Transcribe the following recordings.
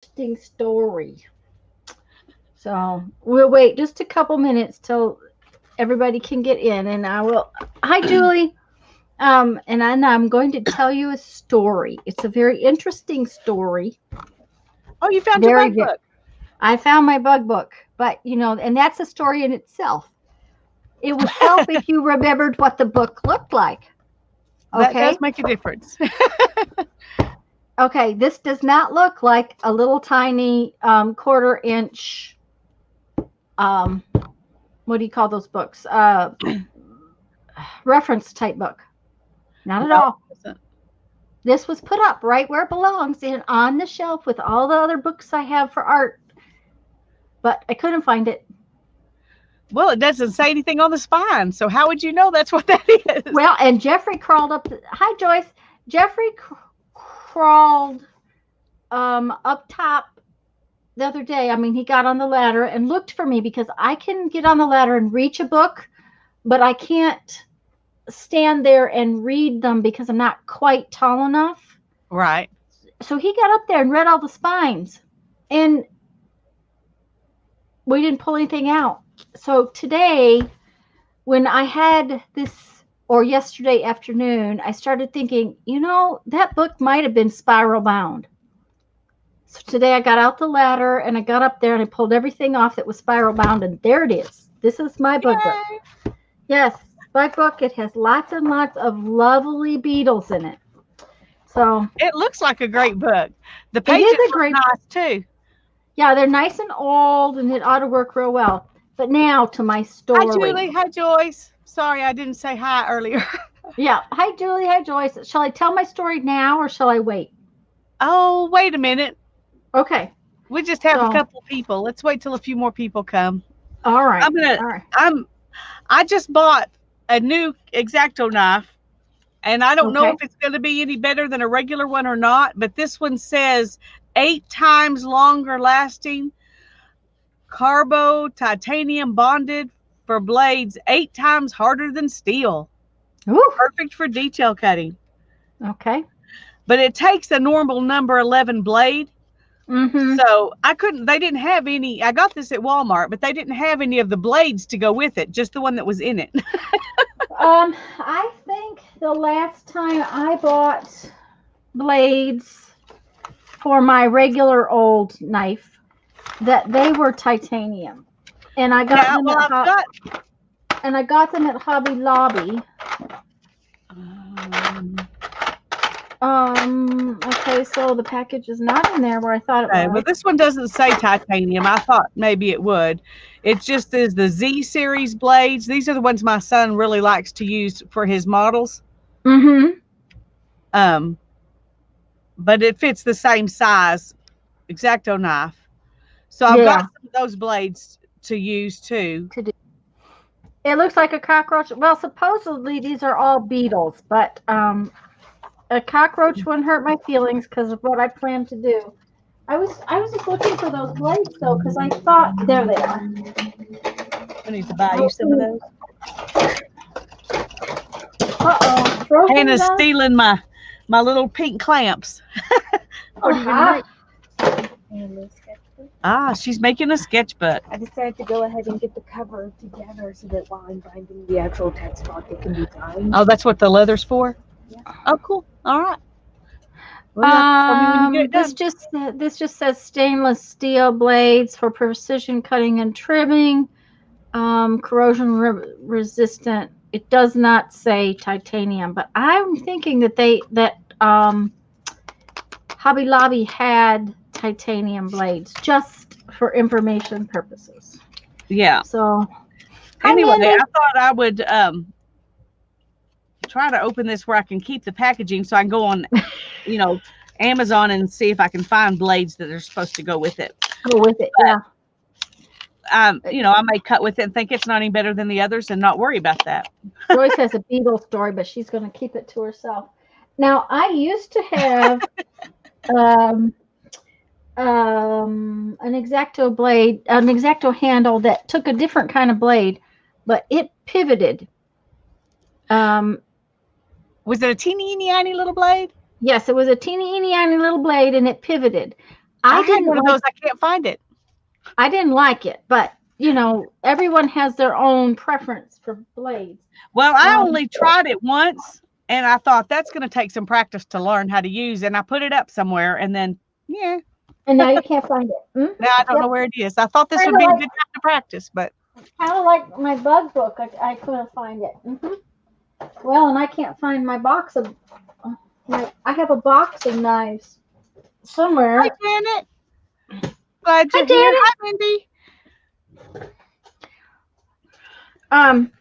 interesting story. So we'll wait just a couple minutes till everybody can get in, and I will. Hi, Julie. And I'm going to tell you a story. It's a very interesting story. Oh, you found your Very, bug very. book. I found my bug book, but and that's a story in itself. It would help if you remembered what the book looked like. That Okay. does make a difference. Okay. This does not look like a little tiny quarter inch. Um, what do you call those books? Reference type book. Not at No, all. it doesn't. This was put up right where it belongs in on the shelf with all the other books I have for art, but I couldn't find it. Well, it doesn't say anything on the spine, so how would you know that's what that is? Well, and Jeffrey crawled up. Hi, Joyce. Jeffrey crawled up top the other day. I mean, he got on the ladder and looked for me because I can get on the ladder and reach a book, but I can't stand there and read them because I'm not quite tall enough. Right. So he got up there and read all the spines, and we didn't pull anything out. So today, when I had this, or yesterday afternoon, I started thinking, that book might have been spiral bound. So today I got out the ladder and I got up there and I pulled everything off that was spiral bound, and there it is. This is my bug book. Yay. Yes, bug book. It has lots and lots of lovely beetles in it. So It looks like a great book. The it pages is a look great, nice too. yeah, they're nice and old and it ought to work real well. But now to my Hi, story. Julie. Hi, Joyce. Sorry, I didn't say hi earlier. Yeah. Hi, Julie. Hi, Joyce. Shall I tell my story now or shall I wait? Oh, wait a minute. Okay. We just have a So, couple people. Let's wait till a few more people come. all right. I'm gonna. All right. I'm. I just bought a new X-acto knife, and I don't know Okay. if it's going to be any better than a regular one or not. But this one says 8 times longer lasting, carbo titanium bonded for blades 8 times harder than steel. Ooh. Perfect for detail cutting. Okay. But it takes a normal number 11 blade. Mm-hmm. So I couldn't, they didn't have any. I got this at Walmart, but they didn't have any of the blades to go with it, just the one that was in it. I think the last time I bought blades for my regular old knife that they were titanium, and I got Yeah, them well, at I've got. Hobby Lobby. Um, Okay, so the package is not in there where I thought it okay, well, was. this one doesn't say titanium. I thought maybe it would. It just is the Z series blades. These are the ones my son really likes to use for his models. Mm-hmm. Um, but it fits the same size X-acto knife. So I've got Yeah. some of those blades to use too. To do. It looks like a cockroach. Well, supposedly these are all beetles, but a cockroach wouldn't hurt my feelings because of what I plan to do. I was just looking for those blades though because I thought there they are. I need to buy you some of those. Uh-oh, broken Hannah's gun. stealing my little pink clamps. What are you gonna Aha. make? And the sketchbook. Ah, she's making a sketchbook. I decided to go ahead and get the cover together so that while I'm binding the actual text block, it can be signed. Oh, that's what the leather's for? Yeah. Oh, cool. All right. Well, you have to tell me when you get it This done. just says stainless steel blades for precision cutting and trimming, corrosion resistant. It does not say titanium, but I'm thinking that Hobby Lobby had titanium blades just for information purposes. Yeah. So, hi Anyway, Mandy. I thought I would try to open this where I can keep the packaging so I can go on, you know, Amazon and see if I can find blades that are supposed to go with it. Go with it, But yeah. I may cut with it and think it's not any better than the others and not worry about that. Joyce has a beetle story, but she's going to keep it to herself. Now, I used to have um, an X-acto handle that took a different kind of blade, but it pivoted. Um, Was it a teeny tiny little blade? yes, it was a teeny, teeny, tiny little blade, and it pivoted. I had one of those. I can't find it. I didn't like it, but you know, everyone has their own preference for blades. Well, I only tried it once, and I thought that's going to take some practice to learn how to use. And I put it up somewhere, and then And now you can't find it. Mm-hmm. now I don't know where it is. I thought this would be a good time to practice, but kind of like my bug book. I couldn't find it. Mm-hmm. Well, and I can't find my box of. I have a box of knives somewhere. Hi, Janet. Glad you're Hi, here. Janet. Hi, Mindy.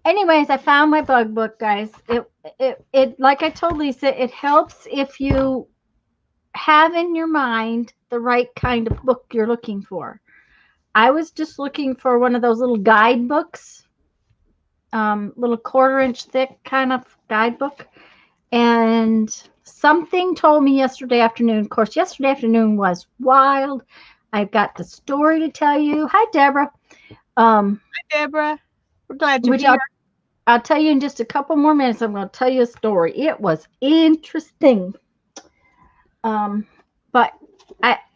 Anyways, I found my bug book, guys. It like I told Lisa, it helps if you have in your mind the right kind of book you're looking for. I was just looking for one of those little guidebooks, little 1/4-inch thick kind of guidebook. And something told me yesterday afternoon. Of course, yesterday afternoon was wild. I've got the story to tell you. Hi, Deborah. Hi, Deborah. We're glad you're here. I'll tell you in just a couple more minutes. I'm going to tell you a story. It was interesting. But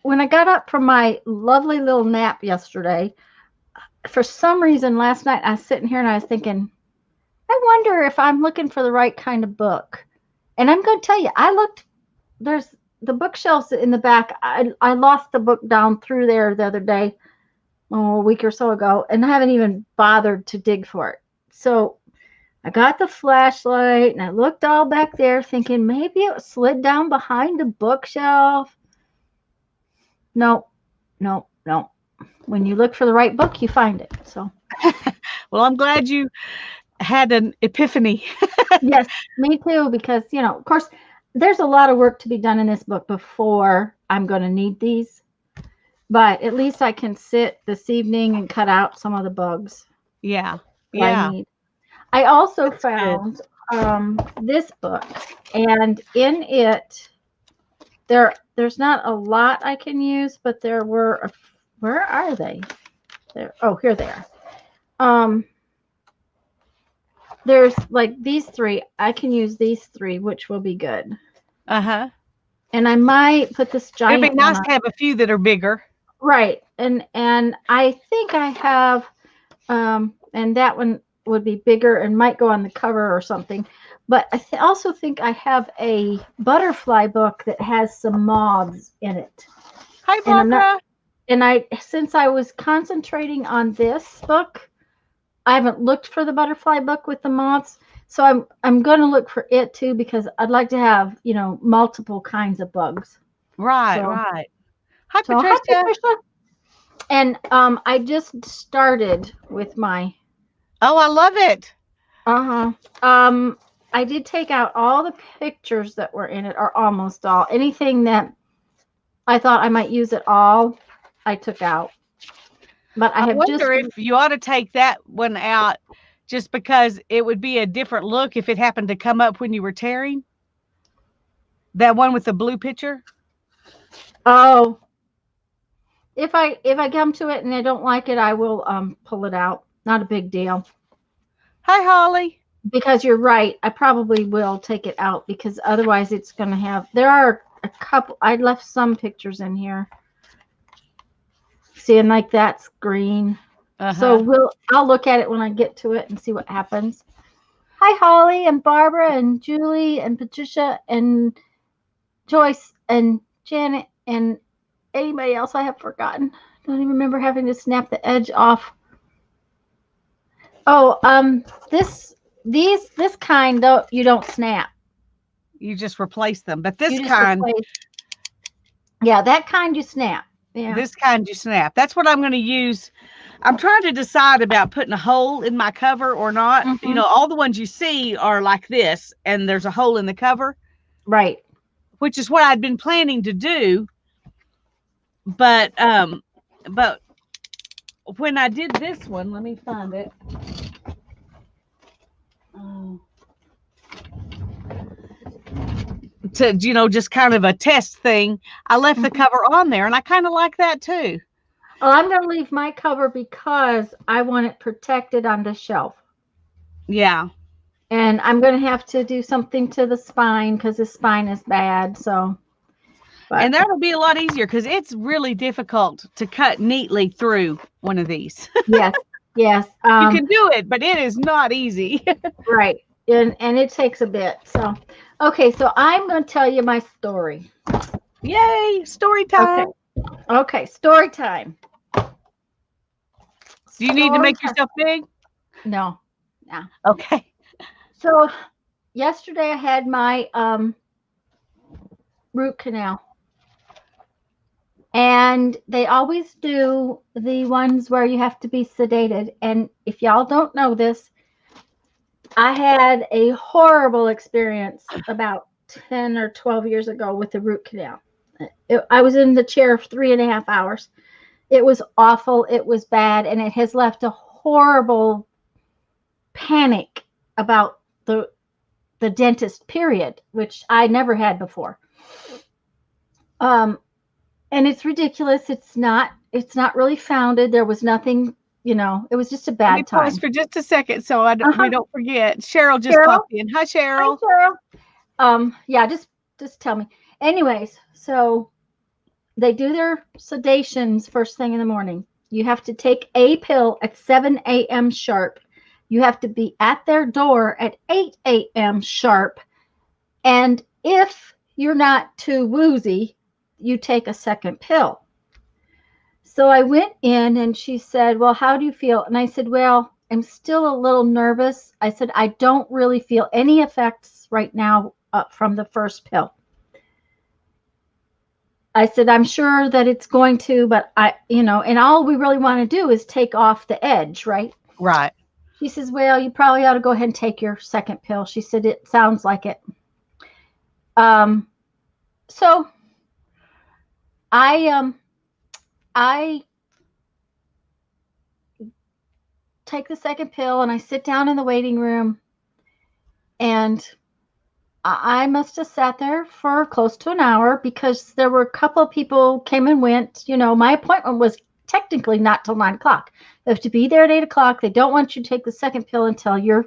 when I got up from my lovely little nap yesterday, for some reason last night I was sitting here and I was thinking, I wonder if I'm looking for the right kind of book. And I'm going to tell you, there's the bookshelves in the back. I lost the book down through there the other day, a week or so ago, and I haven't even bothered to dig for it. So I got the flashlight and I looked all back there thinking maybe it slid down behind the bookshelf. No. When you look for the right book, you find it. So, well, I'm glad you had an epiphany. Yes, me too, because, of course, there's a lot of work to be done in this book before I'm going to need these. But at least I can sit this evening and cut out some of the bugs. Yeah. I need. I also found this book, and in it, there's not a lot I can use, but there were. Where are they? There. Oh, here they are. There's like these 3. I can use these 3, which will be good. And I might put this giant. It'd be nice to have a few that are bigger. Right. And I think I have, and that one would be bigger and might go on the cover or something. But I also think I have a butterfly book that has some moths in it. Hi, Barbara. Since I was concentrating on this book, I haven't looked for the butterfly book with the moths. So I'm going to look for it too, because I'd like to have, multiple kinds of bugs. Right. Hi, Patricia. And I just started with my. Oh, I love it. I did take out all the pictures that were in it, or almost all. Anything that I thought I might use at all, I took out. But I wonder if you ought to take that one out, just because it would be a different look if it happened to come up when you were tearing. That one with the blue picture. Oh. If I come to it and I don't like it, I will pull it out. Not a big deal. Hi, Holly. Because you're right, I probably will take it out, because otherwise it's going to have. There are a couple. I left some pictures in here. See, and like that's green. So I'll look at it when I get to it and see what happens. Hi, Holly and Barbara and Julie and Patricia and Joyce and Janet and anybody else I have forgotten. Don't even remember having to snap the edge off. Oh, this kind though, you don't snap. You just replace them. But this kind, yeah, that kind you snap. Yeah. This kind you snap. That's what I'm going to use. I'm trying to decide about putting a hole in my cover or not. Mm-hmm. All the ones you see are like this, and there's a hole in the cover. Right. Which is what I'd been planning to do. But when I did this one, let me find it. To, just kind of a test thing, I left the cover on there, and I kind of like that too. Well, I'm going to leave my cover because I want it protected on the shelf. Yeah. And I'm going to have to do something to the spine because the spine is bad. So And that'll be a lot easier because it's really difficult to cut neatly through one of these. Yes, yes. You can do it, but it is not easy. Right. And it takes a bit. So, okay, so I'm going to tell you my story. Yay, story time. Okay, story time. Do you need to make yourself big? No. Okay. So, yesterday I had my root canal. And they always do the ones where you have to be sedated. And if y'all don't know this, I had a horrible experience about 10 or 12 years ago with the root canal. I was in the chair for 3.5 hours. It was awful. It was bad. And it has left a horrible panic about the dentist, period, which I never had before. And it's ridiculous. It's not really founded. There was nothing, it was just a bad time. Pause for just a second so we don't forget. Cheryl just popped in. Hi, Cheryl. Hi, Cheryl. Yeah, just tell me. Anyways, so they do their sedations first thing in the morning. You have to take a pill at 7 a.m. sharp. You have to be at their door at 8 a.m. sharp. And if you're not too woozy, you take a second pill. So I went in and she said, well, how do you feel? And I said, well, I'm still a little nervous. I said, I don't really feel any effects right now from the first pill. I said, I'm sure that it's going to, but and all we really want to do is take off the edge, right? Right. She says, well, you probably ought to go ahead and take your second pill. She said, it sounds like it. So I take the second pill and I sit down in the waiting room, and I must have sat there for close to an hour because there were a couple of people came and went. My appointment was technically not till 9 o'clock. You have to be there at 8 o'clock. They don't want you to take the second pill until you're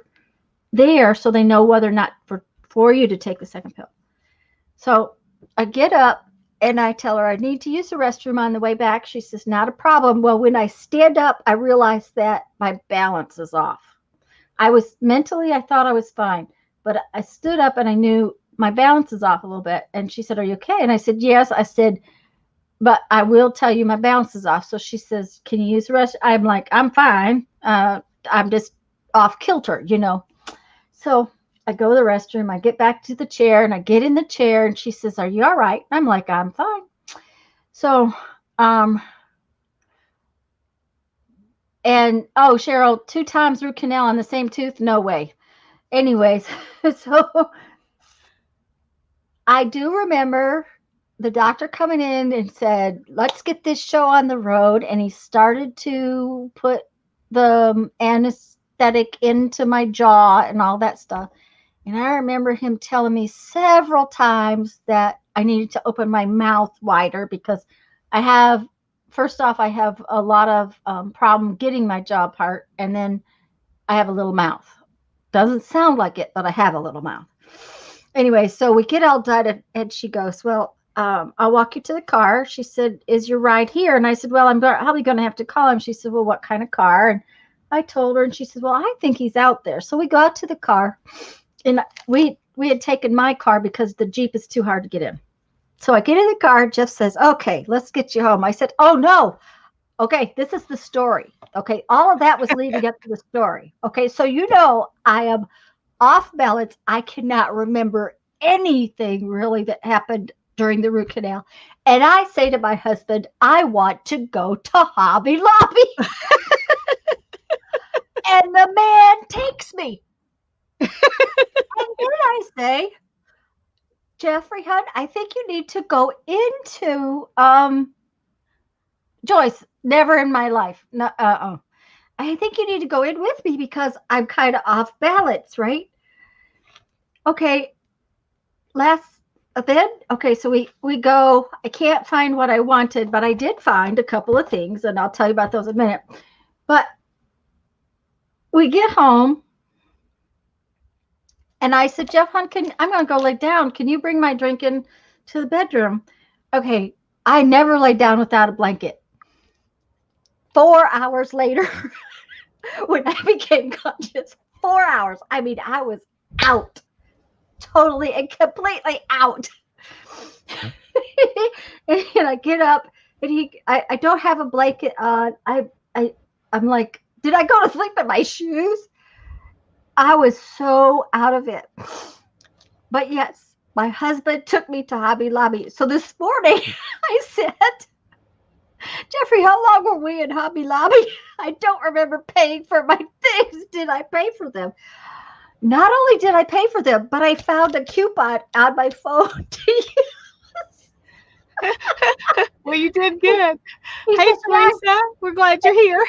there, so they know whether or not for you to take the second pill. So I get up and I tell her I need to use the restroom on the way back. She says, not a problem. Well, when I stand up, I realize that my balance is off. I thought I was fine, but I stood up and I knew my balance is off a little bit. And she said, are you okay? And I said, yes. I said, but I will tell you my balance is off. So she says, can you use the restroom? I'm like, I'm fine. I'm just off kilter, So I go to the restroom, I get back to the chair, and I get in the chair, and she says, are you all right? And I'm like, I'm fine. So, Cheryl, 2 times root canal on the same tooth? No way. Anyways, so I do remember the doctor coming in and said, let's get this show on the road. And he started to put the anesthetic into my jaw and all that stuff. And I remember him telling me several times that I needed to open my mouth wider because I have a lot of problem getting my jaw apart. And then I have a little mouth. Doesn't sound like it, but I have a little mouth. Anyway, so we get all done and she goes, well, I'll walk you to the car. She said, is your ride here? And I said, well, I'm probably going to have to call him. She said, well, what kind of car? And I told her, and she said, well, I think he's out there. So we go out to the car. And we had taken my car because the Jeep is too hard to get in. So I get in the car. Jeff says, okay, let's get you home. I said, oh, no. Okay, this is the story. Okay, all of that was leading up to the story. Okay, so I am off balance. I cannot remember anything really that happened during the root canal. And I say to my husband, I want to go to Hobby Lobby. And the man takes me. And then I say, Jeffrey Hunt, I think you need to go into Joyce. Never in my life. No, I think you need to go in with me because I'm kind of off balance, right? Okay. So we go. I can't find what I wanted, but I did find a couple of things, and I'll tell you about those in a minute. But we get home. And I said, Jeff Hunt, I'm going to go lay down. Can you bring my drink in to the bedroom? Okay, I never lay down without a blanket. 4 hours later, when I became conscious, 4 hours. I mean, I was out, totally and completely out. And I get up, and I don't have a blanket on. I'm like, did I go to sleep in my shoes? I was so out of it. But yes, my husband took me to Hobby Lobby. So this morning, I said, Jeffrey, how long were we in Hobby Lobby? I don't remember paying for my things. Did I pay for them? Not only did I pay for them, but I found a coupon on my phone to use. Well, you did good. He Hey, says, yeah. Teresa, we're glad you're here.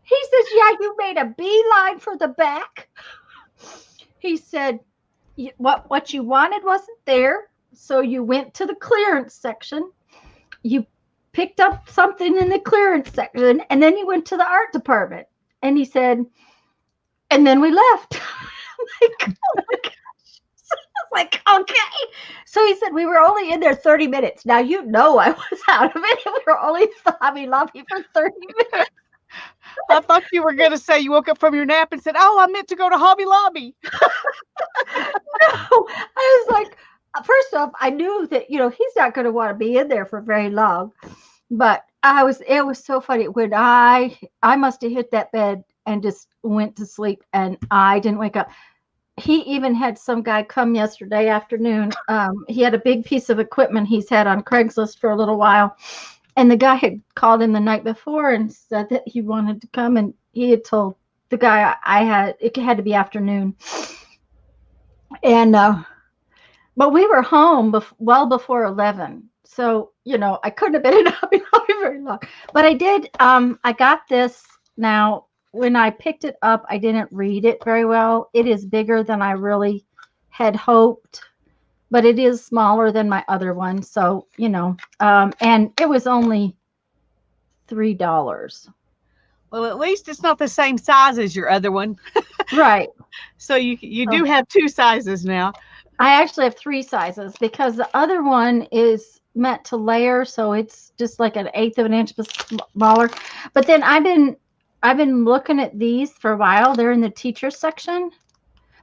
He says, yeah, you made a beeline for the back. He said, what you wanted wasn't there, so you went to the clearance section. You picked up something in the clearance section, and then you went to the art department. And he said, and then we left. I'm like, oh my gosh. So I was like, okay. So he said, we were only in there 30 minutes. Now, you know, I was out of it. We were only in the Hobby Lobby for 30 minutes. I thought you were going to say you woke up from your nap and said, oh, I meant to go to Hobby Lobby. No, I was like, first off, I knew that, he's not going to want to be in there for very long. But it was so funny when I must have hit that bed and just went to sleep, and I didn't wake up. He even had some guy come yesterday afternoon. He had a big piece of equipment he's had on Craigslist for a little while. And the guy had called him the night before and said that he wanted to come. And he had told the guy it had to be afternoon. And, but we were home well before 11. So, I couldn't have been in Hobby Lobby very long. But I did, I got this. Now, when I picked it up, I didn't read it very well. It is bigger than I really had hoped, but it is smaller than my other one. So, and it was only $3. Well, at least it's not the same size as your other one. Right. So you do have two sizes now. I actually have 3 sizes because the other one is meant to layer, so it's just like 1/8 of an inch smaller. But then I've been looking at these for a while. They're in the teacher section.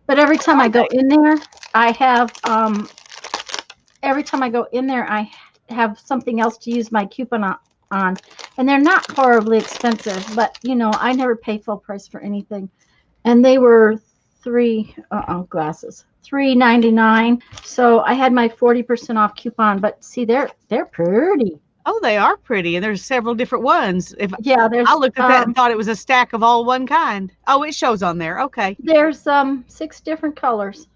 But every time I go in there, I have something else to use my coupon on. And they're not horribly expensive, but I never pay full price for anything. And they were glasses. $3.99. So I had my 40% off coupon, but see, they're pretty. Oh, they are pretty, and there's several different ones. I looked at that and thought it was a stack of all one kind. Oh, it shows on there. Okay. There's 6 different colors.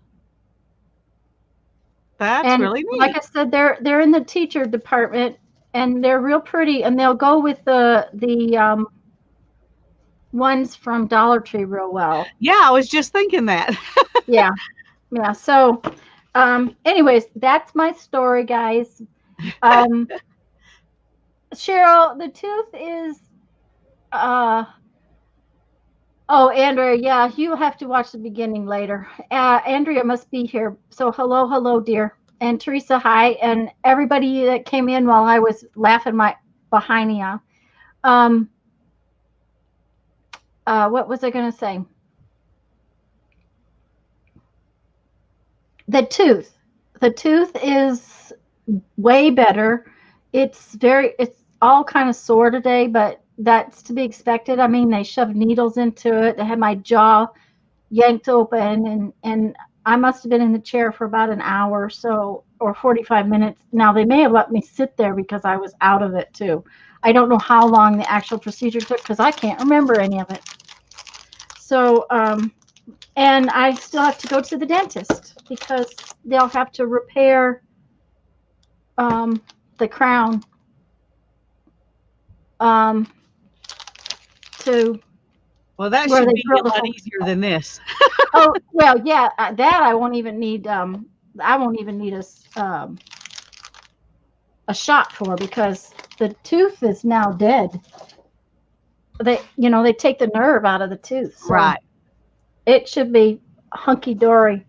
That's really neat. Like I said, they're in the teacher department, and they're real pretty, and they'll go with the ones from Dollar Tree real well. Yeah, I was just thinking that. Yeah. So, anyways, that's my story, guys. Cheryl, the tooth is, Andrea, yeah, you have to watch the beginning later. Andrea must be here. So hello, dear. And Teresa, hi. And everybody that came in while I was laughing my behind you. What was I going to say? The tooth is way better. It's all kind of sore today, but that's to be expected. I mean, they shoved needles into it. They had my jaw yanked open, and I must have been in the chair for about an hour or 45 minutes. Now, they may have let me sit there because I was out of it too. I don't know how long the actual procedure took because I can't remember any of it. So, and I still have to go to the dentist because they'll have to repair the crown Well, that should be a lot easier than this. Oh, well, yeah, that I won't even need a shot for because the tooth is now dead. They take the nerve out of the tooth. So right. It should be hunky dory.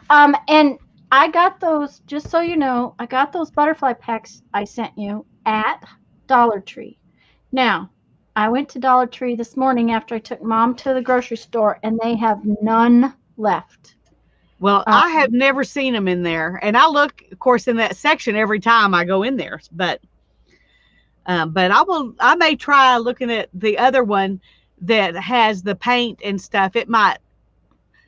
And I got those, just so you know, I got those butterfly packs I sent you at Dollar Tree. Now, I went to Dollar Tree this morning after I took Mom to the grocery store, and they have none left. Well, Um, I have never seen them in there, and I look, of course, in that section every time I go in there. But I may try looking at the other one that has the paint and stuff. It might.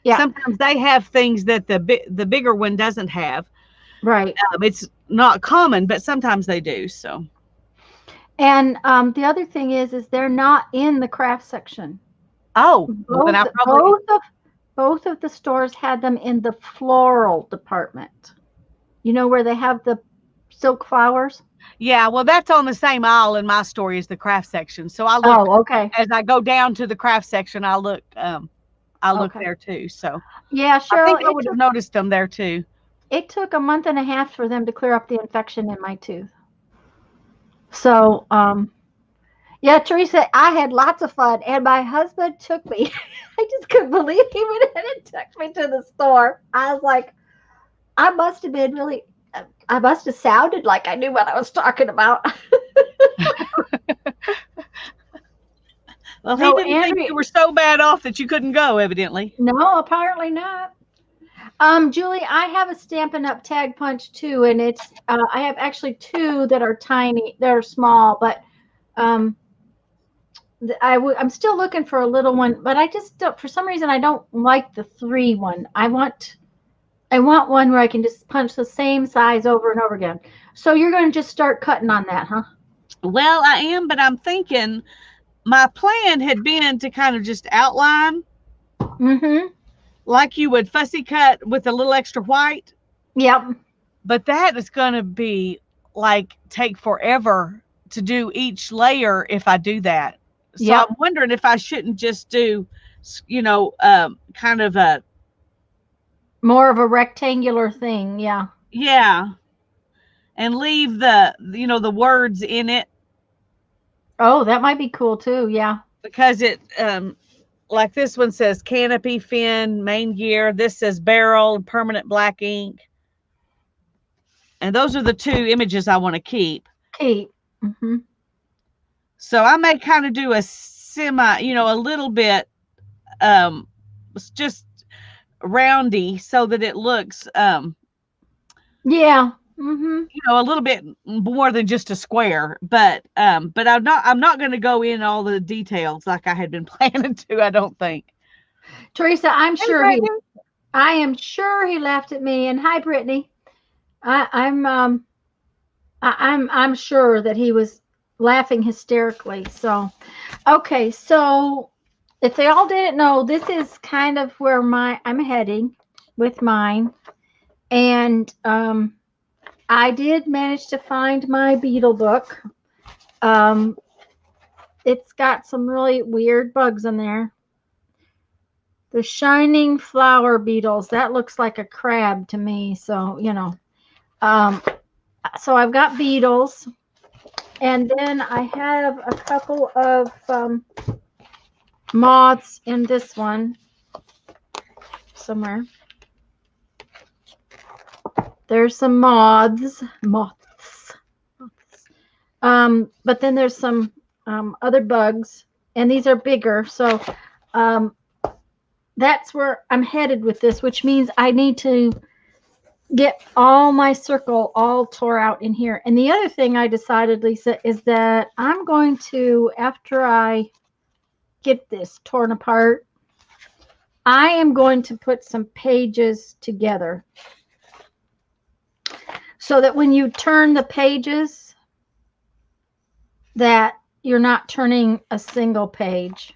yeah, Sometimes they have things that the bigger one doesn't have. right. It's not common, but sometimes they do. So, And the other thing is they're not in the craft section. oh, well, then Both I probably. both of both of the stores had them in the floral department. You know where they have the silk flowers? Yeah, well, that's on the same aisle in my store as the craft section. So I look Oh, okay. as I go down to the craft section. I look Okay. there too. So Yeah, I Cheryl, think I would have noticed them there too. it took a month and a half for them to clear up the infection in my tooth. So, yeah, Teresa, I had lots of fun, and my husband took me. I just couldn't believe he went ahead and took me to the store. I was like, I must have been really, I must have sounded like I knew what I was talking about. Well, he So, didn't think Andrea, you were so bad off that you couldn't go, evidently. no, apparently not. Julie, I have a Stampin' Up! Tag punch too, and it's I have actually two that are tiny, they're small, but um, I'm still looking for a little one, but I just don't, for some reason I don't like the 3 one. I want one where I can just punch the same size over and over again. So you're going to just start cutting on that, huh? Well, I am, but I'm thinking my plan had been to kind of just outline Mm-hmm. like you would fussy cut with a little extra white, Yep. but that is going to be like take forever to do each layer if I do that. So Yep. I'm wondering if I shouldn't just do, kind of a, More of a rectangular thing. Yeah. yeah, and leave the words in it Oh, that might be cool too. Yeah. because like this one says canopy, fin, main gear. This says barrel, permanent black ink. And those are the two images I want to keep. Keep. Mm-hmm. So I may kind of do a semi, a little bit, um, just roundy so that it looks, Yeah. Mm-hmm. a little bit more than just a square. But I'm not going to go in all the details like I had been planning to. I don't think. Teresa, Hey, Brittany. I am sure he laughed at me. And hi, Brittany. I'm sure that he was laughing hysterically. So, okay. So, if they all didn't know, this is kind of where I'm heading with mine, and I did manage to find my beetle book. Um, it's got some really weird bugs in there. The shining flower beetles. That looks like a crab to me. So, Um, so I've got beetles, and then I have a couple of moths in this one somewhere. There's some moths. But then there's some other bugs, and these are bigger. So um, that's where I'm headed with this, which means I need to get all my circle all tore out in here. And the other thing I decided, Lisa, is that I'm going to, after I get this torn apart, I am going to put some pages together so that when you turn the pages, that you're not turning a single page.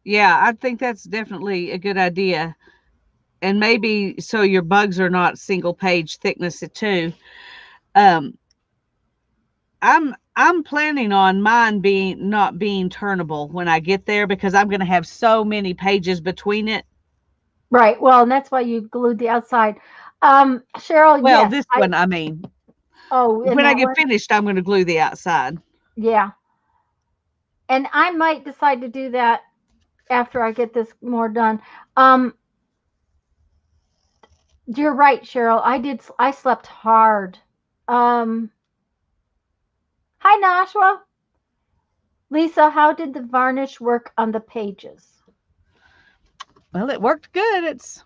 Yeah, I think that's definitely a good idea. And maybe so your bugs are not single page thickness too. Um, I'm planning on mine not being turnable when I get there because I'm going to have so many pages between it. Right. Well, and that's why you glued the outside. Cheryl, Well, yes. this one, I mean, Oh, in when I that get one? finished, I'm going to glue the outside. Yeah. And I might decide to do that after I get this more done. You're right, Cheryl. I slept hard. Hi, Nashua. Lisa, how did the varnish work on the pages? Well, it worked good. It's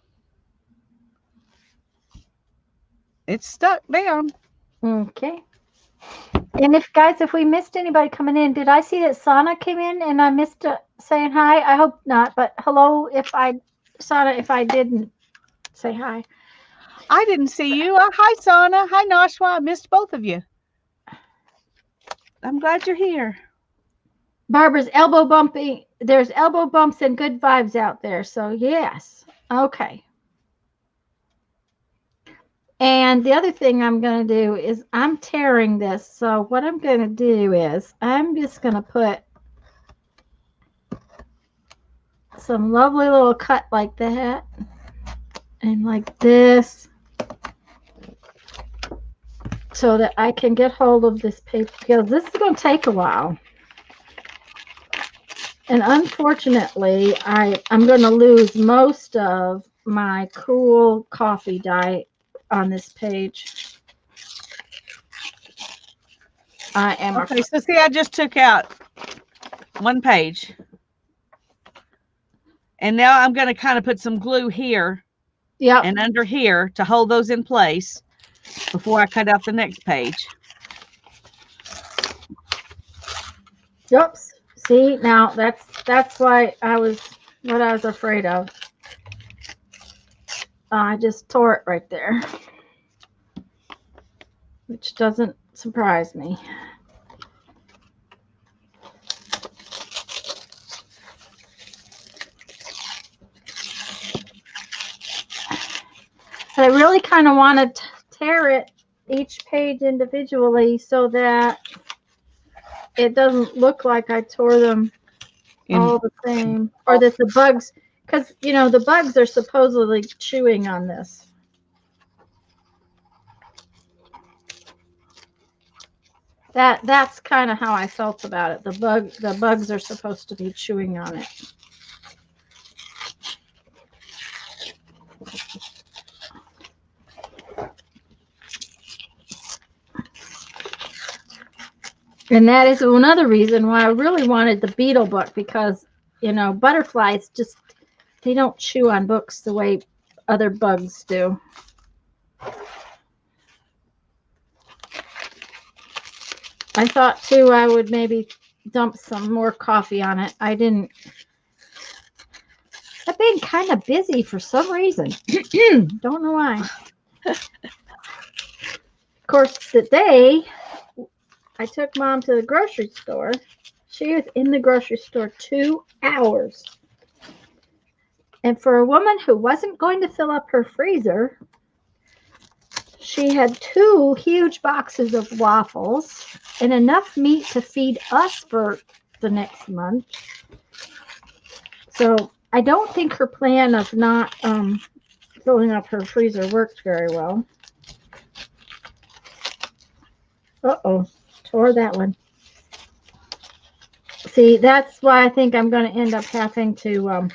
stuck down. Okay. And if we missed anybody coming in, did I see that Sana came in and I missed saying hi? I hope not, but hello Sana, if I didn't say hi. I didn't see you. Hi, Sana. Hi, Nashwa. I missed both of you. I'm glad you're here. Barbara's elbow bumping. There's elbow bumps and good vibes out there. So yes. Okay. And the other thing I'm going to do is I'm tearing this. So what I'm going to do is I'm just going to put some lovely little cut like that and like this so that I can get hold of this paper because this is going to take a while. And unfortunately, I'm going to lose most of my cool coffee dye on this page. I am okay. So see, I just took out one page, and now I'm going to kind of put some glue here, and under here to hold those in place before I cut out the next page. Oops. See, now that's why I was afraid of. I just tore it right there, which doesn't surprise me. But I really kind of want to tear it each page individually so that it doesn't look like I tore them all the same, or that the bugs, because the bugs are supposedly chewing on this. That's kind of how I felt about it. The bugs are supposed to be chewing on it. And that is another reason why I really wanted the beetle book, because butterflies they don't chew on books the way other bugs do. I thought too I would maybe dump some more coffee on it. I didn't. I've been kind of busy for some reason. Don't know why. Of course, today I took Mom to the grocery store. She was in the grocery store 2 hours. And for a woman who wasn't going to fill up her freezer, she had 2 huge boxes of waffles and enough meat to feed us for the next month. So I don't think her plan of not filling up her freezer worked very well. Uh-oh, tore that one. See, that's why I think I'm going to end up having to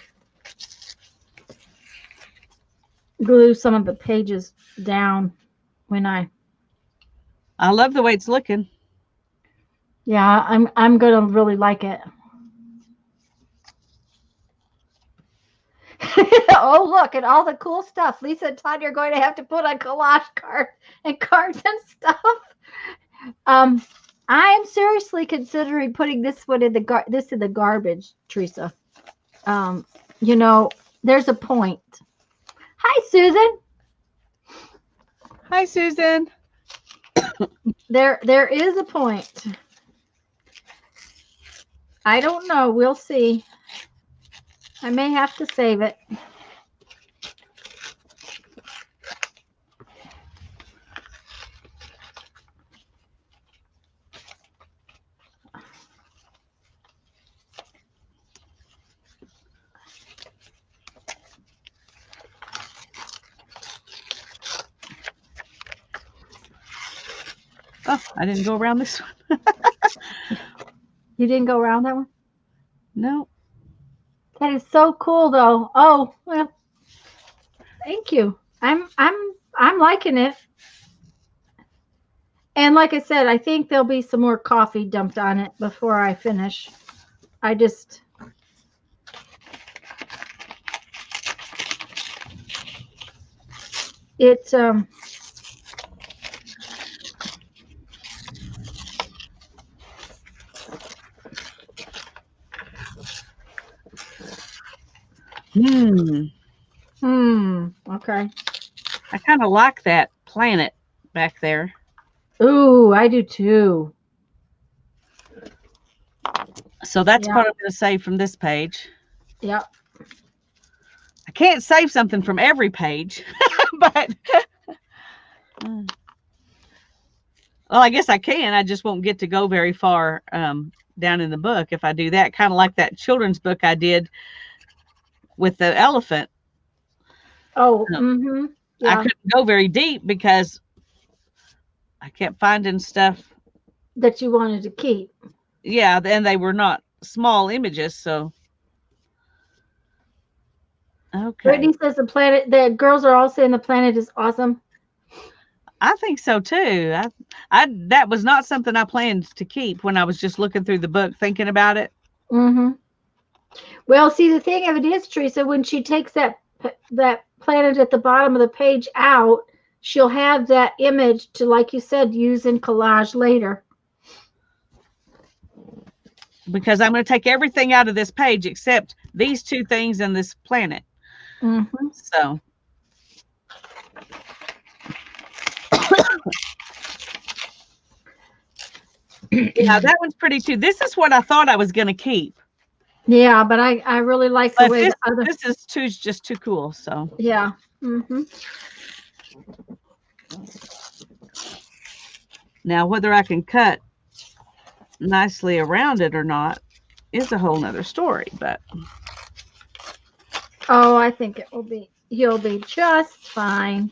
glue some of the pages down when I love the way it's looking. Yeah, I'm going to really like it. Oh, look at all the cool stuff. Lisa and Todd are going to have to put on collage cards and stuff. I am seriously considering putting this one in the garbage, Teresa. There's a point. Hi, Susan. Hi, Susan. There is a point. I don't know. We'll see. I may have to save it. Oh, I didn't go around this one. You didn't go around that one? No. That is so cool, though. Oh, well, thank you. I'm liking it. And like I said, I think there'll be some more coffee dumped on it before I finish. I just it's okay. I kind of like that planet back there. Ooh, I do too. So that's Yeah. what I'm going to save from this page. Yep. I can't save something from every page, but well, I guess I can. I just won't get to go very far down in the book if I do that. Kind of like that children's book I did with the elephant. Oh, I yeah. couldn't go very deep because I kept finding stuff. That you wanted to keep. Yeah, and they were not small images, so okay. Brittany says the girls are all saying the planet is awesome. I think so too. I that was not something I planned to keep when I was just looking through the book thinking about it. Well, see, the thing of it is, Teresa, when she takes that planet at the bottom of the page out, she'll have that image to, like you said, use in collage later. Because I'm going to take everything out of this page except these two things and this planet. So yeah, that one's pretty too. This is what I thought I was going to keep. Yeah, but I really like the way this is just too cool. So yeah. Now whether I can cut nicely around it or not is a whole nother story, but oh, I think you'll be just fine.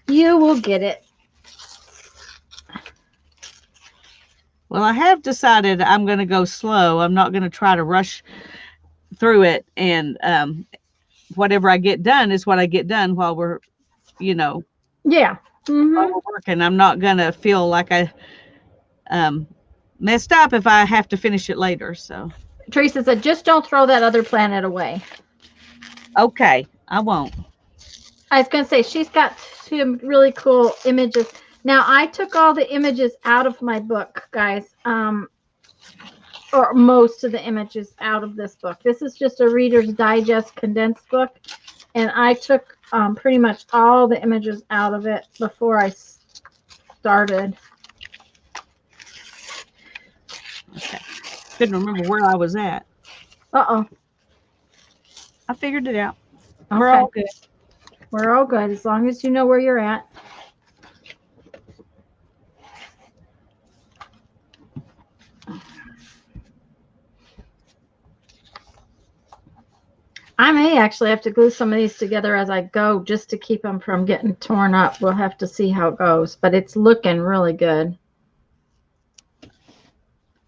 You will get it. Well, I have decided I'm going to go slow. I'm not going to try to rush through it, and whatever I get done is what I get done while we're, while we're working. I'm not going to feel like I messed up if I have to finish it later. So Teresa said, just don't throw that other planet away. Okay, I won't. I was going to say, she's got some really cool images. Now, I took all the images out of my book, guys, or most of the images out of this book. This is just a Reader's Digest condensed book, and I took pretty much all the images out of it before I started. Okay. Couldn't remember where I was at. Uh-oh. I figured it out. Okay. We're all good. We're all good as long as you know where you're at. I may actually have to glue some of these together as I go just to keep them from getting torn up. We'll have to see how it goes, but it's looking really good.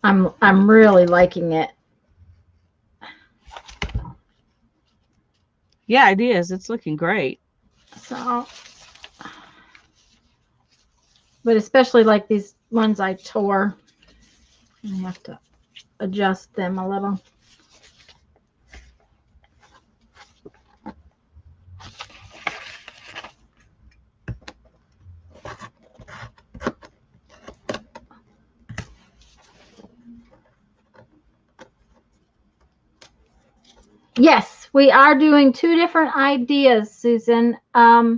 I'm really liking it. Yeah, it is. It's looking great. So, but especially like these ones I tore, I have to adjust them a little. Yes, we are doing two different ideas, Susan. I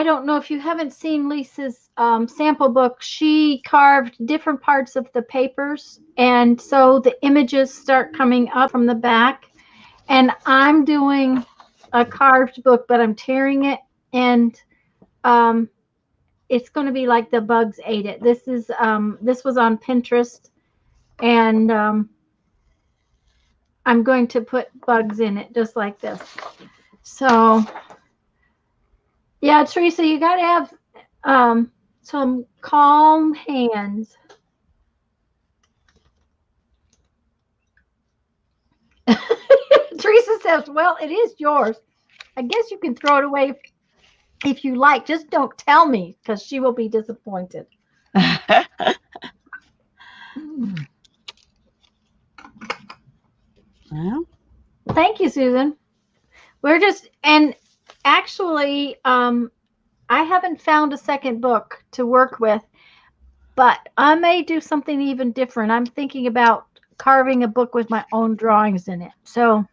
don't know if you haven't seen Lisa's sample book. She carved different parts of the papers, and so the images start coming up from the back. And I'm doing a carved book, but I'm tearing it, and it's going to be like the bugs ate it. This was on Pinterest, and I'm going to put bugs in it just like this. So yeah, Teresa, you got to have some calm hands. Teresa says, well, it is yours. I guess you can throw it away if you like. Just don't tell me because she will be disappointed. Well, Thank you, Susan. We're just, and actually, I haven't found a second book to work with, but I may do something even different. I'm thinking about carving a book with my own drawings in it. So,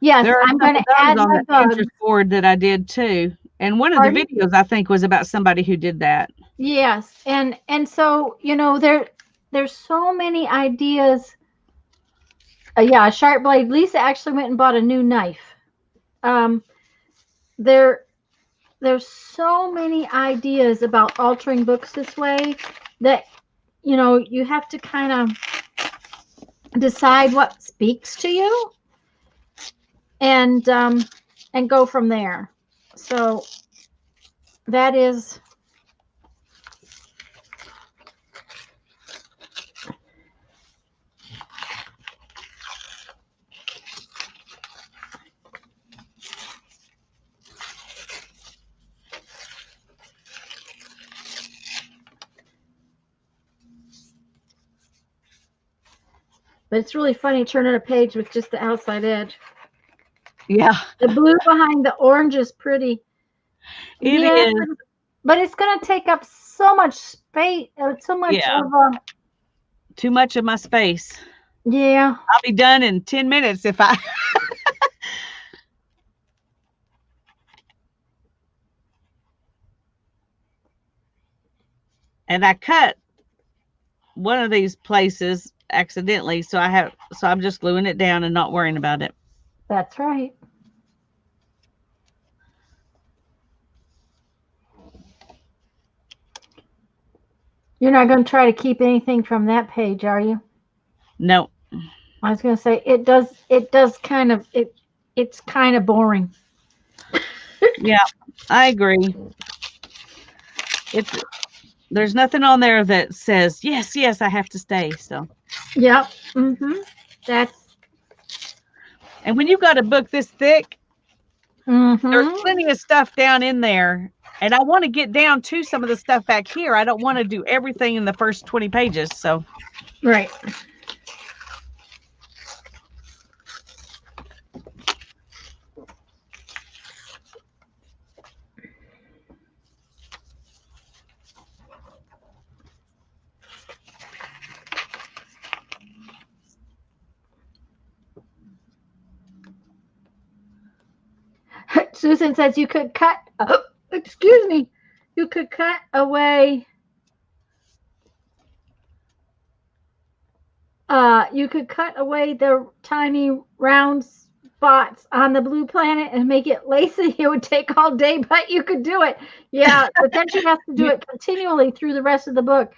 yes, there are I'm some going of to add those on my the bug. Pinterest board that I did too. And one of the Pardon? videos I think was about somebody who did that. Yes, and so there's so many ideas. Yeah, a sharp blade. Lisa actually went and bought a new knife. Um, there there's so many ideas about altering books this way that you have to kind of decide what speaks to you and go from there. So that is. But it's really funny turning a page with just the outside edge. Yeah, The blue behind the orange is pretty. it Yeah, is. but it's going to take up so much space, so much Yeah. of Too much of my space. yeah. I'll be done in 10 minutes if I. And I cut one of these places accidentally, so I'm just gluing it down and not worrying about it. That's right. You're not going to try to keep anything from that page, are you? No. I was going to say it does kind of it's kind of boring. Yeah, I agree. There's nothing on there that says yes, I have to stay. So. Yep. Mhm. That's. And when you've got a book this thick, there's Mhm. plenty of stuff down in there. And I want to get down to some of the stuff back here. I don't want to do everything in the first 20 pages. So. Right. Susan says you could cut. Excuse me. You could cut away. You could cut away the tiny round spots on the blue planet and make it lacy. It would take all day, but you could do it. Yeah, but then she has to do it continually through the rest of the book.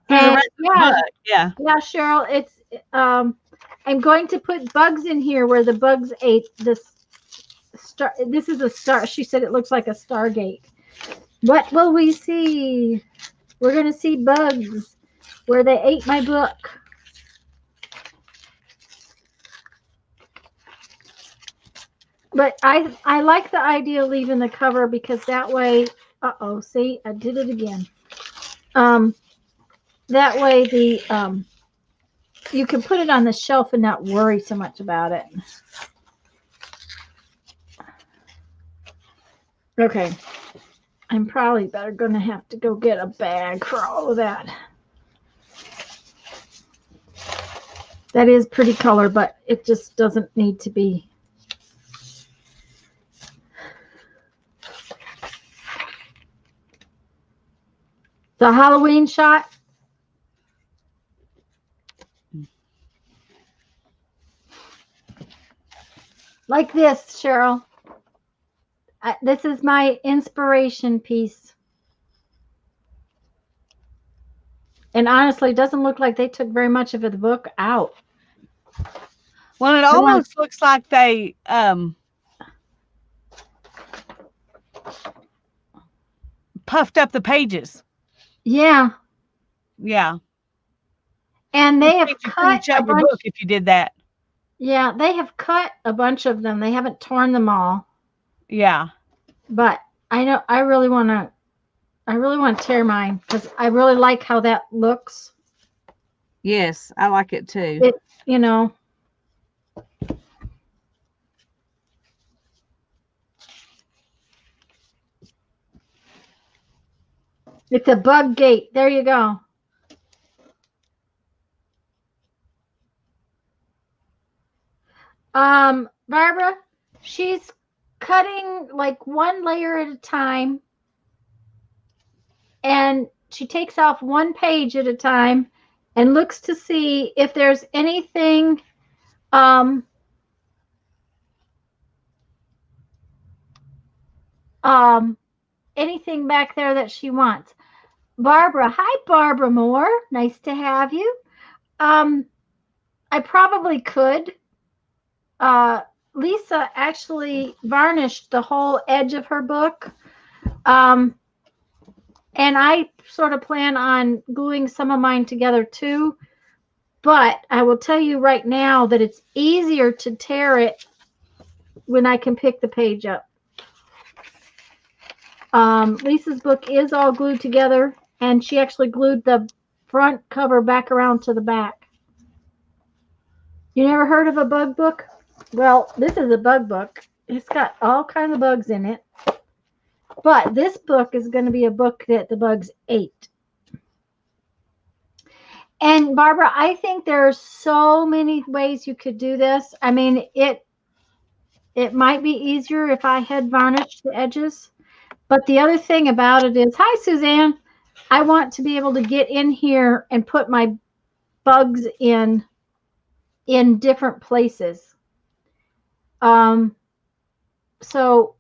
Through the And rest of the book, yeah. Yeah, Cheryl, it's I'm going to put bugs in here where the bugs ate this star. This is a star. She said it looks like a Stargate. What will we see? We're going to see bugs where they ate my book. But I like the idea of leaving the cover because that way, see, I did it again. That way you can put it on the shelf and not worry so much about it. Okay. I'm probably going to have to go get a bag for all of that. That is pretty color, but it just doesn't need to be. The Halloween shot. Like this, Cheryl. This is my inspiration piece. And honestly, it doesn't look like they took very much of the book out. Well, it almost looks like they puffed up the pages. Yeah. Yeah. And they have cut your book if you did that. Yeah, they have cut a bunch of them. They haven't torn them all, Yeah. but I know I really want to tear mine because I really like how that looks. Yes, I like it too. It, you know, it's a bug gate. There you go. Barbara, she's cutting like one layer at a time, and she takes off one page at a time and looks to see if there's anything um um anything back there that she wants. Barbara, hi Barbara Moore. Nice to have you. Um I probably could. Uh Lisa actually varnished the whole edge of her book. Um and I sort of plan on gluing some of mine together too. But I will tell you right now that it's easier to tear it when I can pick the page up. Lisa's book is all glued together, and she actually glued the front cover back around to the back. You never heard of a bug book? Well, this is a bug book. It's got all kinds of bugs in it. But this book is going to be a book that the bugs ate. And Barbara, I think there are so many ways you could do this. I mean, it might be easier if I had varnished the edges. But the other thing about it is, hi Suzanne, I want to be able to get in here and put my bugs in different places. So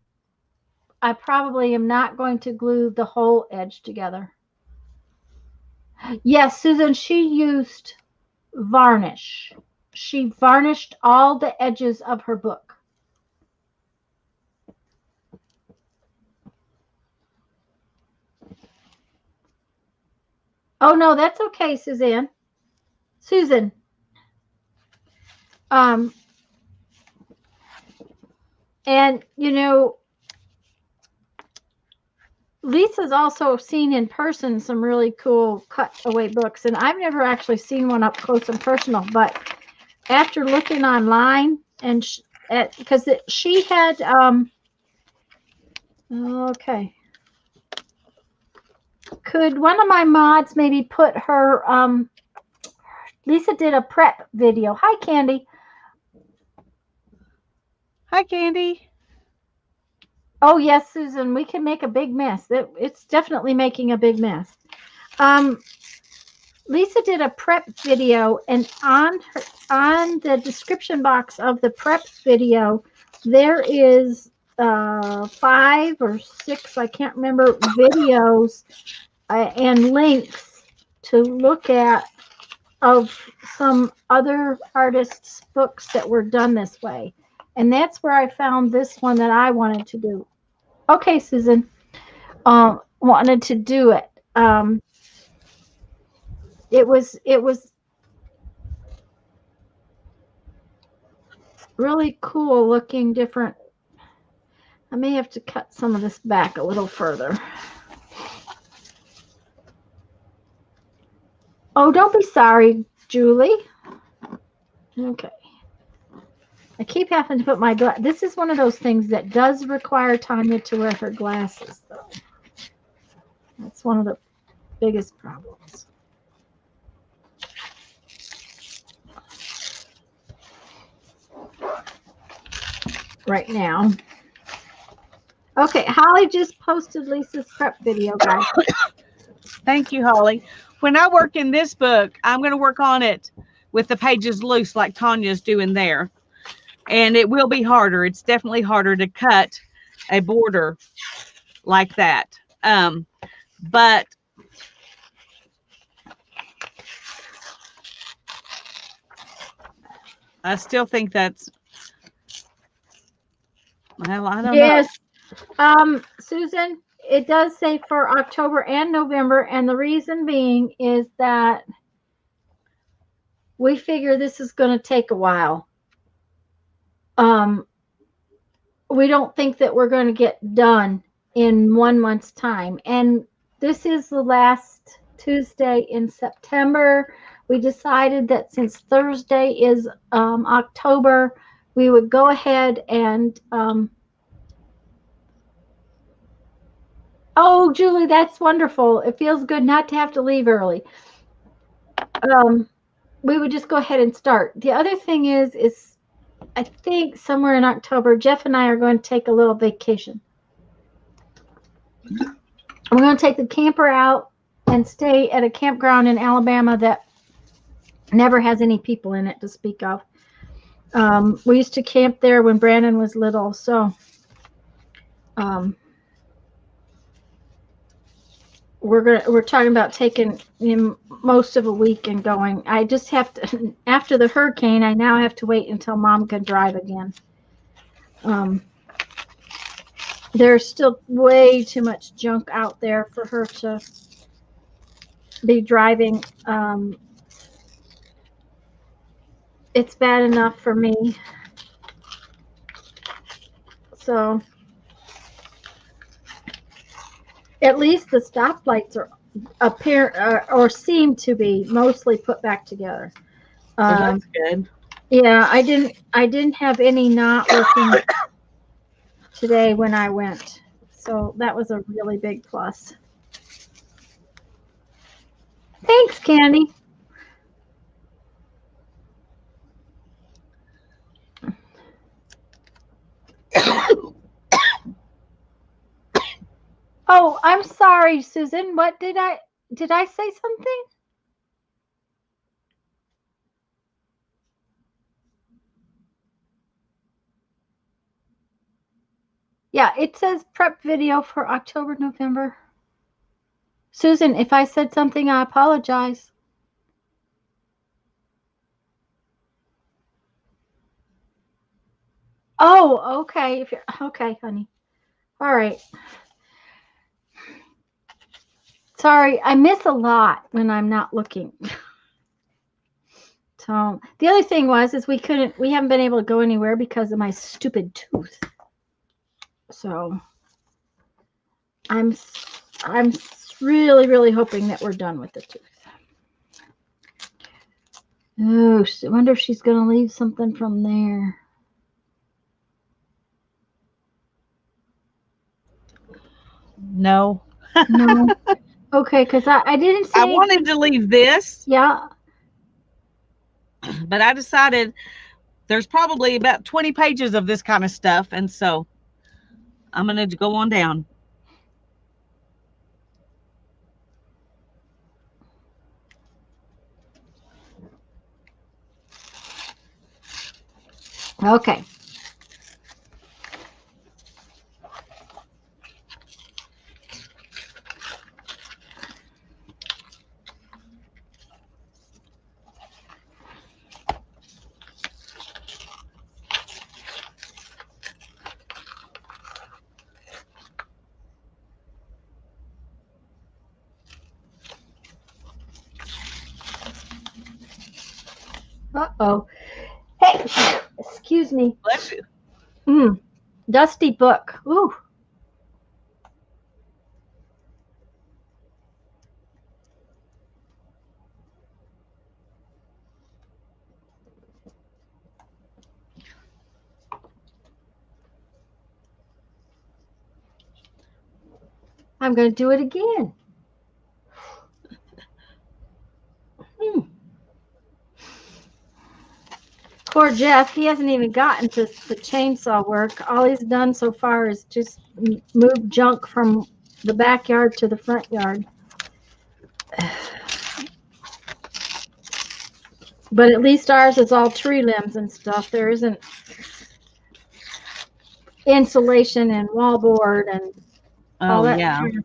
I probably am not going to glue the whole edge together. Yes, Susan, she used varnish. She varnished all the edges of her book. Oh no, that's okay, Suzanne. Susan. And you know, Lisa's also seen in person some really cool cutaway books, and I've never actually seen one up close and personal. But after looking online, and because she had, okay, could one of my mods maybe put her? Lisa did a prep video. Hi, Candy. Hi, Candy. Oh yes, Susan, we can make a big mess. It's definitely making a big mess. Lisa did a prep video, and on the description box of the prep video, there is 5 or 6, I can't remember, videos and links to look at of some other artists' books that were done this way. And that's where I found this one that I wanted to do. Okay, Susan, wanted to do it. It was really cool looking, different. I may have to cut some of this back a little further. Oh, don't be sorry, Julie. Okay. I keep having to put my glass. This is one of those things that does require Tanya to wear her glasses, though. That's one of the biggest problems. Right now. Okay, Holly just posted Lisa's prep video, guys. Thank you, Holly. When I work in this book, I'm going to work on it with the pages loose like Tanya's doing there. And it will be harder. It's definitely harder to cut a border like that. But I still think that's, well, I don't know. Yes, Susan, it does say for October and November, and the reason being is that we figure this is going to take a while. we don't think that we're going to get done in 1 month's time. And this is the last Tuesday in September. We decided that since Thursday is October, we would go ahead and oh, Julie, that's wonderful. It feels good not to have to leave early. We would just go ahead and start. The other thing is I think somewhere in October, Jeff and I are going to take a little vacation. We're going to take the camper out and stay at a campground in Alabama that never has any people in it to speak of. We used to camp there when Brandon was little, so we're talking about taking most of a week and going. I just have to, after the hurricane, I now have to wait until Mom can drive again. There's still way too much junk out there for her to be driving. It's bad enough for me. So at least the stoplights are or seem to be mostly put back together. That's good. Yeah, I didn't have any not working today when I went. So that was a really big plus. Thanks, Candy. Oh, I'm sorry, Susan. What did I say something? Yeah, it says prep video for October, November. Susan, if I said something, I apologize. Oh, okay. Okay, honey. All right. Sorry, I miss a lot when I'm not looking. So the other thing is we haven't been able to go anywhere because of my stupid tooth. So I'm really, really hoping that we're done with the tooth. Oh, I wonder if she's going to leave something from there. No. No. Okay, because I didn't say I wanted to leave this. Yeah. But I decided there's probably about 20 pages of this kind of stuff. And so I'm going to go on down. Okay. Uh-oh. Hey, excuse me. Bless you. Dusty book. Ooh. I'm going to do it again. Poor Jeff, he hasn't even gotten to the chainsaw work. All he's done so far is just move junk from the backyard to the front yard. But at least ours is all tree limbs and stuff. There isn't insulation and wallboard and all that. Yeah. Kind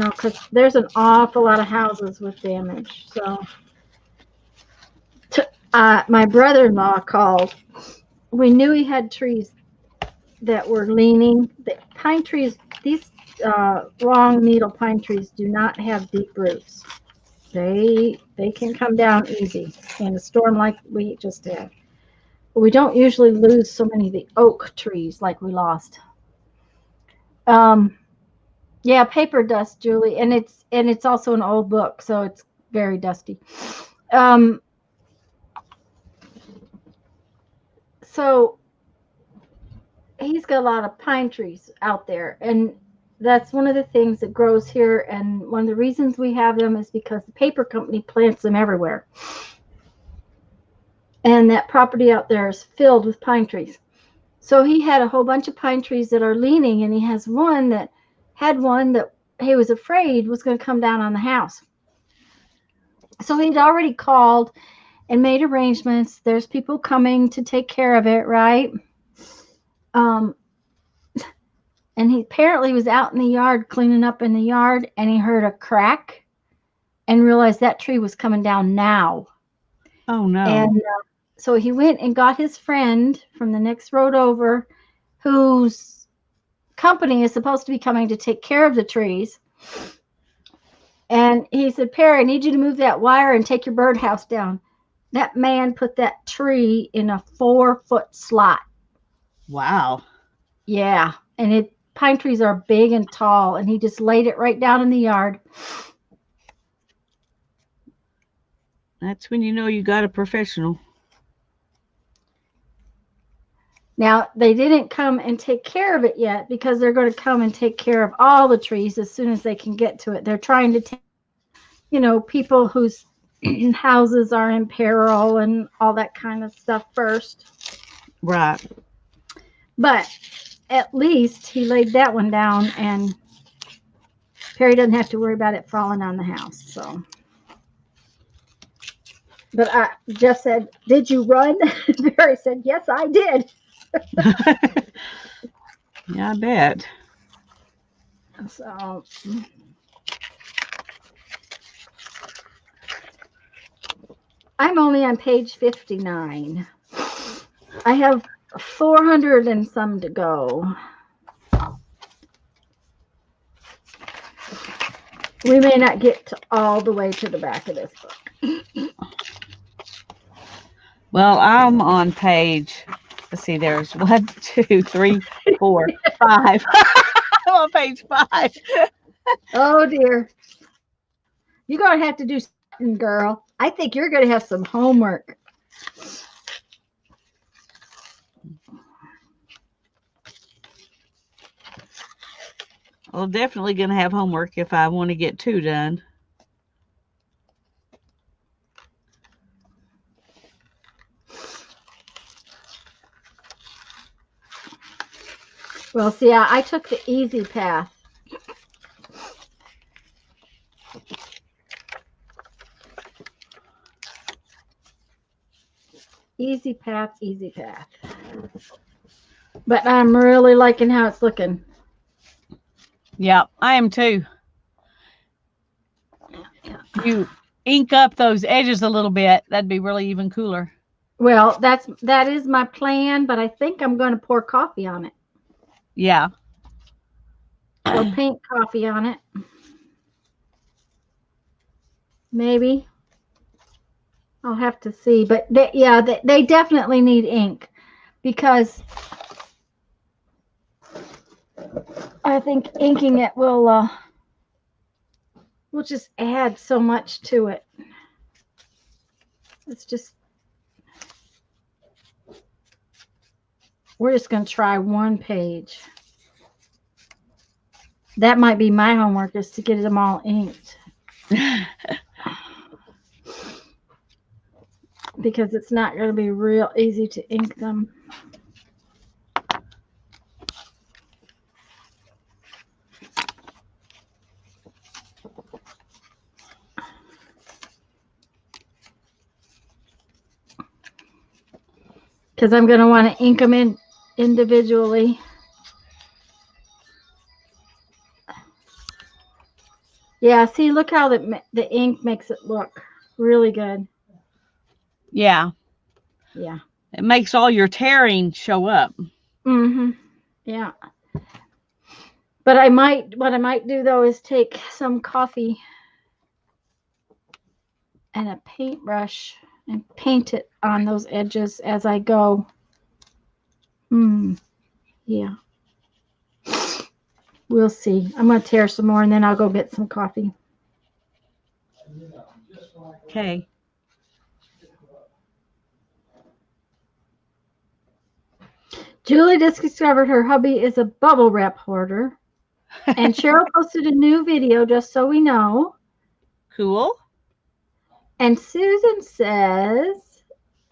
of, because there's an awful lot of houses with damage. So my brother-in-law called. We knew he had trees that were leaning. The pine trees, these long needle pine trees do not have deep roots. They can come down easy in a storm like we just had. But we don't usually lose so many of the oak trees like we lost. Um, yeah, paper dust, Julie, and it's also an old book, so it's very dusty. Um, so he's got a lot of pine trees out there, and that's one of the things that grows here. And one of the reasons we have them is because the paper company plants them everywhere, and that property out there is filled with pine trees. So he had a whole bunch of pine trees that are leaning, and he has one that he was afraid was going to come down on the house. So he'd already called and made arrangements. There's people coming to take care of it, right? And he apparently was out in the yard cleaning up in the yard, and he heard a crack and realized that tree was coming down now. Oh no. And so he went and got his friend from the next road over, whose company is supposed to be coming to take care of the trees. And he said, Perry, I need you to move that wire and take your birdhouse down. That man put that tree in a 4-foot slot. Wow. Yeah. And pine trees are big and tall, and he just laid it right down in the yard. That's when you know you got a professional. Now, they didn't come and take care of it yet, because they're going to come and take care of all the trees as soon as they can get to it. They're trying to take, people whose houses are in peril and all that kind of stuff first. Right. But at least he laid that one down, and Perry doesn't have to worry about it falling on the house. So, but Jeff said, "Did you run?" Perry said, "Yes, I did." Yeah, I bet. So, I'm only on page 59. I have 400 and some to go. We may not get all the way to the back of this book. Well, I'm on page, let's see, there's 1, 2, 3, 4, 5. I'm on page 5. Oh dear. You're going to have to do something, girl. I think you're going to have some homework. Well, definitely going to have homework if I want to get 2 done. Well, see, I took the easy path. Easy path, easy path. But I'm really liking how it's looking. Yeah, I am too. You ink up those edges a little bit, that'd be really even cooler. Well, that is my plan, but I think I'm going to pour coffee on it. Yeah. Or paint coffee on it. Maybe. I'll have to see. But they definitely need ink, because I think inking it will just add so much to it. We're just going to try one page. That might be my homework, is to get them all inked. Because it's not going to be real easy to ink them. Because I'm going to want to ink them in individually. Yeah, see, look how the ink makes it look really good. Yeah. Yeah. It makes all your tearing show up. Mm-hmm. Yeah. But what I might do though is take some coffee and a paintbrush and paint it on those edges as I go. Yeah. We'll see. I'm going to tear some more and then I'll go get some coffee. Okay. Julie just discovered her hubby is a bubble wrap hoarder. And Cheryl posted a new video, just so we know. Cool. And Susan says,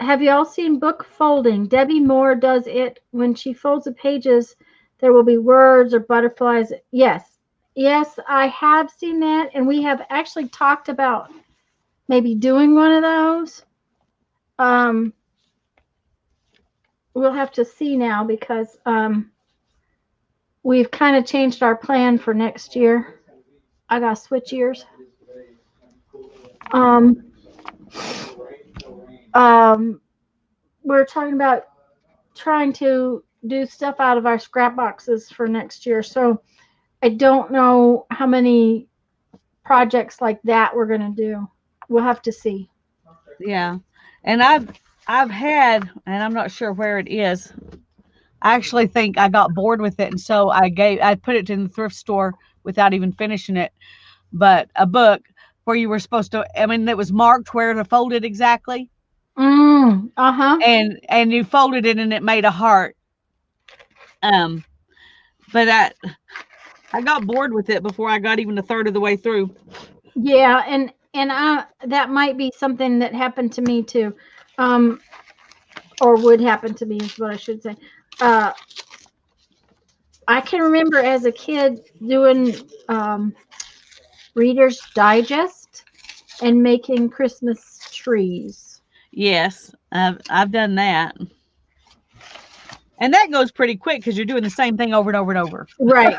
have you all seen book folding? Debbie Moore does it. When she folds the pages, there will be words or butterflies. Yes. Yes, I have seen that. And we have actually talked about maybe doing one of those. We'll have to see now because we've kind of changed our plan for next year. I got to switch ears. We're talking about trying to do stuff out of our scrap boxes for next year. So I don't know how many projects like that we're going to do. We'll have to see. Yeah. And I've had, and I'm not sure where it is. I actually think I got bored with it, and so I put it in the thrift store without even finishing it. But a book where you were supposed to, I mean, it was marked where to fold it exactly. And you folded it and it made a heart. But I got bored with it before I got even a third of the way through. Yeah, and that might be something that happened to me too. Or would happen to me is what I should say. I can remember as a kid doing Reader's Digest and making Christmas trees. Yes, I've done that. And that goes pretty quick because you're doing the same thing over and over and over. Right.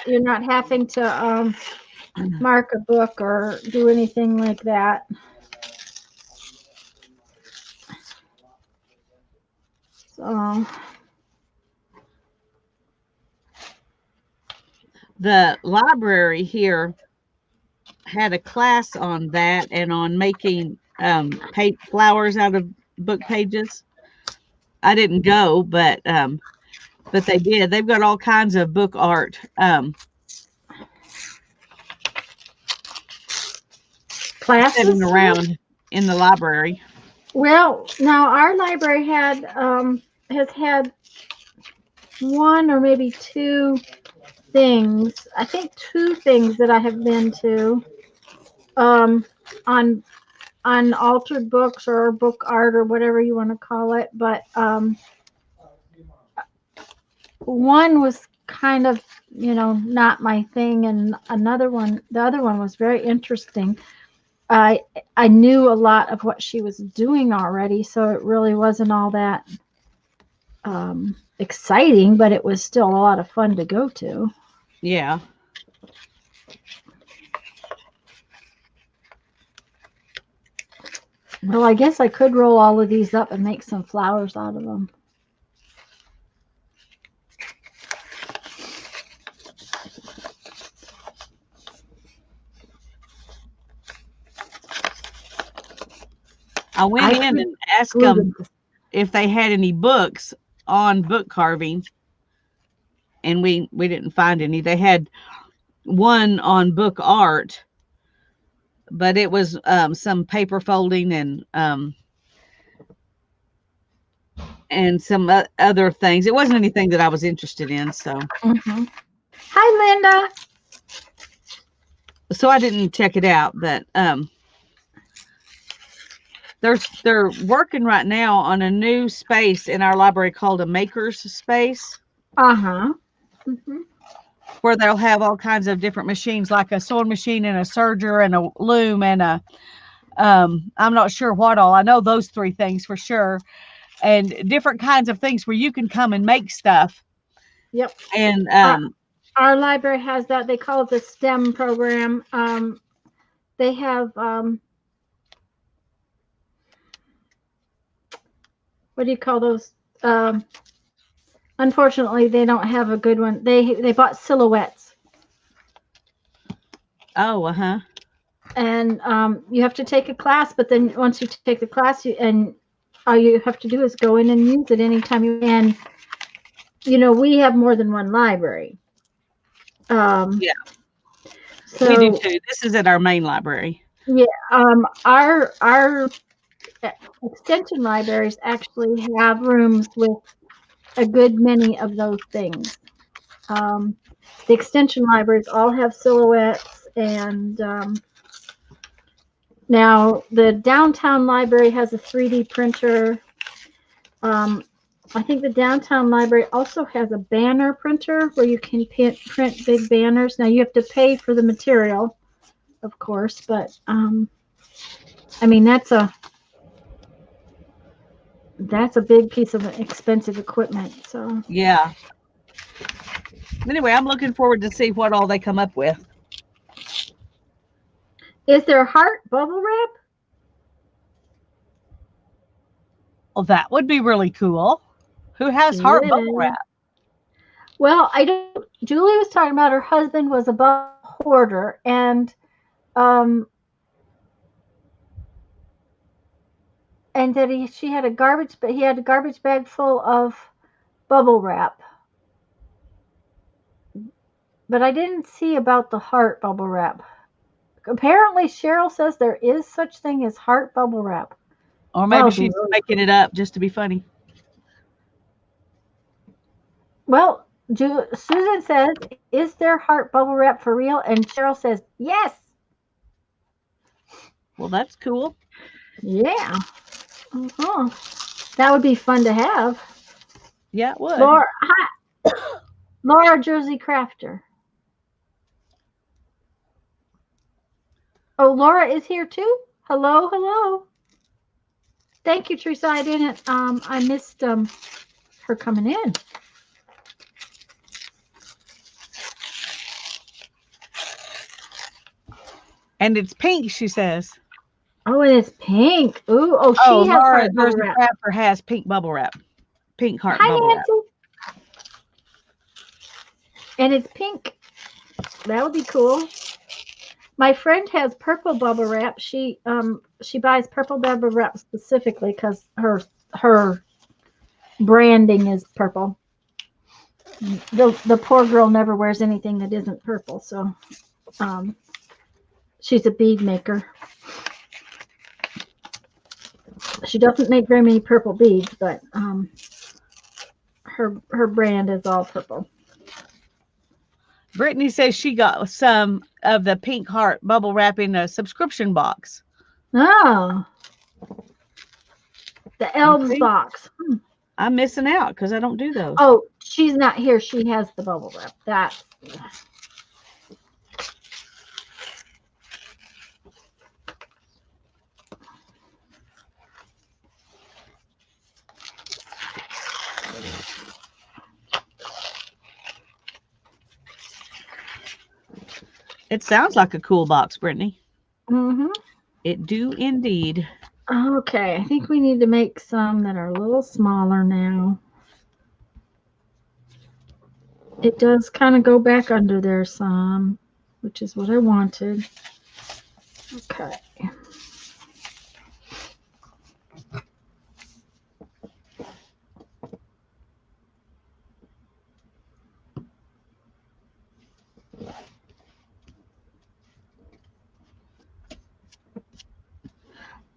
You're not having to mark a book or do anything like that. So the library here had a class on that and on making flowers out of book pages. I didn't go, but they did. They've got all kinds of book art. Classes sitting around in the library. Well, now our library has had one or maybe two things. I think two things that I have been to on altered books or book art or whatever you want to call it. But one was kind of, not my thing, and the other one was very interesting. I knew a lot of what she was doing already, so it really wasn't all that exciting, but it was still a lot of fun to go to. Yeah. Well, I guess I could roll all of these up and make some flowers out of them. I went in and asked them if they had any books on book carving, and we didn't find any. They had one on book art, but it was some paper folding and some other things. It wasn't anything that I was interested in. So, Hi, Linda. So I didn't check it out, but they're working right now on a new space in our library called a maker's space. Where they'll have all kinds of different machines, like a sewing machine and a serger and a loom and a I'm not sure what all. I know those three things for sure, and different kinds of things where you can come and make stuff. Yep. And our library has that. They call it the STEM program. They have what do you call those? Unfortunately, they don't have a good one. They bought silhouettes. Oh, And you have to take a class, but then once you take the class, all you have to do is go in and use it anytime you. And we have more than one library. Yeah. So We do too. This is at our main library. yeah, our extension libraries actually have rooms with a good many of those things. The extension libraries all have silhouettes, and now the downtown library has a 3D printer. I think the downtown library also has a banner printer where you can print big banners. Now you have to pay for the material, of course, but I mean that's a big piece of expensive equipment. So Yeah. Anyway, I'm looking forward to see what all they come up with. is there heart bubble wrap? Well, that would be really cool. Who has heart Yeah. bubble wrap? Well, I don't. Julie was talking about her husband was a bubble hoarder, and that he had a garbage bag full of bubble wrap. But I didn't see about the heart bubble wrap. Apparently, Cheryl says there is such thing as heart bubble wrap. Or maybe Oh, she's dear. making it up just to be funny. Well, Susan says, "Is there heart bubble wrap for real?" And Cheryl says, "Yes." Well, that's cool. Yeah. Uh-huh. That would be fun to have. Yeah, it would. Laura Jersey Crafter. Oh, Laura is here too. Hello, hello. Thank you, Teresa. I missed her coming in. And it's pink, she says. Oh, and it's pink. Ooh, Oh, she has Laura heart bubble Jersey wrap. Crafter has pink bubble wrap. Pink heart Hi, bubble wrap. Nancy. And it's pink. That would be cool. My friend has purple bubble wrap. She buys purple bubble wrap specifically because her branding is purple. The poor girl never wears anything that isn't purple, so she's a bead maker. She doesn't make very many purple beads, but her brand is all purple. Brittany says she got some of the pink heart bubble wrap in a subscription box. Oh, the elves Okay. box. I'm missing out because I don't do those. Oh, she's not here. She has the bubble wrap. That. It sounds like a cool box, Brittany. Mm-hmm. It do indeed. Okay, I think we need to make some that are a little smaller now. It does kind of go back under there some, which is what I wanted. Okay.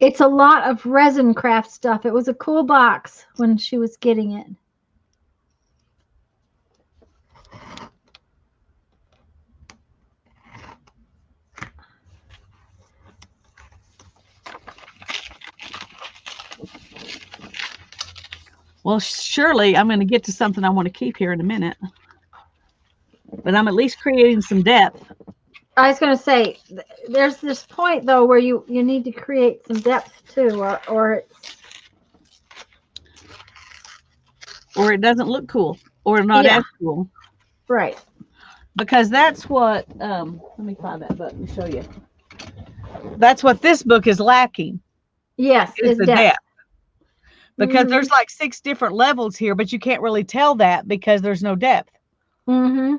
It's a lot of resin craft stuff. It was a cool box when she was getting it. Well, surely I'm going to get to something I want to keep here in a minute. But I'm at least creating some depth. I was going to say, there's this point though where you need to create some depth too, or it doesn't look cool, or not as cool. Right. Because that's what. Let me find that button and show you. That's what this book is lacking. Yes, is the depth. Because Mm-hmm. there's like 6 different levels here, but you can't really tell that because there's no depth. Mm-hmm.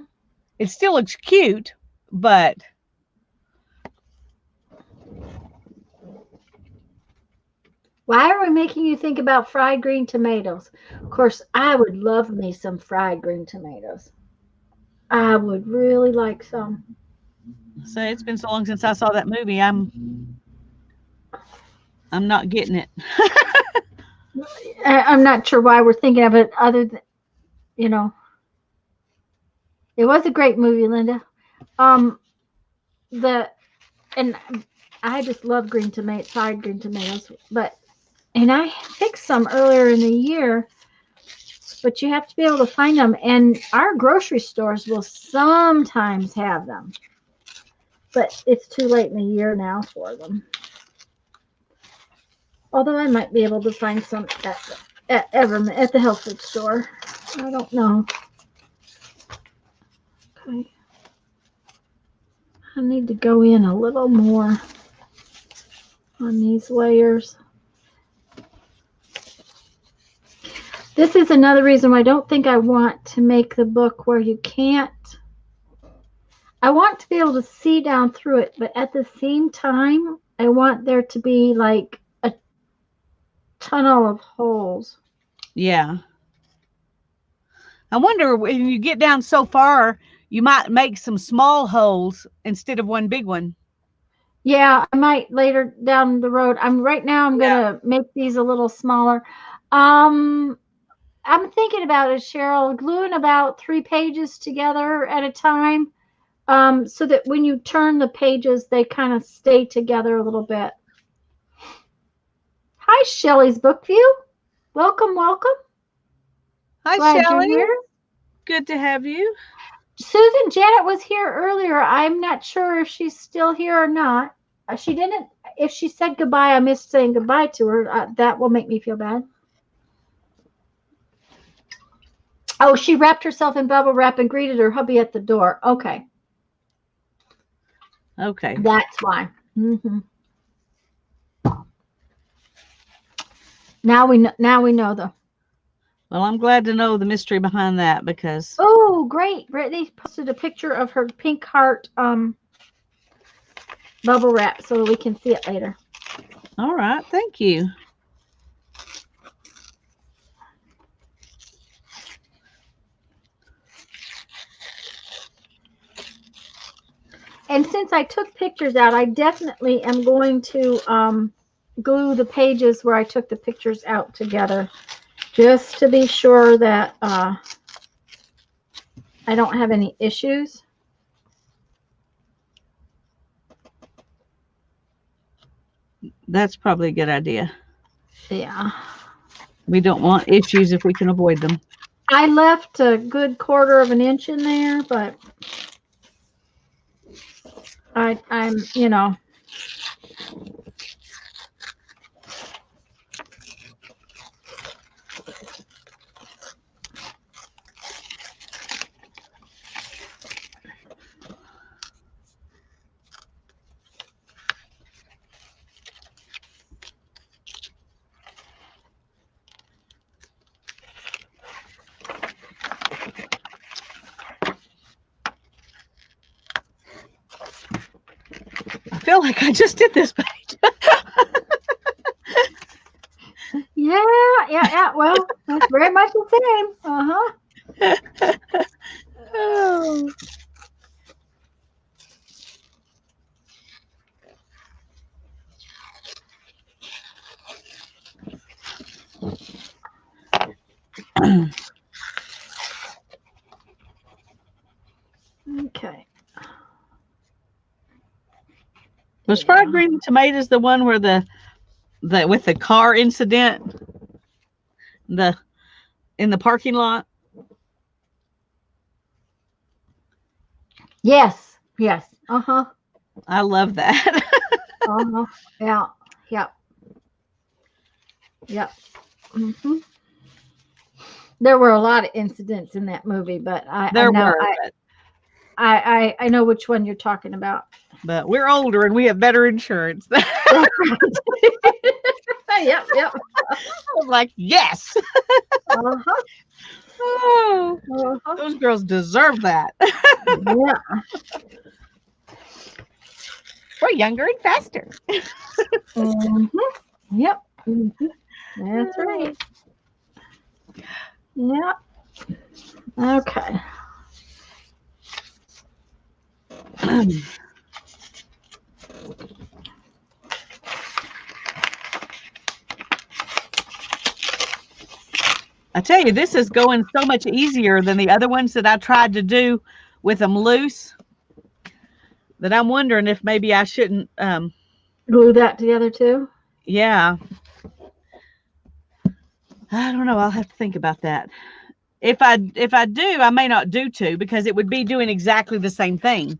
It still looks cute, but Why are we making you think about fried green tomatoes? Of course, I would love me some fried green tomatoes. I would really like some. So it's been so long since I saw that movie. I'm not getting it. I'm not sure why we're thinking of it other than, you know, it was a great movie, Linda. Um, the and I just love green tomato, fried green tomatoes, and I picked some earlier in the year, but you have to be able to find them, and our grocery stores will sometimes have them, but it's too late in the year now for them. Although I might be able to find some at Everman at the health food store. I don't know. Okay. I need to go in a little more on these layers. This is another reason why I don't think I want to make the book where you can't. I want to be able to see down through it, but at the same time, I want there to be like a tunnel of holes. Yeah. I wonder when you get down so far, you might make some small holes instead of one big one. Yeah, I might later down the road. Right now I'm gonna make these a little smaller. I'm thinking about it, Cheryl, gluing about 3 pages together at a time, so that when you turn the pages, they kind of stay together a little bit. Hi, Shelley's Book View. Welcome, welcome. Hi, Glad Shelley. you're here. Good to have you. Susan Janet was here earlier. I'm not sure if she's still here or not. She didn't. If she said goodbye, I missed saying goodbye to her. That will make me feel bad. Oh, she wrapped herself in bubble wrap and greeted her hubby at the door. Okay. Okay. That's why. Mm-hmm. Now we know. Now we know the. Well, I'm glad to know the mystery behind that because. Oh, great! Brittany posted a picture of her pink heart bubble wrap so we can see it later. All right. Thank you. And since I took pictures out, I definitely am going to glue the pages where I took the pictures out together, just to be sure that I don't have any issues. That's probably a good idea. Yeah. We don't want issues if we can avoid them. I left a good 1/4 of an inch in there, but I'm, you know. I feel like I just did this page. Yeah. Well, that's very much the same. Oh. Okay. Was fried green tomatoes the one where the with the car incident in the parking lot? Yes. I love that. Yeah. Yep. Mm-hmm. There were a lot of incidents in that movie, but I know which one you're talking about. But we're older and we have better insurance. Yep. I was like, yes. Oh, those girls deserve that. Yeah. We're younger and faster. Mm-hmm. Yep. That's right. Yeah. Okay. I tell you, this is going so much easier than the other ones that I tried to do with them loose that I'm wondering if maybe I shouldn't, Glue that together too. yeah. I don't know. I'll have to think about that. If I do, I may not do two because it would be doing exactly the same thing.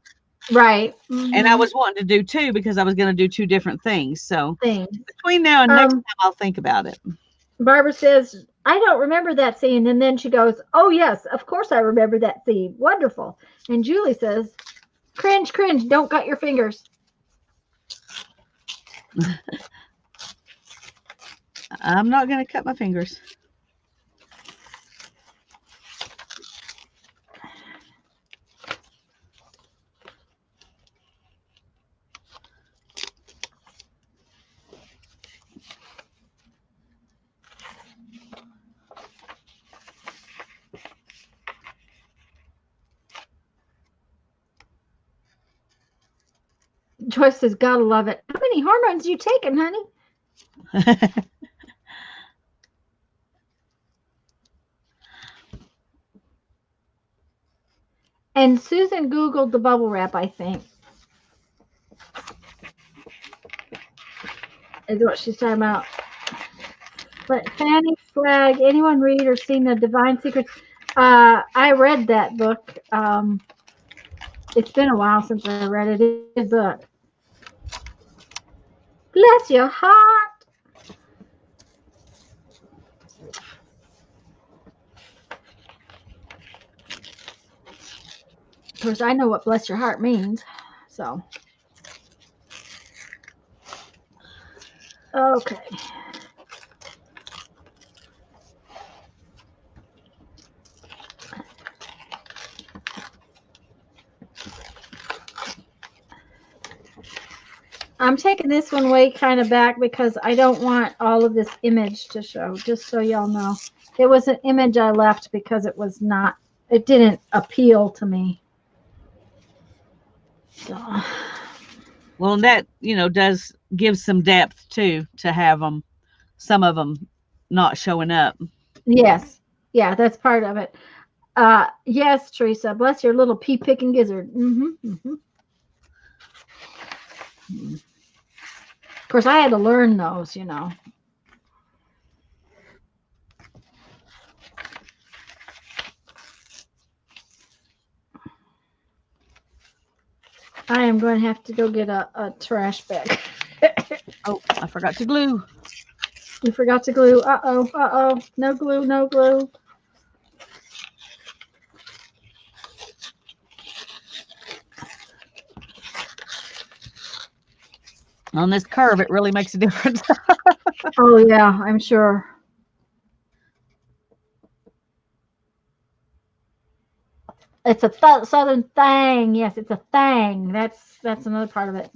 Right. And I was wanting to do two because I was going to do two different things. So Things. between now and next time, I'll think about it. Barbara says, I don't remember that scene. And then she goes, oh, yes, of course I remember that scene. Wonderful. And Julie says, cringe, cringe. Don't cut your fingers. I'm not going to cut my fingers. Joyce says, gotta love it. How many hormones you taking, honey? And Susan Googled the bubble wrap, I think. Is what she's talking about. But Fanny Flagg, anyone read or seen The Divine Secrets? I read that book. It's been a while since I read it. It's a book. Bless your heart. Of course, I know what bless your heart means. So, okay. I'm taking this one way kind of back because I don't want all of this image to show, just so y'all know. It was an image I left because it was not, it didn't appeal to me. So. Well, that, does give some depth too, to have them, some of them not showing up. Yes. Yeah, that's part of it. Yes, Teresa, bless your little pea picking gizzard. Of course, I had to learn those, I am going to have to go get a trash bag. Oh, I forgot to glue. You forgot to glue. Uh-oh, uh-oh. No glue, no glue. On this curve, it really makes a difference. Oh, yeah, I'm sure. It's a southern thing. Yes, it's a thing. That's another part of it.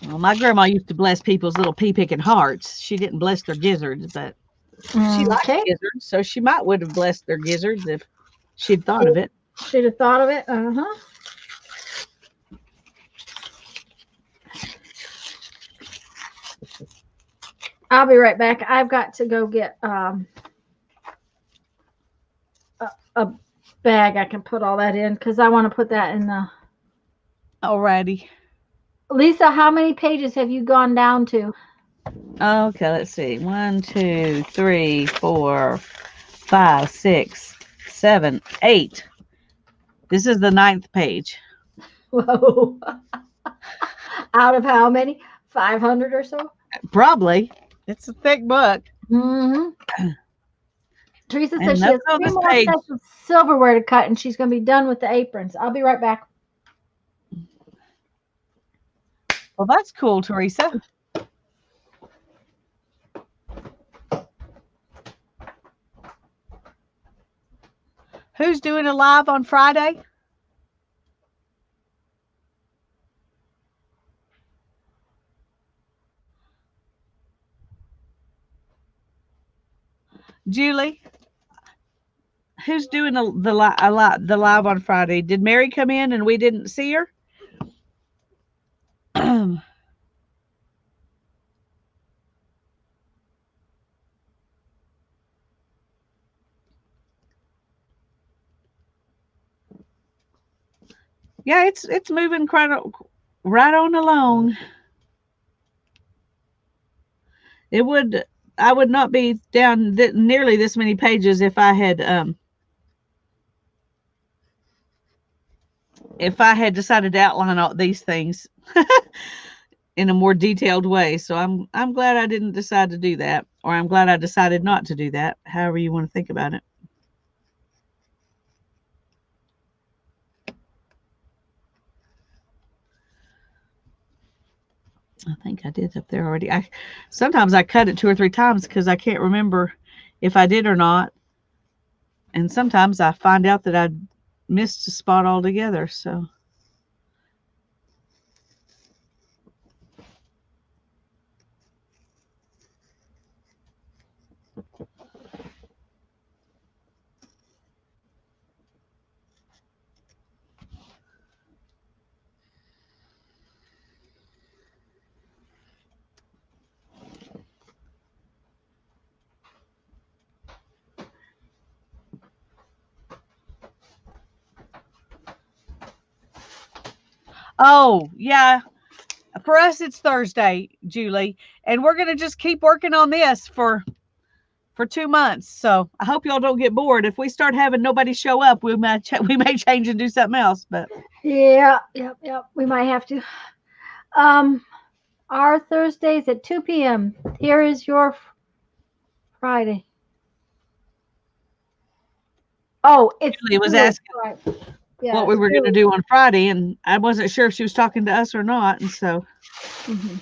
Well, my grandma used to bless people's little pea picking hearts. She didn't bless their gizzards, but she liked gizzards, so she would have blessed their gizzards if she'd thought of it. She'd have thought of it. Uh-huh. I'll be right back. I've got to go get a bag I can put all that in because I want to put that in the. Alrighty. Lisa, how many pages have you gone down to? Okay, let's see. 1, 2, 3, 4, 5, 6, 7, 8. This is the 9th page. Whoa. Out of how many? 500 or so? Probably. It's a thick book. Mm-hmm. Teresa says she And has 3 more sets of silverware to cut, and she's going to be done with the aprons. I'll be right back. Well, that's cool, Teresa. Who's doing a live on Friday? Julie, who's doing the live on Friday? Did Mary come in and we didn't see her? Yeah, it's moving right on along. It would I would not be down nearly this many pages if I had decided to outline all these things in a more detailed way. So I'm glad I didn't decide to do that, or I'm glad I decided not to do that. However you want to think about it. I think I did up there already. Sometimes I cut it 2 or 3 times because I can't remember if I did or not. And sometimes I find out that I missed a spot altogether. So oh, yeah. For us, it's Thursday, Julie, and we're going to just keep working on this for 2 months. So I hope y'all don't get bored. If we start having nobody show up, we may change and do something else. But Yeah, yep. We might have to. Our Thursdays at 2 p.m. Here is your Friday. Oh, it's Julie was Julie, asking right. Yeah, what we it's were going to Julie. do on Friday, and I wasn't sure if she was talking to us or not. And so, Mhm.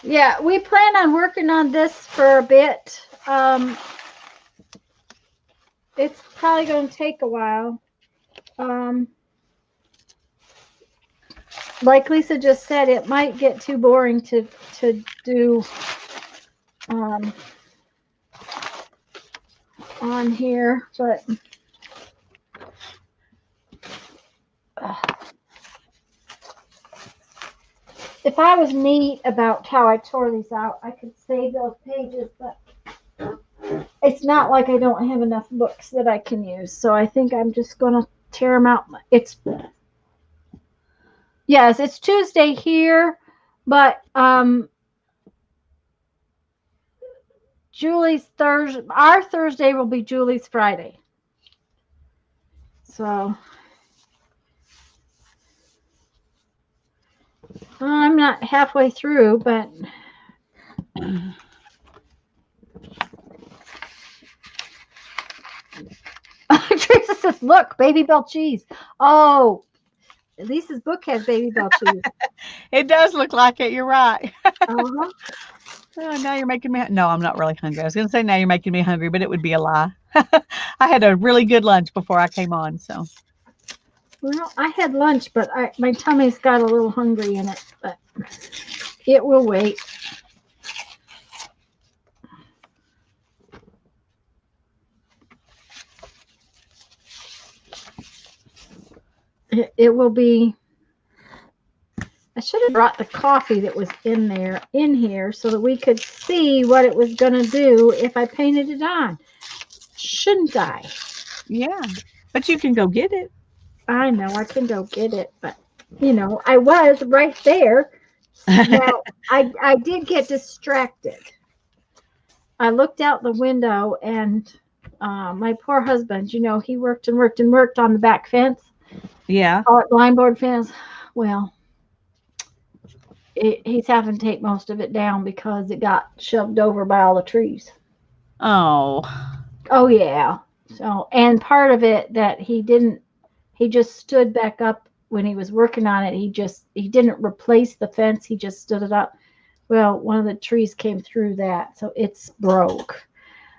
Yeah, we plan on working on this for a bit. It's probably going to take a while. Like Lisa just said, it might get too boring to do on here, but if I was neat about how I tore these out, I could save those pages, but it's not like I don't have enough books that I can use. So I think I'm just going to tear them out. Yes, it's Tuesday here, but our Thursday will be Julie's Friday. So I'm not halfway through, but Teresa says, "Look, Baby Bell cheese." Oh, Lisa's book has Baby Bell cheese. it does look like it. You're right. Uh-huh. Oh, now you're making me. No, I'm not really hungry. I was going to say now you're making me hungry, but it would be a lie. I had a really good lunch before I came on, so. Well, I had lunch, but my tummy's got a little hungry in it, but it will wait. It will be. I should have brought the coffee that was in here so that we could see what it was going to do if I painted it on. Shouldn't I? Yeah, but you can go get it. I know I can go get it, but I was right there. Now, I did get distracted. I looked out the window and my poor husband, he worked and worked and worked on the back fence. Yeah. Blind board fence. Well, he's having to take most of it down because it got shoved over by all the trees. Oh. Oh yeah. So, and part of it that he just stood back up when he was working on it. He didn't replace the fence. He just stood it up. Well, one of the trees came through that, so it's broke.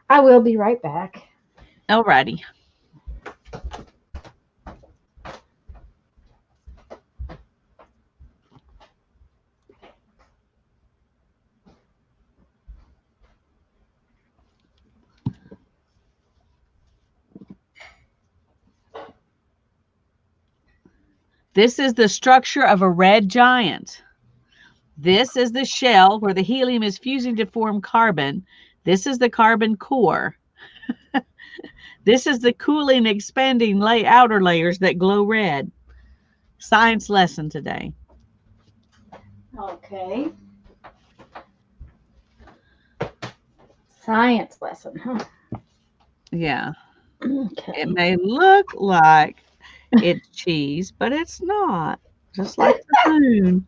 I will be right back. Alrighty. This is the structure of a red giant. This is the shell where the helium is fusing to form carbon. This is the carbon core. This is the cooling, expanding outer layers that glow red. Science lesson today. Okay. Science lesson, huh? Yeah. Okay. It may look like it's cheese, but it's not. Just like the moon.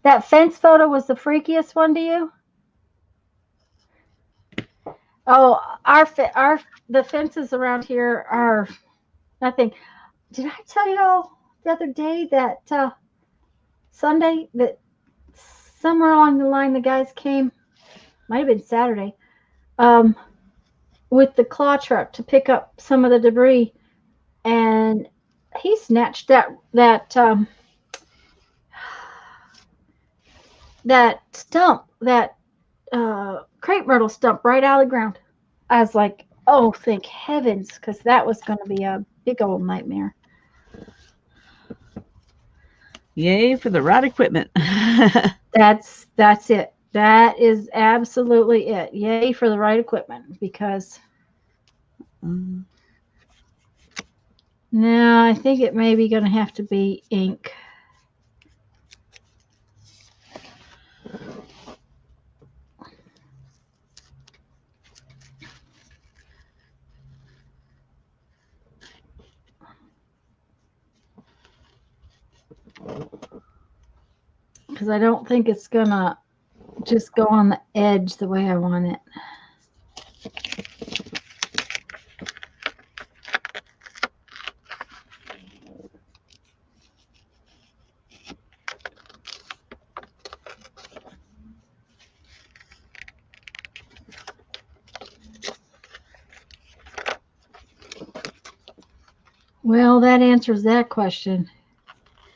That fence photo was the freakiest one to you? Oh, the fences around here are nothing. Did I tell you all the other day that Sunday that somewhere along the line the guys came, might have been Saturday, with the claw truck to pick up some of the debris, and he snatched that stump, that crepe myrtle stump right out of the ground. I was like, oh, thank heavens, because that was going to be a big old nightmare. Yay for the right equipment. That's it. That is absolutely it. Yay for the right equipment, because no, I think it may be going to have to be ink. Because I don't think it's going to just go on the edge the way I want it. Well, that answers that question.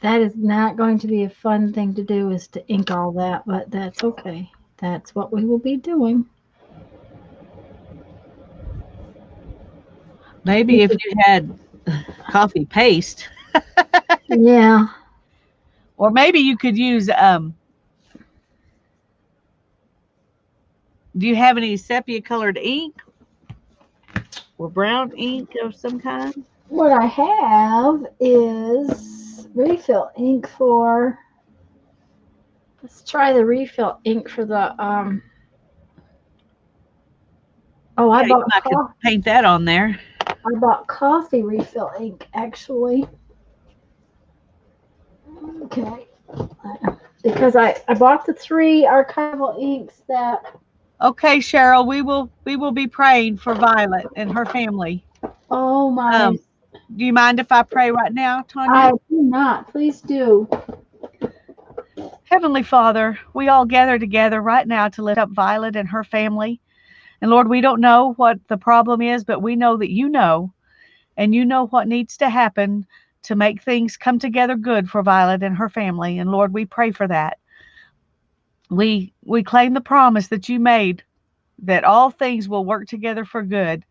That is not going to be a fun thing to do, is to ink all that, but that's okay. That's what we will be doing. Maybe if you had coffee paste. Yeah. Or maybe you could use, do you have any sepia colored ink? Or brown ink of some kind? What I have is refill ink for, let's try the refill ink for the, oh, I could paint that on there. I bought coffee refill ink, actually. Okay. Because I bought the 3 archival inks that. Okay, Cheryl, we will be praying for Violet and her family. Oh my. Do you mind if I pray right now, Tanya? I do not. Please do. Heavenly Father, we all gather together right now to lift up Violet and her family. And Lord, we don't know what the problem is, but we know that you know, and you know what needs to happen to make things come together good for Violet and her family. And Lord, we pray for that. We claim the promise that you made, that all things will work together for good,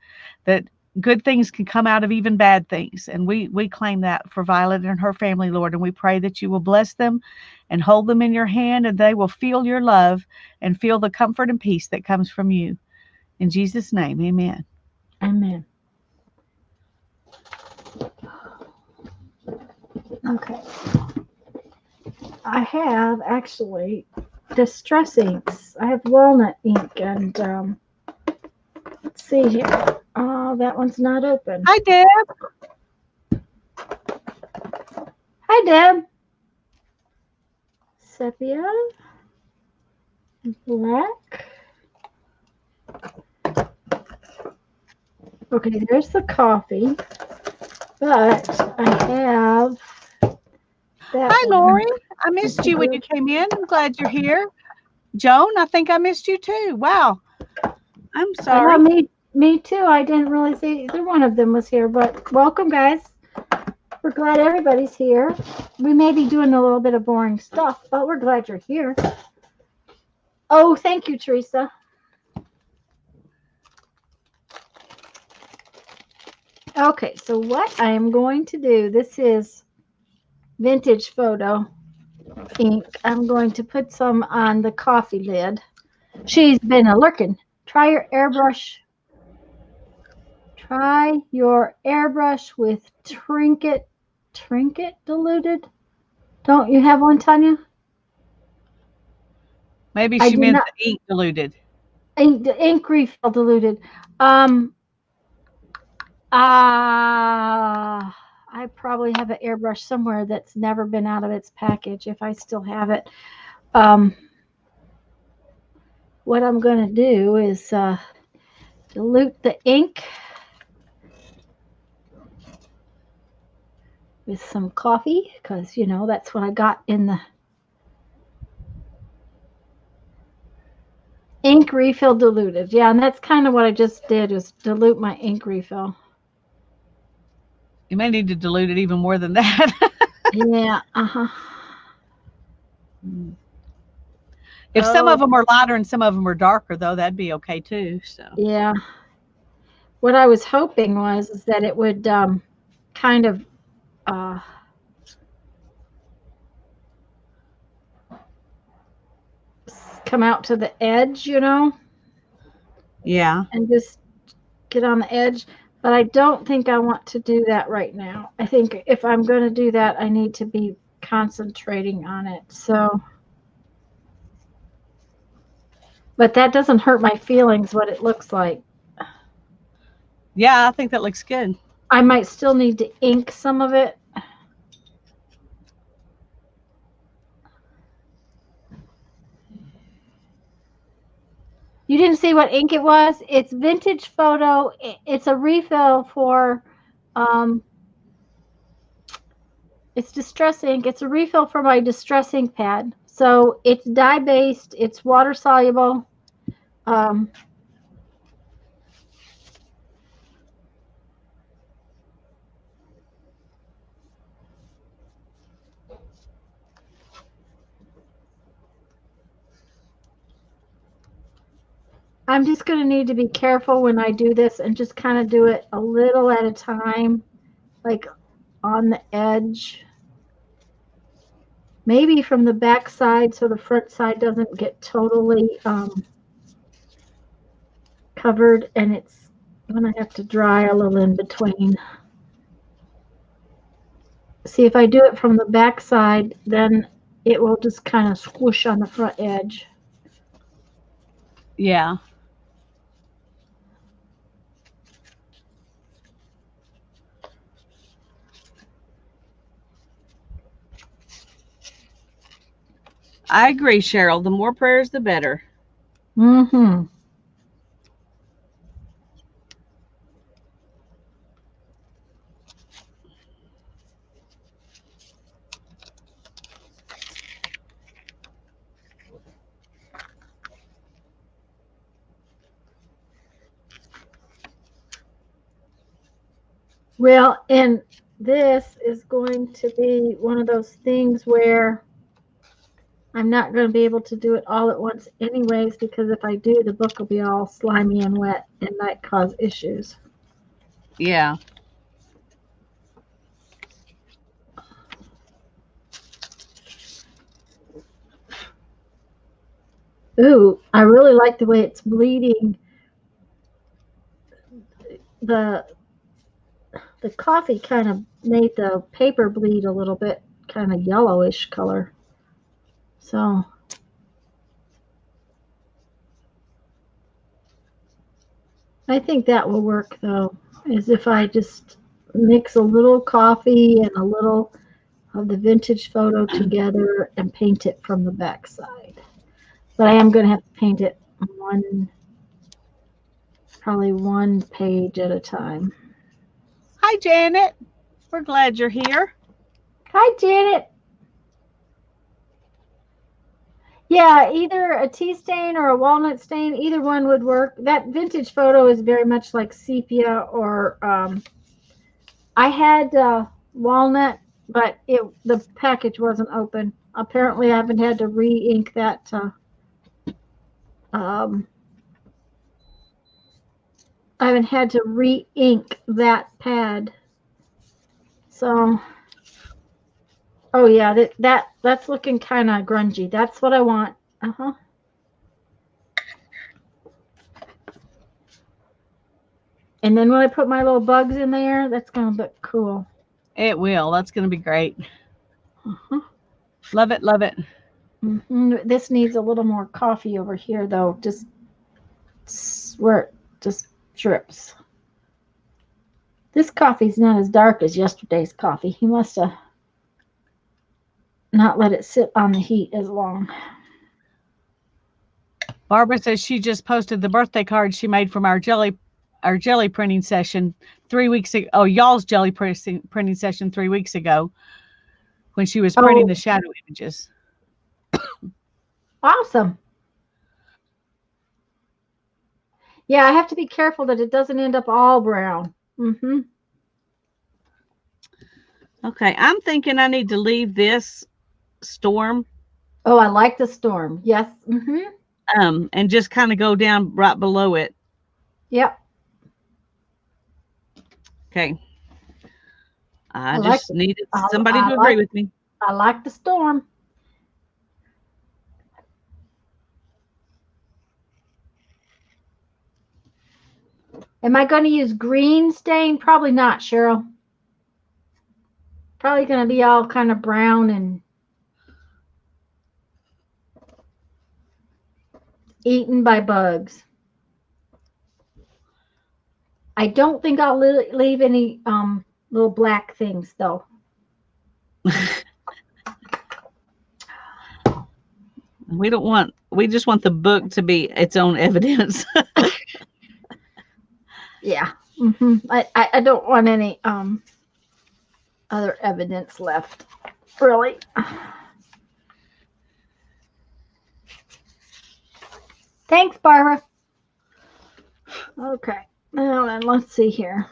that good things can come out of even bad things. And we claim that for Violet and her family, Lord. And we pray that you will bless them and hold them in your hand, and they will feel your love and feel the comfort and peace that comes from you. In Jesus' name, amen. Amen. Okay. I have actually distress inks. I have walnut ink, and let's see here. Oh, that one's not open. Hi, Deb. Hi, Deb. Sepia. Black. Okay, there's the coffee, but I have that. Hi, Lori. I missed you when you came in. I'm glad you're here. Joan, I think I missed you too. Wow. I'm sorry. Me too. I didn't really see either one of them was here, but welcome, guys. We're glad everybody's here. We may be doing a little bit of boring stuff, but we're glad you're here. Oh, thank you, Teresa. Okay, so what I am going to do, this is vintage photo ink. I'm going to put some on the coffee lid. She's been a lurking. Try your airbrush. Try your airbrush with trinket diluted. Don't you have one, Tanya? Maybe I she do meant not. the ink diluted. Ink refill diluted. I probably have an airbrush somewhere that's never been out of its package if I still have it. What I'm going to do is dilute the ink with some coffee because, you know, that's what I got in the ink refill diluted. Yeah, and that's kind of what I just did is dilute my ink refill. You may need to dilute it even more than that. Yeah, uh-huh. If some of them are lighter and some of them are darker, though, that'd be okay too. So yeah. What I was hoping was is that it would kind of come out to the edge, you know, yeah, and just get on the edge. But I don't think I want to do that right now. I think if I'm going to do that, I need to be concentrating on it. So, but that doesn't hurt my feelings what it looks like. yeah, I think that looks good. I might still need to ink some of it. You didn't see what ink it was? It's vintage photo. It's a refill for, it's distress ink. It's a refill for my distress ink pad. So it's dye based. It's water soluble. I'm just going to need to be careful when I do this and just kind of do it a little at a time, like on the edge. Maybe from the back side so the front side doesn't get totally covered, and it's going to have to dry a little in between. See, if I do it from the back side, then it will just kind of squish on the front edge. Yeah. I agree, Cheryl. The more prayers, the better. Mm-hmm. Well, and this is going to be one of those things where I'm not going to be able to do it all at once anyways, because if I do, the book will be all slimy and wet and might cause issues. Yeah. Ooh, I really like the way it's bleeding. The coffee kind of made the paper bleed a little bit, kind of yellowish color. So I think that will work though, is if I just mix a little coffee and a little of the vintage photo together and paint it from the back side. But I am going to have to paint it probably one page at a time. Hi, Janet. We're glad you're here. Hi, Janet. Yeah, either a tea stain or a walnut stain, either one would work. That vintage photo is very much like sepia or I had walnut, but the package wasn't open. Apparently, I haven't had to re-ink that I haven't had to re-ink that pad. So, oh yeah, that's looking kind of grungy. That's what I want. Uh-huh. And then when I put my little bugs in there, that's going to look cool. It will. That's going to be great. Uh-huh. Love it. Love it. This needs a little more coffee over here, though. Just where it just drips. This coffee's not as dark as yesterday's coffee. He must have not let it sit on the heat as long. Barbara says she just posted the birthday card she made from our jelly printing session 3 weeks ago. Oh, y'all's jelly printing session 3 weeks ago when she was printing the shadow images. Awesome. Yeah, I have to be careful that it doesn't end up all brown. Mm-hmm. Okay, I'm thinking I need to leave this storm. Oh, I like the storm. Yes. Mm-hmm. And just kind of go down right below it. Yep. Okay. I just needed somebody to agree with me. I like the storm. Am I going to use green stain? Probably not, Cheryl. Probably going to be all kind of brown and eaten by bugs. I don't think I'll leave any little black things, though. We just want the book to be its own evidence. Yeah. Mm-hmm. I don't want any other evidence left, really. Thanks, Barbara. Okay. Now then, let's see here.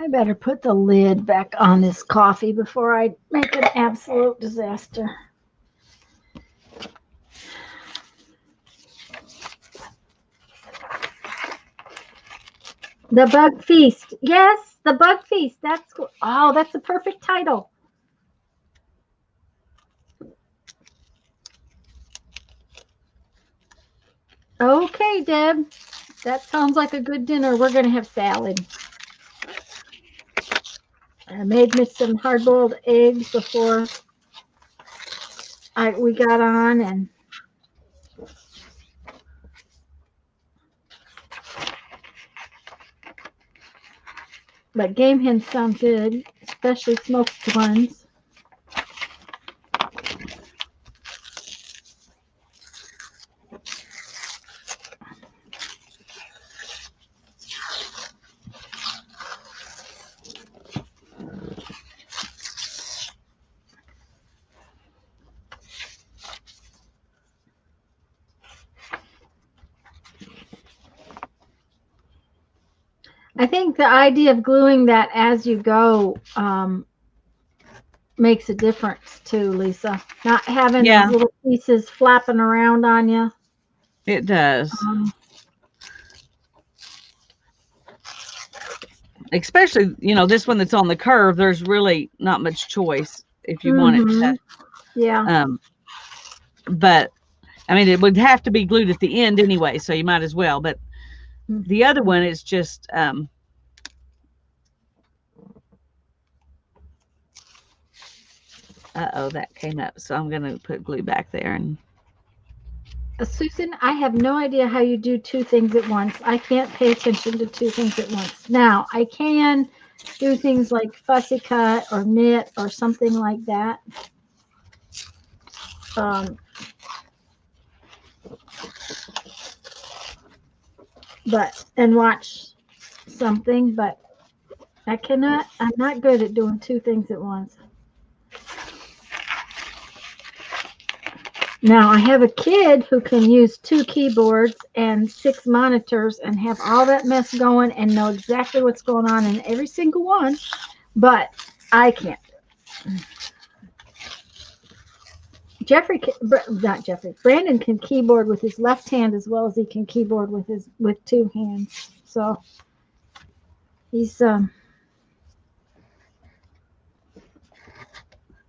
I better put the lid back on this coffee before I make an absolute disaster. The Bug Feast. Yes, the Bug Feast. That's cool. Oh, that's a perfect title. Okay, Deb. That sounds like a good dinner. We're going to have salad. I made me some hard-boiled eggs before we got on, and but game hens sound good, especially smoked ones. I think the idea of gluing that as you go makes a difference too, Lisa. Not having those little pieces flapping around on you. It does. Especially, this one that's on the curve, there's really not much choice if you want it to. Yeah. But, I mean, it would have to be glued at the end anyway, so you might as well. But the other one is just... uh-oh, that came up. So I'm going to put glue back there. And Susan, I have no idea how you do two things at once. I can't pay attention to two things at once. Now, I can do things like fussy cut or knit or something like that. And watch something, but I'm not good at doing two things at once. Now, I have a kid who can use 2 keyboards and 6 monitors and have all that mess going and know exactly what's going on in every single one, but I can't. Brandon can keyboard with his left hand as well as he can keyboard with 2 hands. So he's And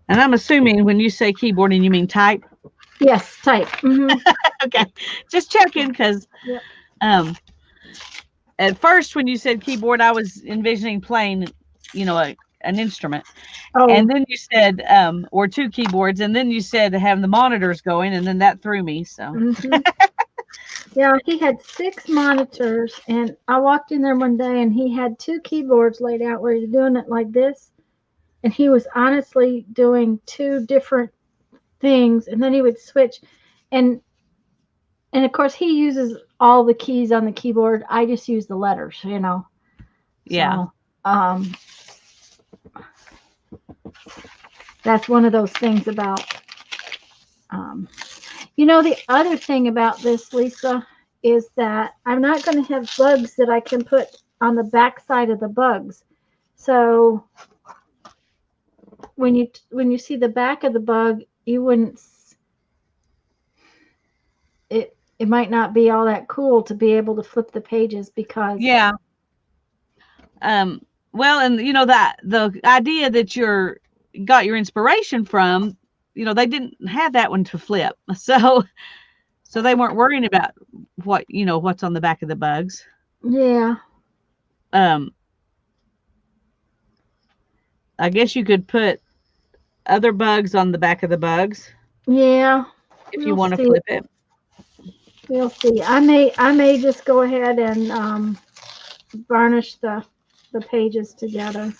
I'm assuming when you say keyboarding, you mean type. yes, type. Okay, just checking because Yep. At first when you said keyboard, I was envisioning playing, an instrument. Oh, And then you said, or 2 keyboards, and then you said having the monitors going, and then that threw me. So yeah, he had 6 monitors, and I walked in there one day, and he had 2 keyboards laid out where he's doing it like this, and he was honestly doing 2 different things, and then he would switch, and of course he uses all the keys on the keyboard. I just use the letters, yeah. So, that's one of those things about. The other thing about this, Lisa, is that I'm not going to have bugs that I can put on the back side of the bugs. So when you see the back of the bug, you wouldn't. It might not be all that cool to be able to flip the pages because. Yeah. Well, and that the idea that got your inspiration from, they didn't have that one to flip, so they weren't worrying about what's on the back of the bugs. Yeah. I guess you could put other bugs on the back of the bugs. Yeah. If you want to flip it. We'll see. I may just go ahead and varnish the pages together.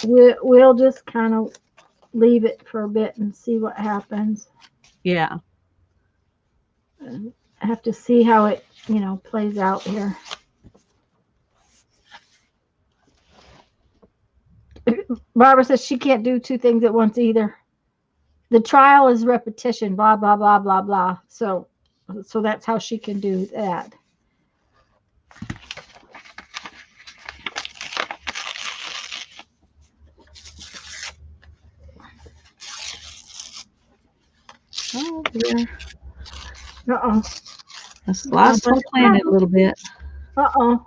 We'll just kind of leave it for a bit and see what happens. Yeah. I have to see how it, plays out here. Barbara says she can't do 2 things at once either. The trial is repetition, blah, blah, blah, blah, blah. So that's how she can do that. Oh, dear. Uh-oh. That's lost my planet a little bit. Uh-oh.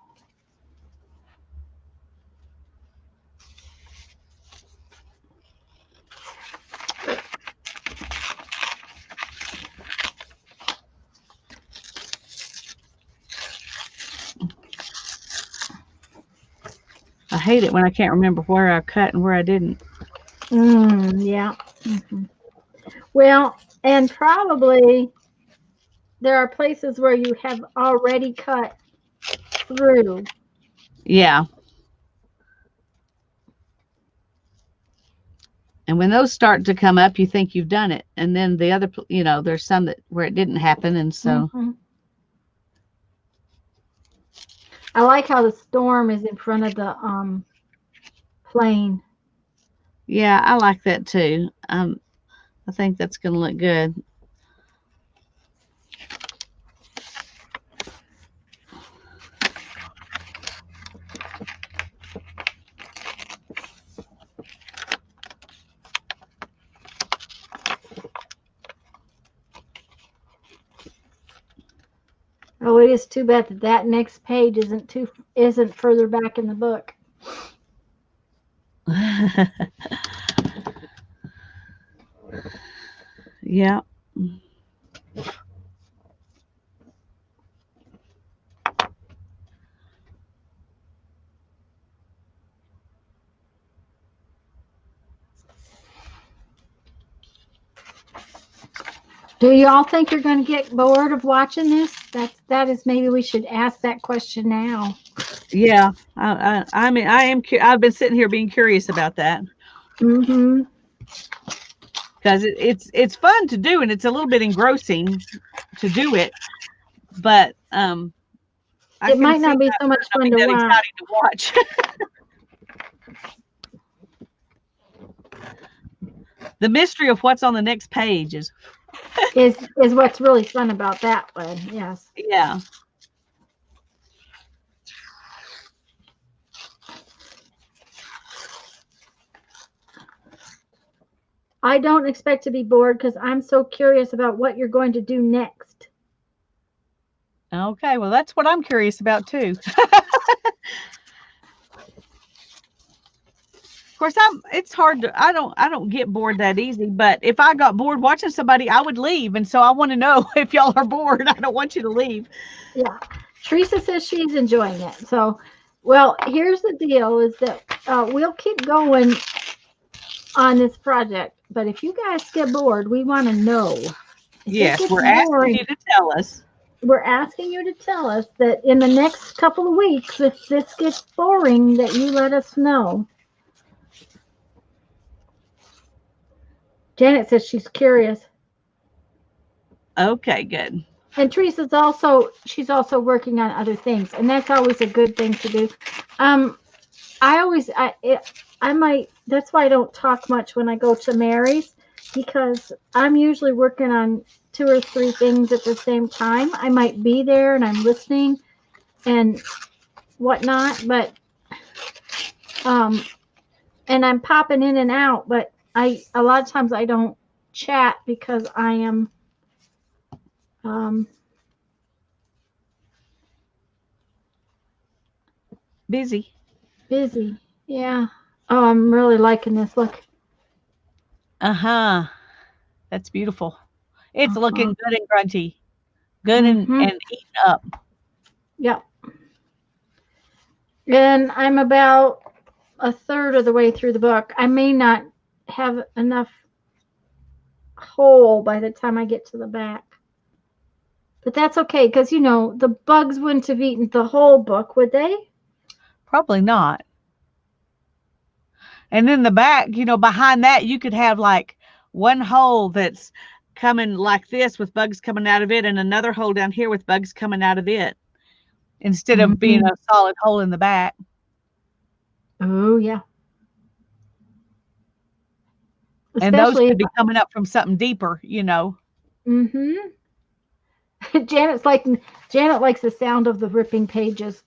I hate it when I can't remember where I cut and where I didn't. Yeah. Mm-hmm. Well, and probably there are places where you have already cut through. Yeah. And when those start to come up, you think you've done it. And then the other, there's some where it didn't happen. And so. Mm-hmm. I like how the storm is in front of the plane. Yeah, I like that too. I think that's going to look good. Oh, it is too bad that next page isn't further back in the book. Yeah. Do you all think you're going to get bored of watching this? That is maybe we should ask that question now. Yeah, I mean, I've been sitting here being curious about that. Mm-hmm. Because it's fun to do, and it's a little bit engrossing to do it, but it might not be so much fun to watch. Exciting to watch. The mystery of what's on the next page is what's really fun about that one. Yes. yeah. I don't expect to be bored because I'm so curious about what you're going to do next. Okay, well, that's what I'm curious about too. Of course, it's hard to, I don't get bored that easy, but if I got bored watching somebody, I would leave. And so I want to know if y'all are bored. I don't want you to leave. Yeah. Teresa says she's enjoying it. So, well, here's the deal is that we'll keep going on this project. But if you guys get bored, we want to know. If Yes, we're asking you to tell us. We're asking you to tell us that in the next couple of weeks, if this gets boring, that you let us know. Janet says she's curious. Okay, good. And Teresa's she's also working on other things, and that's always a good thing to do. That's why I don't talk much when I go to Mary's, because I'm usually working on 2 or 3 things at the same time. I might be there and I'm listening and whatnot, but and I'm popping in and out, but a lot of times I don't chat because I am busy. Yeah. Oh, I'm really liking this. Look. That's beautiful. It's looking good and grungy. Good and eaten up. Yep. And I'm about a third of the way through the book. I may not have enough whole by the time I get to the back. But that's okay, because, the bugs wouldn't have eaten the whole book, would they? Probably not. And then the back, behind that, you could have like one hole that's coming like this with bugs coming out of it, and another hole down here with bugs coming out of it, instead of being a solid hole in the back. Oh, yeah. And those could be coming up from something deeper, Mm-hmm. Janet likes the sound of the ripping pages.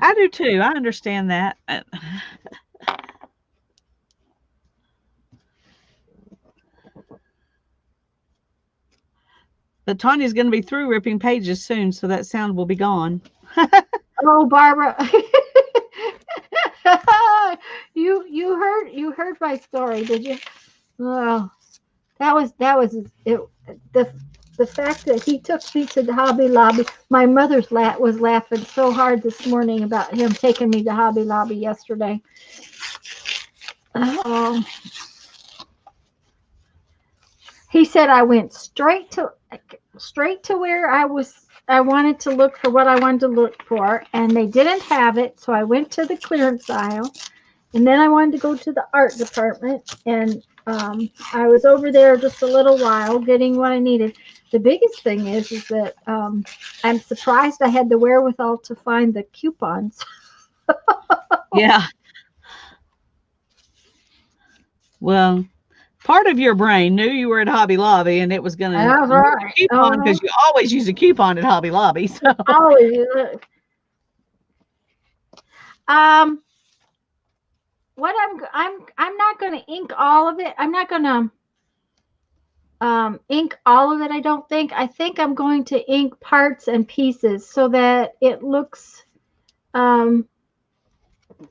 I do too. I understand that. But Tanya's going to be through ripping pages soon, so that sound will be gone. Oh, Barbara. you heard my story, did you? Oh, that was it. The fact that he took me to the Hobby Lobby. My mother's was laughing so hard this morning about him taking me to Hobby Lobby yesterday. Oh. He said I went straight to where I wanted to look for what I wanted to look for, and they didn't have it, so I went to the clearance aisle, and then I wanted to go to the art department, and I was over there just a little while getting what I needed. The biggest thing is that I'm surprised I had the wherewithal to find the coupons. Yeah. Well, part of your brain knew you were at Hobby Lobby and it was going to use a coupon, because you always use a coupon at Hobby Lobby. So. Always. What I'm not going to ink all of it. I'm not going to ink all of it. I don't think. I think I'm going to ink parts and pieces so that it looks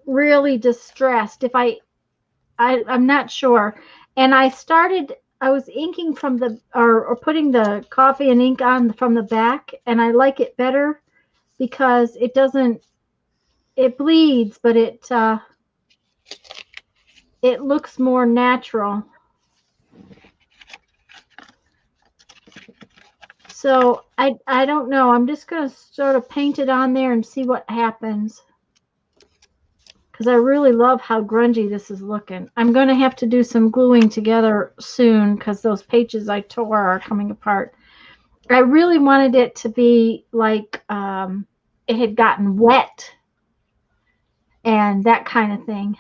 really distressed. If I'm not sure. And I was inking from or putting the coffee and ink on from the back, and I like it better because it bleeds, but it looks more natural. So I don't know. I'm just going to sort of paint it on there and see what happens, because I really love how grungy this is looking. I'm going to have to do some gluing together soon because those pages I tore are coming apart. I really wanted it to be like it had gotten wet and that kind of thing.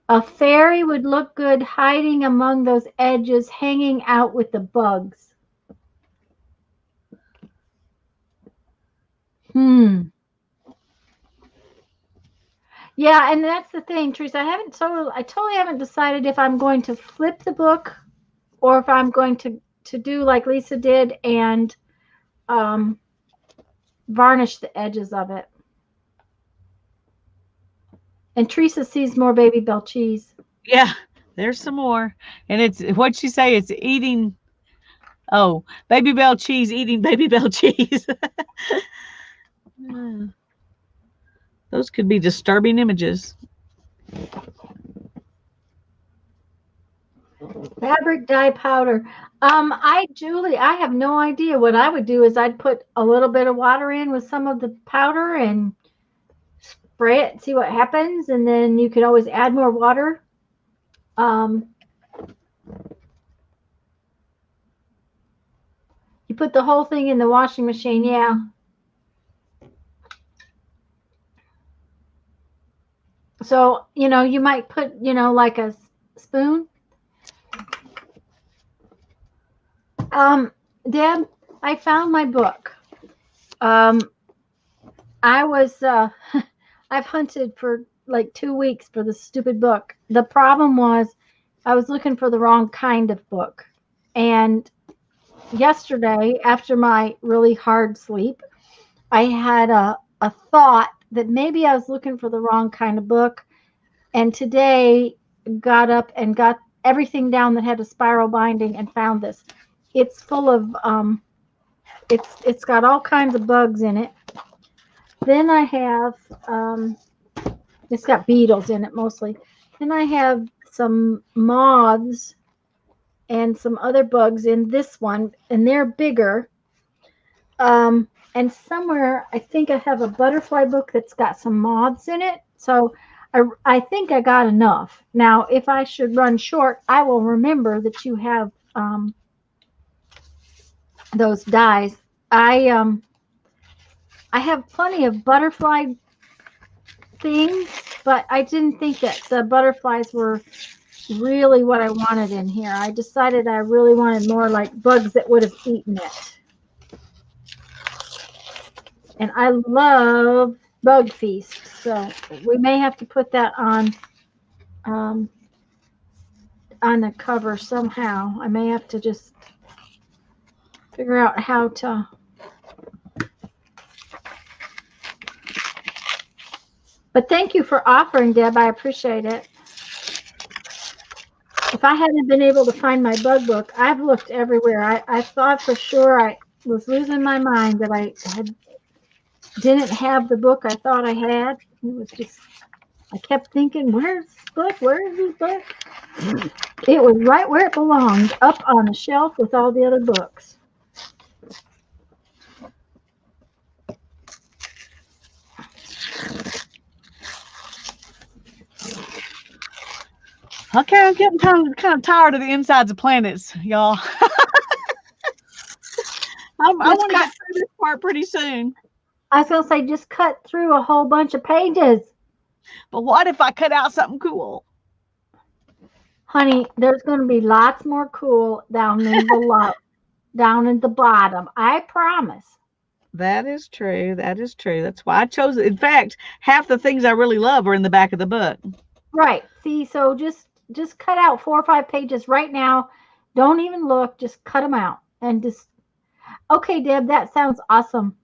A fairy would look good hiding among those edges, hanging out with the bugs. Yeah, and that's the thing, Teresa. I totally haven't decided if I'm going to flip the book or if I'm going to do like Lisa did and um, varnish the edges of it. And Teresa sees more Baby Bell cheese. Yeah, there's some more. And it's what'd she say? It's eating. Oh, Baby Bell cheese eating Baby Bell cheese. Those could be disturbing images. Fabric dye powder. Julie, I have no idea. What I would do is I'd put a little bit of water in with some of the powder and spray it, see what happens, and then you could always add more water. You put the whole thing in the washing machine, yeah. So, you might put, like a spoon. Deb, I found my book. I was, I've hunted for like 2 weeks for this stupid book. The problem was I was looking for the wrong kind of book. And yesterday, after my really hard sleep, I had a thought that maybe I was looking for the wrong kind of book. And today got up and got everything down that had a spiral binding and found this. It's full of, it's got all kinds of bugs in it. Then I have, it's got beetles in it mostly. Then I have some moths and some other bugs in this one, and they're bigger. And somewhere I think I have a butterfly book that's got some moths in it. So I think I got enough. Now, if I should run short, I will remember that you have those dyes. I have plenty of butterfly things, but I didn't think that the butterflies were really what I wanted in here. I decided I really wanted more like bugs that would have eaten it. And I love Bug Feast, so we may have to put that on the cover somehow. I may have to just figure out how to. But thank you for offering, Deb. I appreciate it. If I hadn't been able to find my bug book, I've looked everywhere. I thought for sure I was losing my mind that I didn't have the book I thought I had. It was just, I kept thinking, where's this book? Where is this book? It was right where it belonged, up on a shelf with all the other books. Okay, I'm getting kind of tired of the insides of planets, y'all. I want to get through this part pretty soon. I was going to say, just cut through a whole bunch of pages. But what if I cut out something cool? Honey, there's going to be lots more cool down in the bottom. I promise. That is true. That is true. That's why I chose it. In fact, half the things I really love are in the back of the book. Right. See, so just cut out 4 or 5 pages right now. Don't even look. Just cut them out. And just, okay, Deb, that sounds awesome.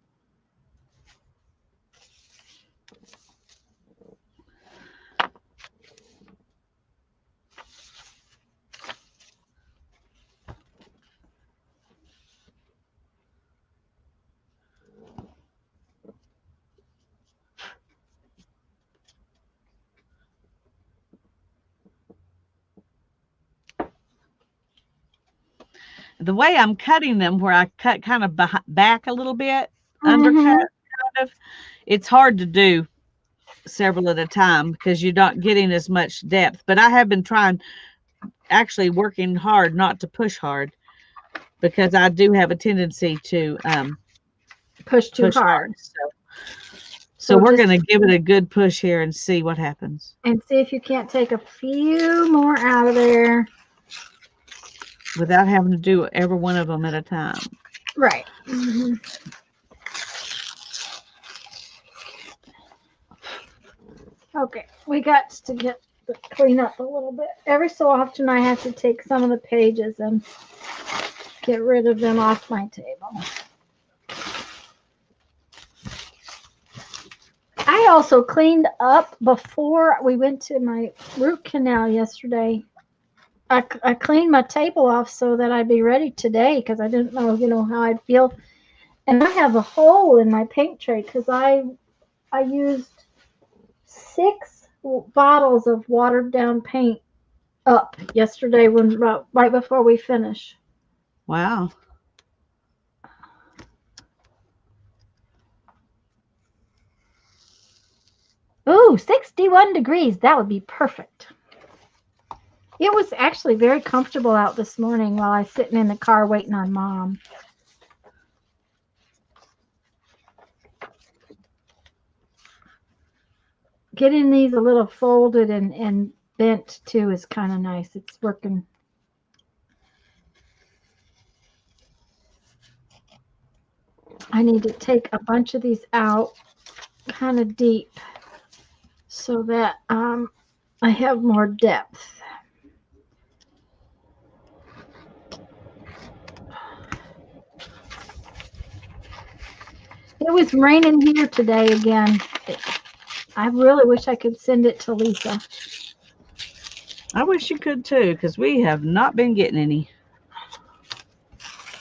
The way I'm cutting them, where I cut kind of back a little bit, undercut kind of, it's hard to do several at a time because you're not getting as much depth. But I have been actually working hard not to push hard, because I do have a tendency to push too hard. So we're just- going to give it a good push here and see what happens. And see if you can't take a few more out of there. Without having to do every one of them at a time. Right. Mm-hmm. Okay, we got to clean up a little bit. Every so often I have to take some of the pages and get rid of them off my table. I also cleaned up before we went to my root canal yesterday. I cleaned my table off so that I'd be ready today because I didn't know, how I'd feel. And I have a hole in my paint tray because I used 6 bottles of watered down paint up yesterday right before we finish. Wow. Ooh, 61 degrees. That would be perfect. It was actually very comfortable out this morning while I was sitting in the car waiting on Mom. Getting these a little folded and bent too is kind of nice. It's working. I need to take a bunch of these out kind of deep so that I have more depth. It was raining here today again. I really wish I could send it to Lisa. I wish you could too, because we have not been getting any.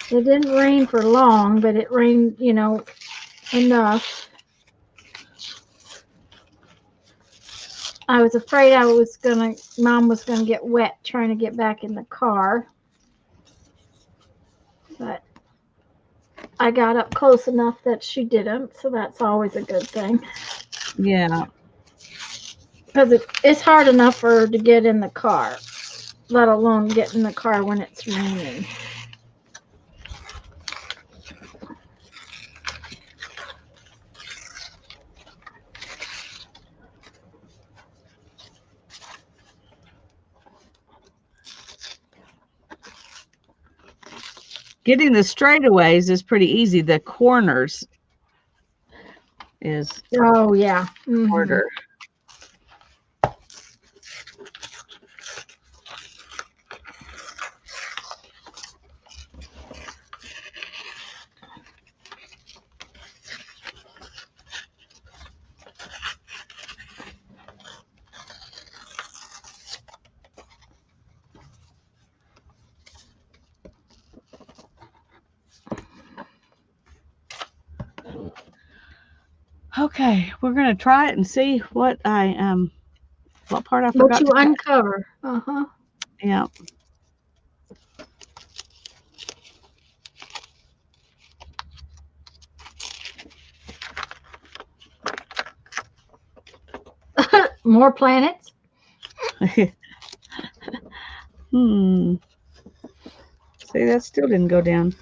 It didn't rain for long, but it rained, enough. I was afraid Mom was gonna get wet trying to get back in the car. But I got up close enough that she didn't, so that's always a good thing. Yeah. Because it's hard enough for her to get in the car, let alone get in the car when it's raining. Getting the straightaways is pretty easy. The corners is Oh, yeah. Mm-hmm. harder. Okay, we're gonna try it and see what part I forgot. What you uncover. Uh-huh. Yeah. More planets. See, that still didn't go down.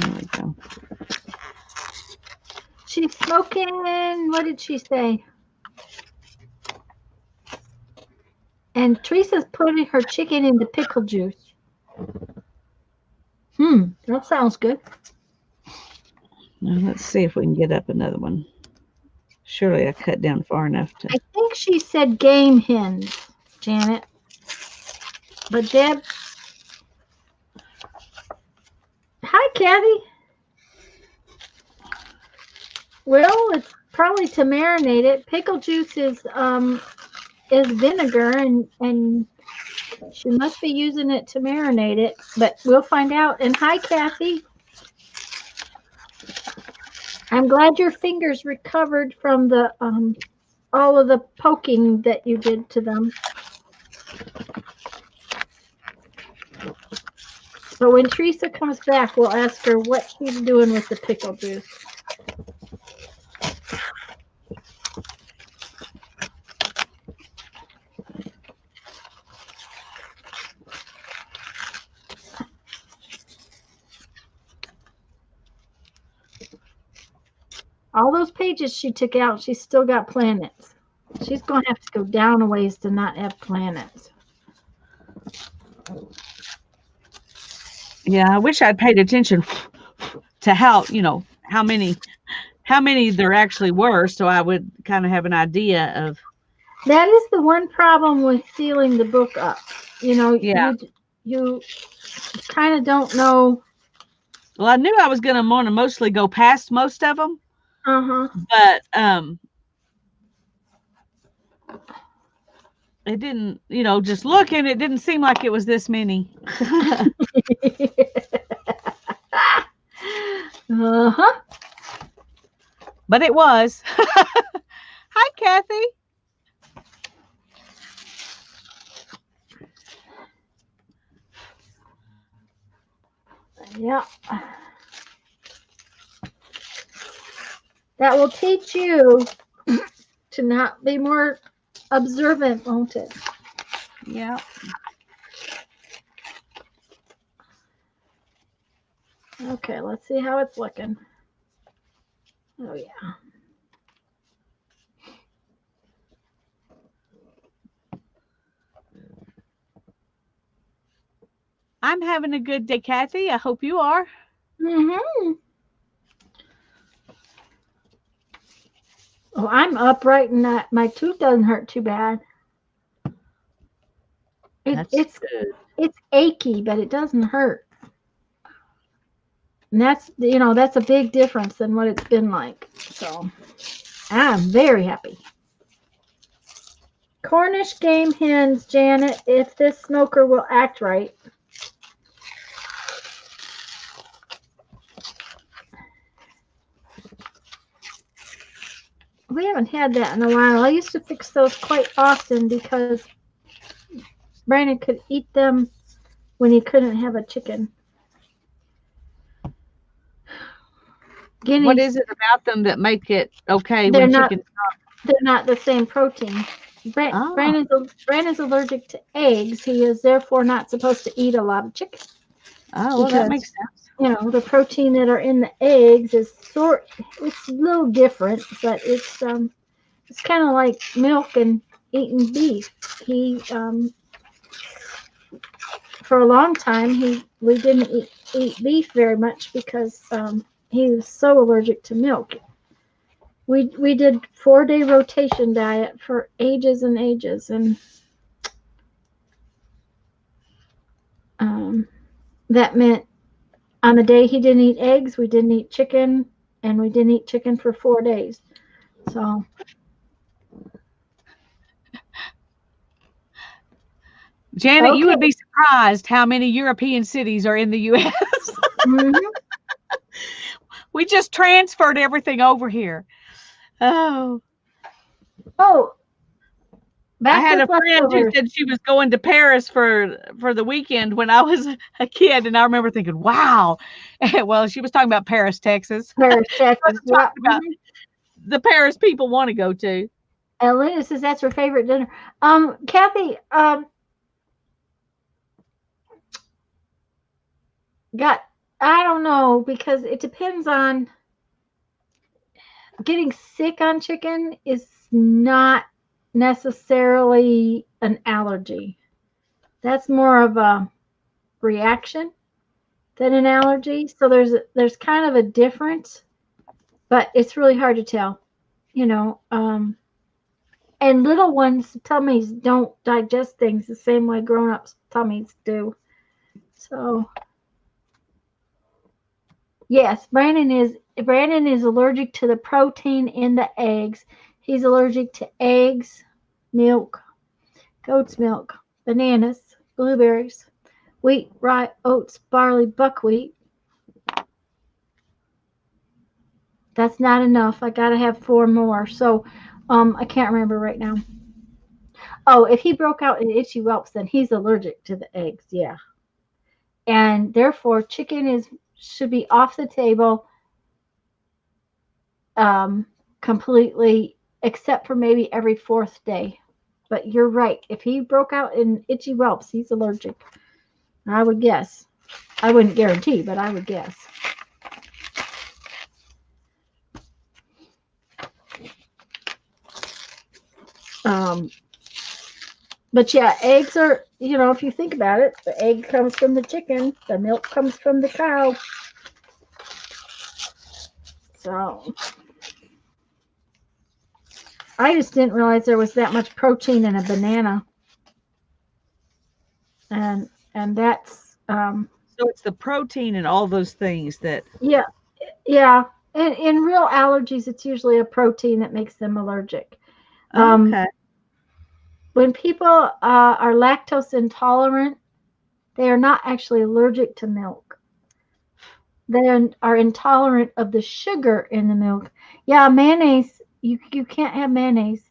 There we go. She's smoking. What did she say? And Teresa's putting her chicken in the pickle juice. That sounds good. Now let's see if we can get up another one. Surely I cut down far enough to. I think she said game hens, Janet. But Deb. Hi, Kathy. Well, it's probably to marinate it. Pickle juice is vinegar, and she must be using it to marinate it. But we'll find out. And hi, Kathy. I'm glad your fingers recovered from the all of the poking that you did to them. So when Teresa comes back, we'll ask her what she's doing with the pickle juice. All those pages she took out, she's still got planets. She's going to have to go down a ways to not have planets. Yeah, I wish I'd paid attention to how many there actually were, so I would kind of have an idea of. That is the one problem with sealing the book up. Yeah. You kind of don't know. Well, I knew I was going to want to mostly go past most of them. But it didn't, just looking, it didn't seem like it was this many. But it was. Hi, Kathy. Yeah. That will teach you to not be more observant, won't it? Yeah. Okay, let's see how it's looking. Oh, yeah. I'm having a good day, Kathy. I hope you are. Mm-hmm. Oh, I'm upright and my tooth doesn't hurt too bad. It's good. It's achy, but it doesn't hurt. And that's a big difference than what it's been like. So I'm very happy. Cornish game hens, Janet, if this smoker will act right. We haven't had that in a while. I used to fix those quite often because Brandon could eat them when he couldn't have a chicken. Guineas, what is it about them that make it okay they're when not, chicken? They're not the same protein. Brandon's allergic to eggs. He is therefore not supposed to eat a lot of chicken. Oh, well, that makes sense. The protein that are in the eggs is it's a little different, but it's kind of like milk and eating beef. He for a long time we didn't eat beef very much because he was so allergic to milk. We did 4-day rotation diet for ages and ages, and that meant on the day he didn't eat eggs, we didn't eat chicken, and we didn't eat chicken for 4 days. So Janet, you would be surprised how many European cities are in the U.S. Mm-hmm. We just transferred everything over here. Oh. I had a friend who said she was going to Paris for the weekend when I was a kid, and I remember thinking, "Wow!" Well, she was talking about Paris, Texas. Paris, Texas. About the Paris people want to go to. Elena says that's her favorite dinner. Kathy, I don't know, because it depends on getting sick on chicken is not necessarily an allergy. That's more of a reaction than an allergy. So there's kind of a difference, but it's really hard to tell, and little ones' tummies don't digest things the same way grown-ups' tummies do. So yes, Brandon is allergic to the protein in the eggs. He's allergic to eggs, milk, goat's milk, bananas, blueberries, wheat, rye, oats, barley, buckwheat. That's not enough. I got to have 4 more. So I can't remember right now. Oh, if he broke out in itchy whelps, then he's allergic to the eggs. Yeah. And therefore, chicken should be off the table completely, except for maybe every 4th day. But you're right. If he broke out in itchy whelps, he's allergic. I would guess. I wouldn't guarantee, but I would guess. But yeah, eggs are, if you think about it, the egg comes from the chicken, the milk comes from the cow. So I just didn't realize there was that much protein in a banana. And that's So it's the protein and all those things that. yeah, yeah. And in real allergies, it's usually a protein that makes them allergic. Okay. When people are lactose intolerant, they are not actually allergic to milk. They are intolerant of the sugar in the milk. Yeah, mayonnaise. You can't have mayonnaise.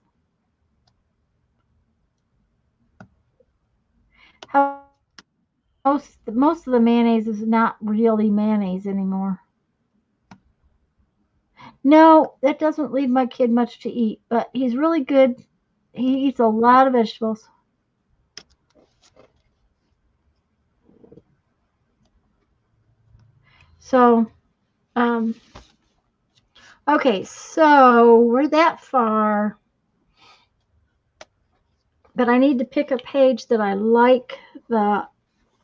Most of the mayonnaise is not really mayonnaise anymore. No, that doesn't leave my kid much to eat, but he's really good. He eats a lot of vegetables. So, um, okay, so we're that far, but I need to pick a page that I like the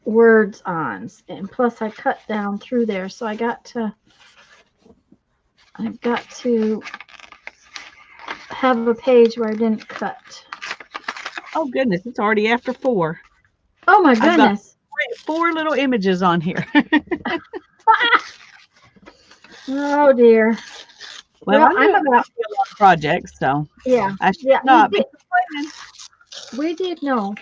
words on, and plus I cut down through there, so I've got to have a page where I didn't cut. Oh goodness, it's already after 4. Oh my I've got goodness. 4 little images on here. Oh dear. Well, Well, I'm about a lot of projects, so yeah. I should Yeah, not be complaining. we did know.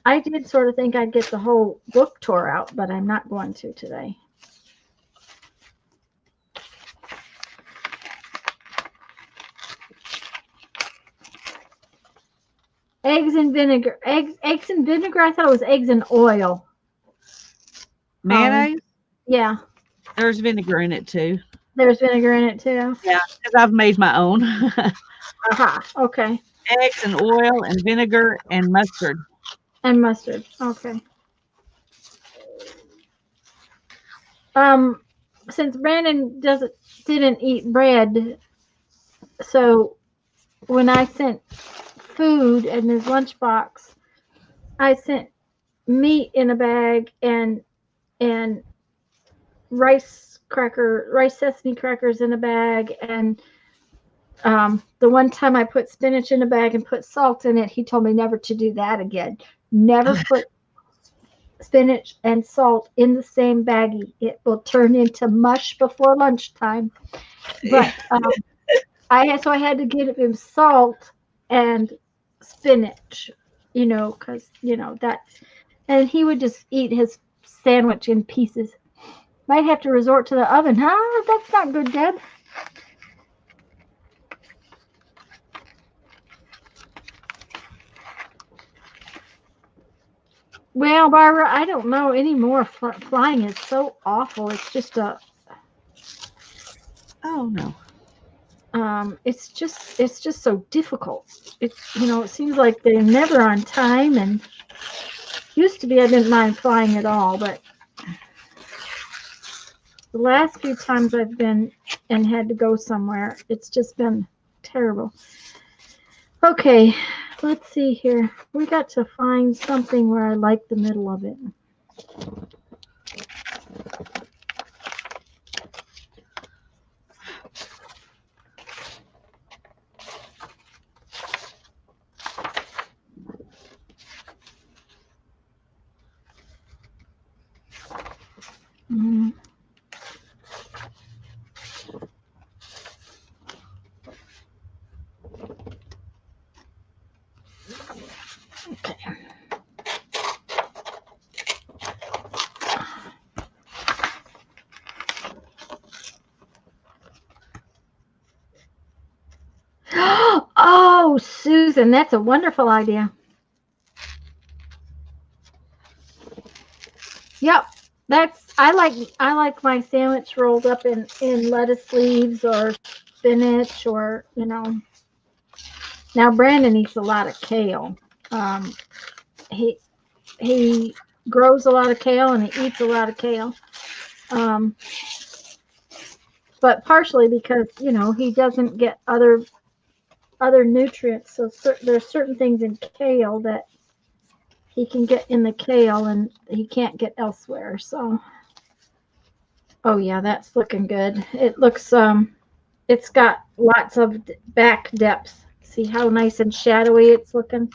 I did sort of think I'd get the whole book tore out, but I'm not going to today. Eggs and vinegar. Eggs and vinegar. I thought it was eggs and oil. Mayonnaise? Yeah. There's vinegar in it too. There's vinegar in it too. Yeah, because I've made my own. Aha. Okay. Eggs and oil and vinegar and mustard. And mustard. Okay. Since Brandon didn't eat bread, so when I sent food in his lunchbox, I sent meat in a bag and rice sesame crackers in a bag, and the one time I put spinach in a bag and put salt in it, he told me never to do that again. Never put spinach and salt in the same baggie. It will turn into mush before lunchtime. But I had to give him salt and spinach, because that, and he would just eat his sandwich in pieces. Might have to resort to the oven. That's not good, Deb. Well, Barbara, I don't know anymore. Flying is so awful. It's just Oh no. it's just so difficult. It seems like they're never on time, and used to be I didn't mind flying at all, but the last few times I've been and had to go somewhere, it's just been terrible. Okay, let's see here. We got to find something where I like the middle of it. Okay. Oh, Susan, that's a wonderful idea. Yep, I like my sandwich rolled up in lettuce leaves or spinach, or Now Brandon eats a lot of kale. He grows a lot of kale and he eats a lot of kale. But partially because he doesn't get other other nutrients. So there's certain things in kale that he can get in the kale and he can't get elsewhere. So, oh yeah, that's looking good. It looks it's got lots of back depth. See how nice and shadowy it's looking?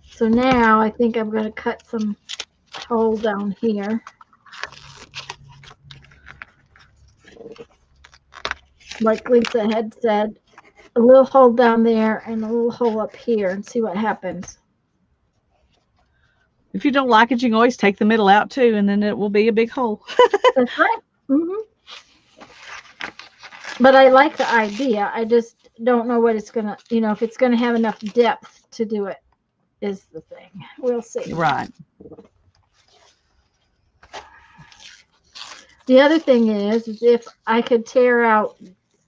So now I think I'm going to cut some hole down here. Like Lisa had said, a little hole down there and a little hole up here and see what happens. If you don't like it, you can always take the middle out too, and then it will be a big hole. That's right. But I like the idea. I just don't know what it's going to, if it's going to have enough depth to do it is the thing. We'll see. Right. The other thing is if I could tear out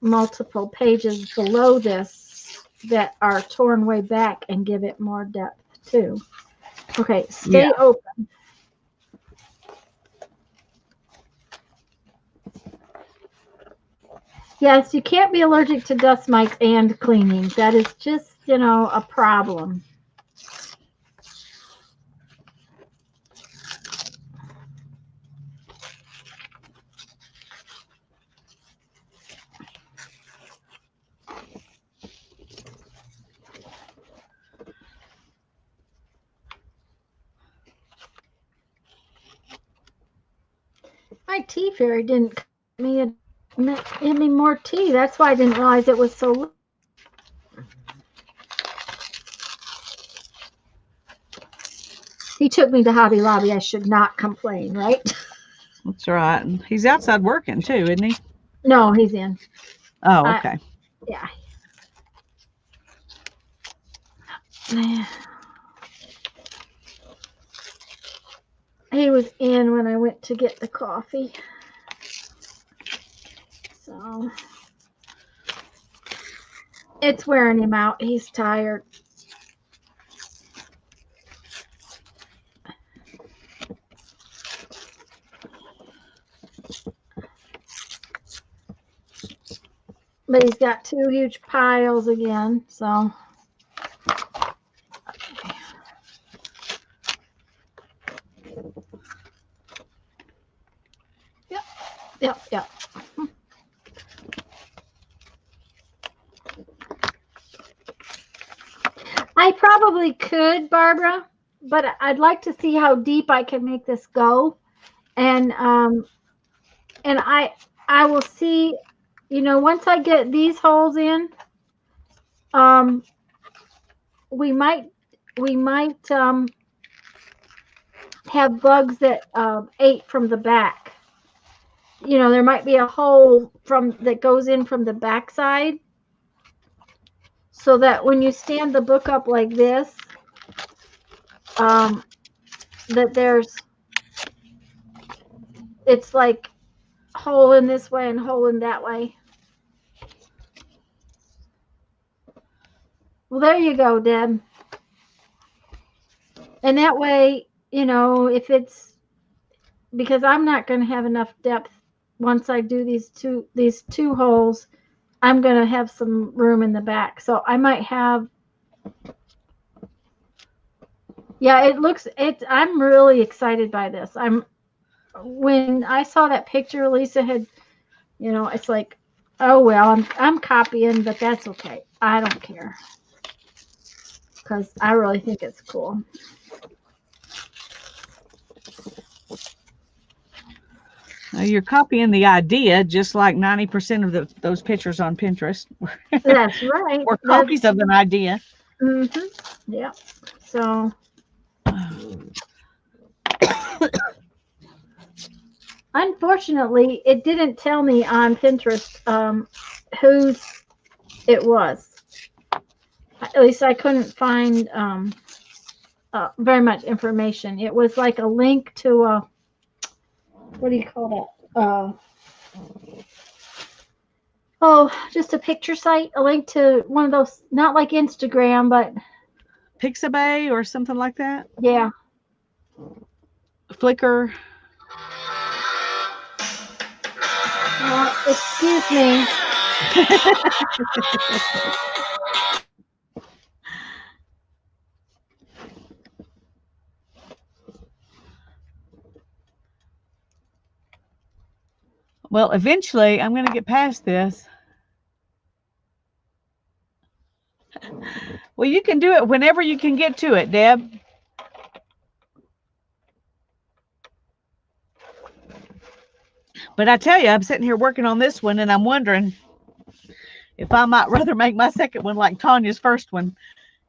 multiple pages below this that are torn way back and give it more depth too. Okay, stay open. Yes, you can't be allergic to dust mites and cleaning. That is just, a problem. My tea fairy didn't give me more tea. That's why I didn't realize it was so little. He took me to Hobby Lobby. I should not complain, right? That's right. And he's outside working too, isn't he? No, he's in. Oh, okay. Yeah. He was in when I went to get the coffee. So it's wearing him out. He's tired. But he's got two huge piles again, so. Yep. I probably could, Barbara, but I'd like to see how deep I can make this go. And I will see, once I get these holes in, we might have bugs that ate from the back. There might be a hole that goes in from the back side, so that when you stand the book up like this, that it's like hole in this way and hole in that way. Well, there you go, Deb. And that way, if it's, because I'm not going to have enough depth once I do these two holes, I'm going to have some room in the back. So I might have, I'm really excited by this. When I saw that picture Lisa had, it's like, oh, well, I'm copying, but that's okay. I don't care. Because I really think it's cool. You're copying the idea, just like 90% of those pictures on Pinterest. That's right. Or copies of an idea. Mm-hmm. Yeah. So. Unfortunately, it didn't tell me on Pinterest whose it was. At least I couldn't find very much information. It was like a link to a, what do you call that? Just a picture site. A link to one of those, not like Instagram, but Pixabay or something like that? Yeah. Flickr. Excuse me. Well, eventually I'm going to get past this. Well, you can do it whenever you can get to it, Deb. But I tell you, I'm sitting here working on this one, and I'm wondering if I might rather make my second one like Tanya's first one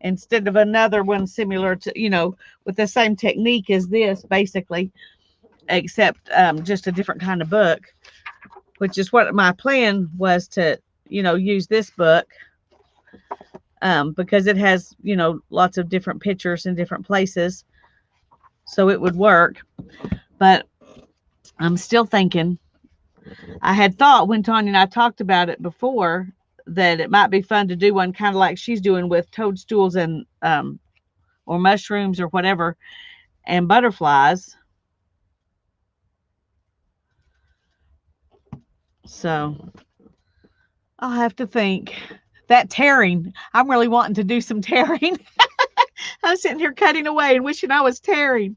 instead of another one similar to, with the same technique as this, basically, except just a different kind of book, which is what my plan was to, use this book because it has, lots of different pictures in different places. So it would work. But I'm still thinking, I had thought when Tanya and I talked about it before that it might be fun to do one kind of like she's doing with toadstools and or mushrooms or whatever and butterflies. So I'll have to think. That tearing, I'm really wanting to do some tearing. I'm sitting here cutting away and wishing I was tearing.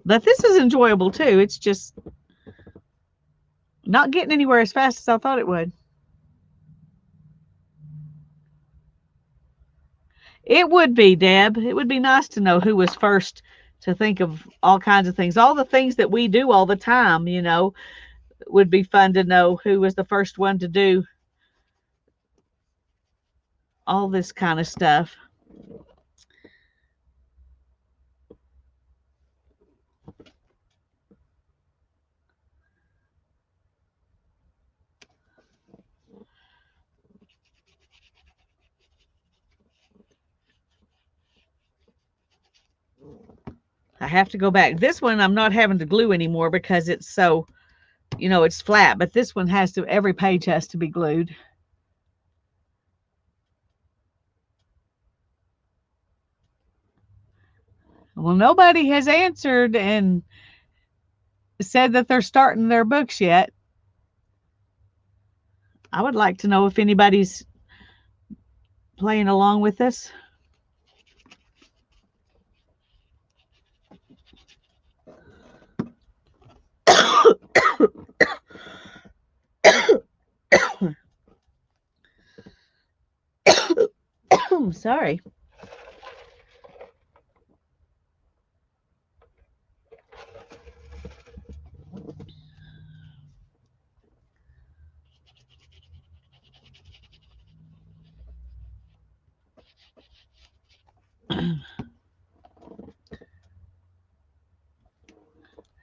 But this is enjoyable too. It's just not getting anywhere as fast as I thought it would. It would be, Deb. It would be nice to know who was first to think of all kinds of things. All the things that we do all the time, would be fun to know who was the first one to do all this kind of stuff. I have to go back. This one I'm not having to glue anymore because it's so, it's flat, but this one has to, every page has to be glued. Well, nobody has answered and said that they're starting their books yet. I would like to know if anybody's playing along with us. Sorry.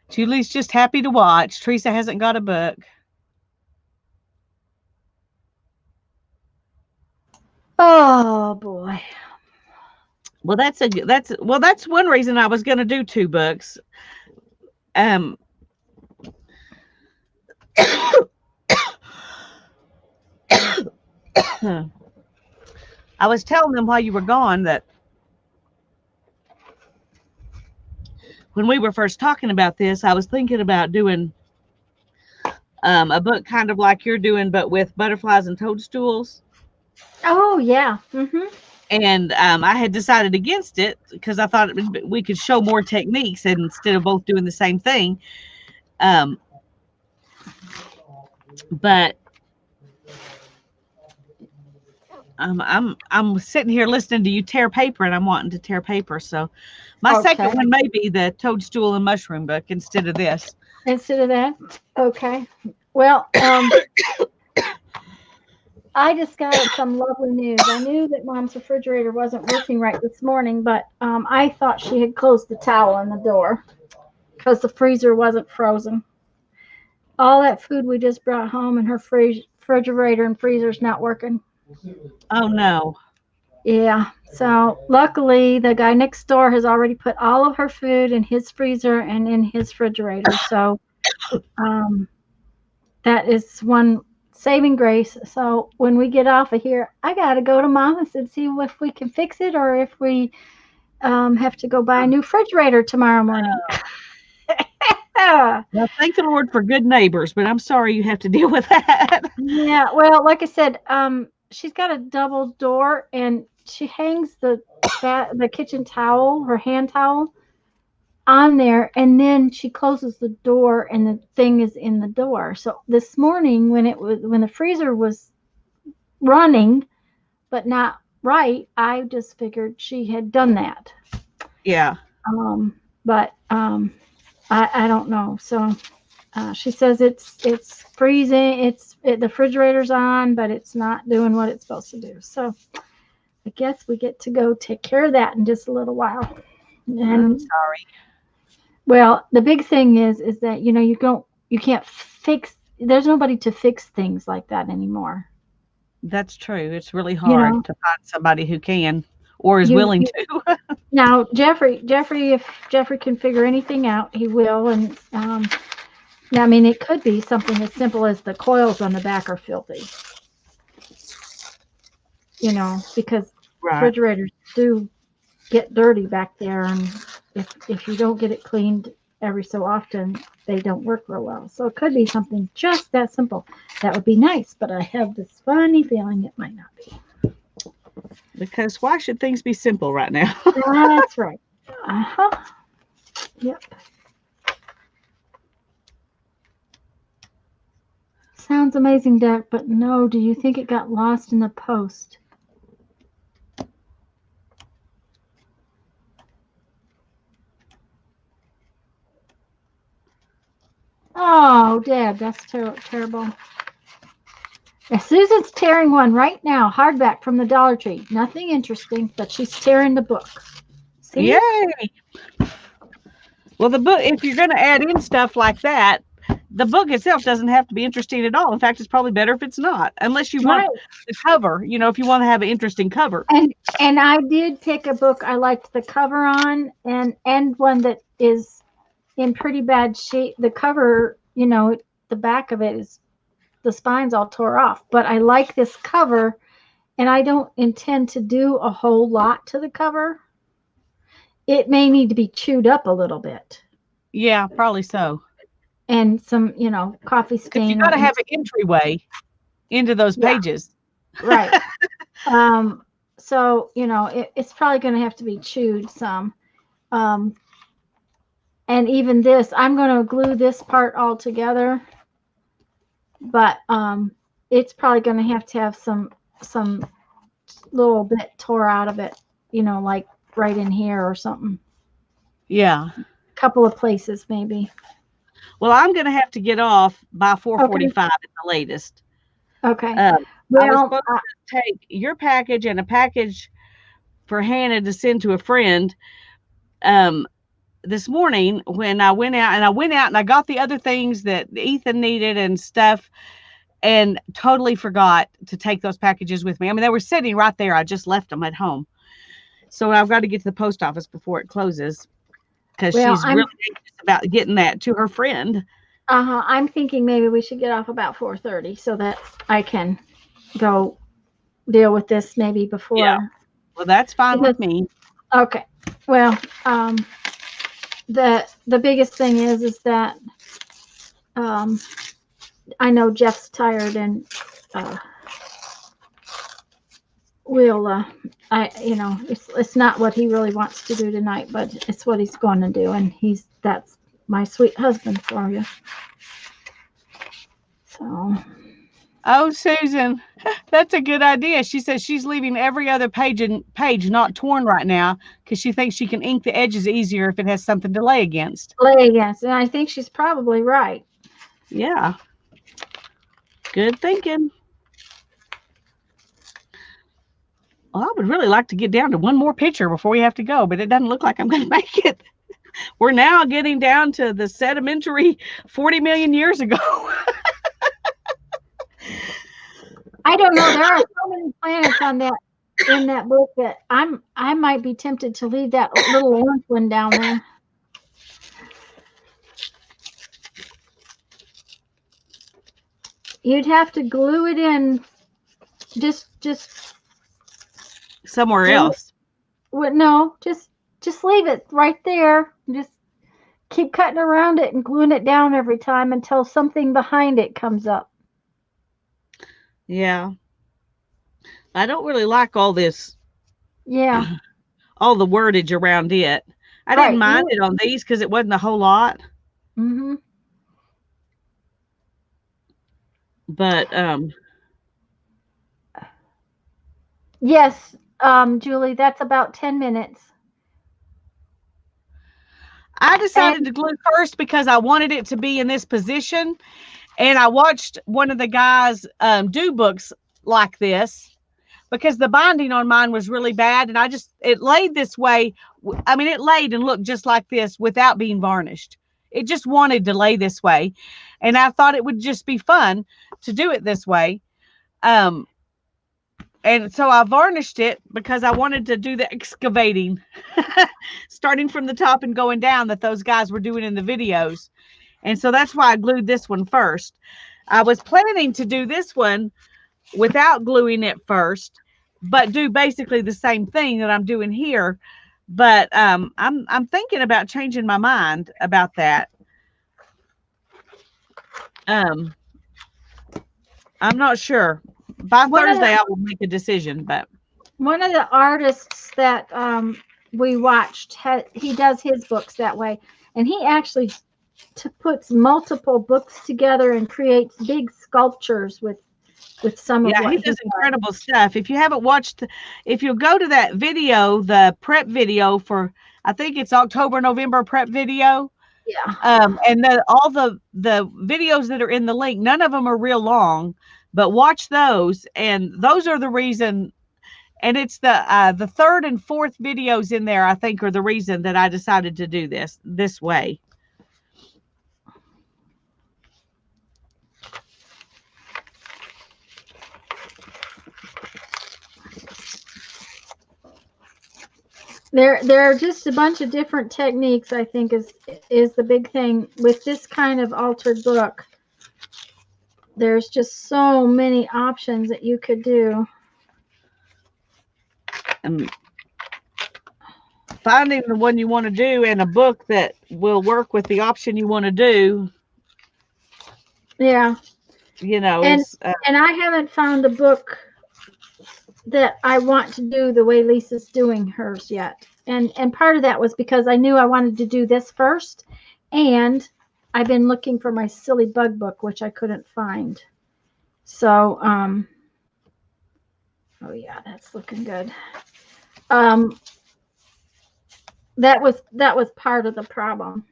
Julie's just happy to watch. Teresa hasn't got a book. Oh boy. Well, that's one reason I was going to do 2 books. I was telling them while you were gone that when we were first talking about this, I was thinking about doing a book kind of like you're doing, but with butterflies and toadstools. Oh yeah. Mm-hmm. And I had decided against it because I thought we could show more techniques instead of both doing the same thing. But I'm sitting here listening to you tear paper, and I'm wanting to tear paper. So my second one may be the toadstool and mushroom book instead of this. Instead of that, okay. Well, I just got some lovely news. I knew that Mom's refrigerator wasn't working right this morning, but I thought she had closed the towel on the door because the freezer wasn't frozen. All that food we just brought home and her refrigerator and freezer's not working. Oh, no. Yeah. So luckily, the guy next door has already put all of her food in his freezer and in his refrigerator. So that is one saving grace. So when we get off of here, I got to go to Mama's and see if we can fix it or if we have to go buy a new refrigerator tomorrow morning. Well, thank the Lord for good neighbors, but I'm sorry you have to deal with that. Yeah, well, like I said, she's got a double door, and she hangs the kitchen towel, her hand towel, on there, and then she closes the door, and the thing is in the door. So this morning, when the freezer was running but not right, I just figured she had done that. Yeah. But I don't know. So she says it's freezing. The refrigerator's on, but it's not doing what it's supposed to do. So I guess we get to go take care of that in just a little while. I'm And sorry. well, the big thing is that you can't fix. There's nobody to fix things like that anymore. That's true. It's really You hard know, to find somebody who can or is you, willing you to. now Jeffrey, if Jeffrey can figure anything out, he will. And I mean, it could be something as simple as the coils on the back are filthy. Because Right. refrigerators do get dirty back there, and if you don't get it cleaned every so often, they don't work real well. So it could be something just that simple. That would be nice, but I have this funny feeling it might not be. Because why should things be simple right now? That's right. Uh-huh. Yep. Sounds amazing, Doc, but no, do you think it got lost in the post? Oh, Dad, that's terrible. Susan's tearing one right now, hardback from the Dollar Tree. Nothing interesting, but she's tearing the book. See? Yay! Well, the book, if you're going to add in stuff like that, the book itself doesn't have to be interesting at all. In fact, it's probably better if it's not, unless you want the cover, if you want to have an interesting cover. And I did pick a book I liked the cover on, and one that is in pretty bad shape. The cover, the back of it is, the spine's all tore off, but I like this cover, and I don't intend to do a whole lot to the cover. It may need to be chewed up a little bit. Yeah, probably so. And some, coffee stain. You got to have an entryway into those pages. Right. So, it's probably going to have to be chewed some. And even this, I'm going to glue this part all together. But it's probably going to have some little bit tore out of it, like right in here or something. Yeah. A couple of places maybe. Well, I'm going to have to get off by 4:45 at the latest. Okay. I was supposed to take your package and a package for Hannah to send to a friend this morning when I went out, and I got the other things that Ethan needed and stuff, and totally forgot to take those packages with me. I mean, they were sitting right there. I just left them at home. So I've got to get to the post office before it closes, because she's really anxious about getting that to her friend. I'm thinking maybe we should get off about 4:30 so that I can go deal with this maybe before. Yeah. Well, that's fine with me. Okay. Well, the biggest thing is that I know Jeff's tired, and it's not what he really wants to do tonight, but it's what he's going to do, and that's my sweet husband for you. So. Oh, Susan, that's a good idea. She says she's leaving every other page not torn right now because she thinks she can ink the edges easier if it has something to lay against. And I think she's probably right. Yeah. Good thinking. Well, I would really like to get down to one more picture before we have to go, but it doesn't look like I'm going to make it. We're now getting down to the sedimentary 40 million years ago. I don't know. There are so many planets in that book that I might be tempted to leave that little orange one down there. You'd have to glue it in just somewhere else. No, just leave it right there. Just keep cutting around it and gluing it down every time until something behind it comes up. Yeah. I don't really like all this, Yeah. all the wordage around it. I didn't Right. mind it on these because it wasn't a whole lot. Mm-hmm. But Yes, Julie, that's about 10 minutes. I decided And to glue first because I wanted it to be in this position. And I watched one of the guys do books like this because the binding on mine was really bad. And it laid this way. I mean, it laid and looked just like this without being varnished. It just wanted to lay this way. And I thought it would just be fun to do it this way. And so I varnished it because I wanted to do the excavating, starting from the top and going down that those guys were doing in the videos. And so that's why I glued this one first. I was planning to do this one without gluing it first, but do basically the same thing that I'm doing here. But I'm thinking about changing my mind about that. I'm not sure. By Thursday, I will make a decision. But one of the artists that we watched, he does his books that way, and he actually puts multiple books together and creates big sculptures with some of what he does incredible stuff. If you haven't watched, if you go to that video, the prep video for, I think it's October, November prep video. Yeah. And all the videos that are in the link, none of them are real long, but watch those. And those are the reason. And it's the third and fourth videos in there, I think, are the reason that I decided to do this way. There are just a bunch of different techniques, I think, is the big thing with this kind of altered book. There's just so many options that you could do. And finding the one you want to do and a book that will work with the option you want to do. Yeah. You know, and I haven't found a book that I want to do the way Lisa's doing hers yet. And part of that was because I knew I wanted to do this first, and I've been looking for my silly bug book, which I couldn't find. So, oh yeah, that's looking good. That was part of the problem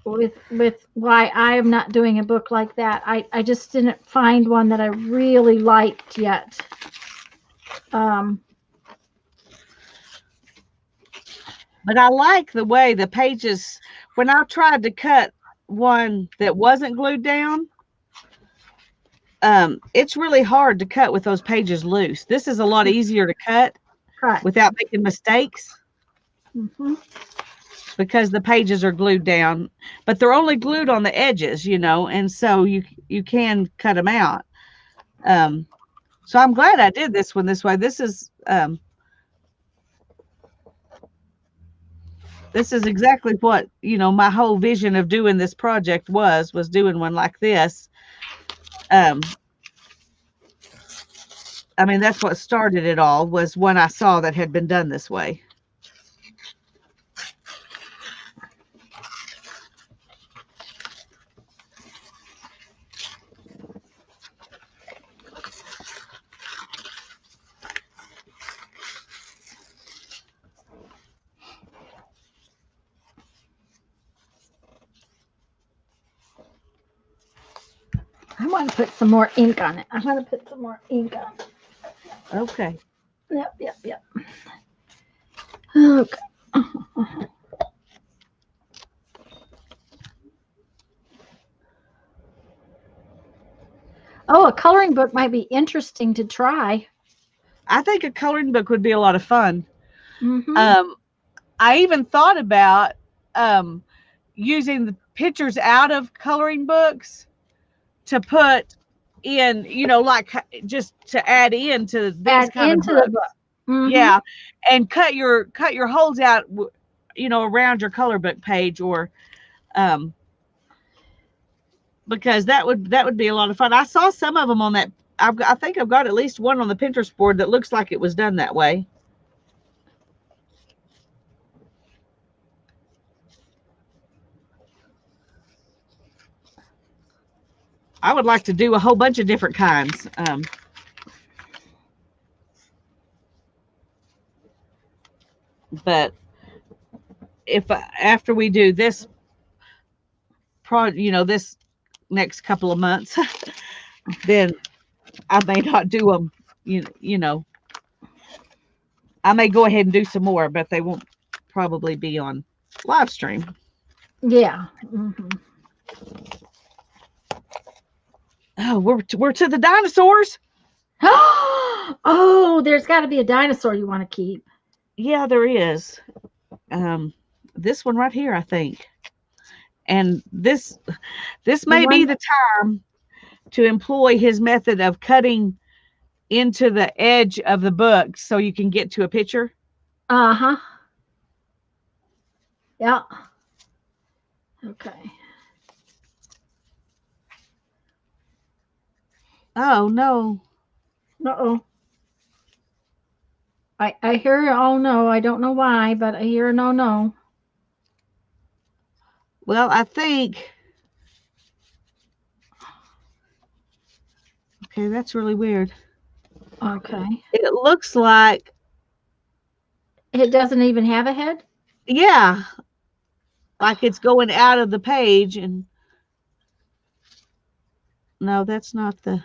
with why I am not doing a book like that. I just didn't find one that I really liked yet. But I like the way the pages, when I tried to cut one that wasn't glued down, it's really hard to cut with those pages loose. This is a lot easier to cut without making mistakes. Mm-hmm. Because the pages are glued down, but they're only glued on the edges, you know, and so you can cut them out. So I'm glad I did this one this way. This is exactly what, you know, my whole vision of doing this project was doing one like this. I mean, that's what started it all, was when I saw that had been done this way. I want to put some more ink on it. Okay. Yep. Okay. Oh, a coloring book might be interesting to try. I think a coloring book would be a lot of fun. Mm-hmm. I even thought about using the pictures out of coloring books to put in, you know, like just to add into this kind of book. Mhm. Yeah, and cut your holes out, around your color book page, or um, because that would be a lot of fun. I saw some of them on that. I think I've got at least one on the Pinterest board that looks like it was done that way. I would like to do a whole bunch of different kinds. But if after we do this this next couple of months, then I may not do them. You know, I may go ahead and do some more, but they won't probably be on live stream. Yeah. Mhm. Oh, we're to the dinosaurs. Oh, there's got to be a dinosaur you want to keep. Yeah, there is. This one right here, I think. And this may be the time to employ his method of cutting into the edge of the book so you can get to a picture. Uh-huh. Yeah. Okay. Oh no. Uh-oh. I hear oh no, I don't know why, but I hear no no. Well, I think. Okay, that's really weird. Okay. It looks like, It doesn't even have a head? yeah, like it's going out of the page, and no, that's not the.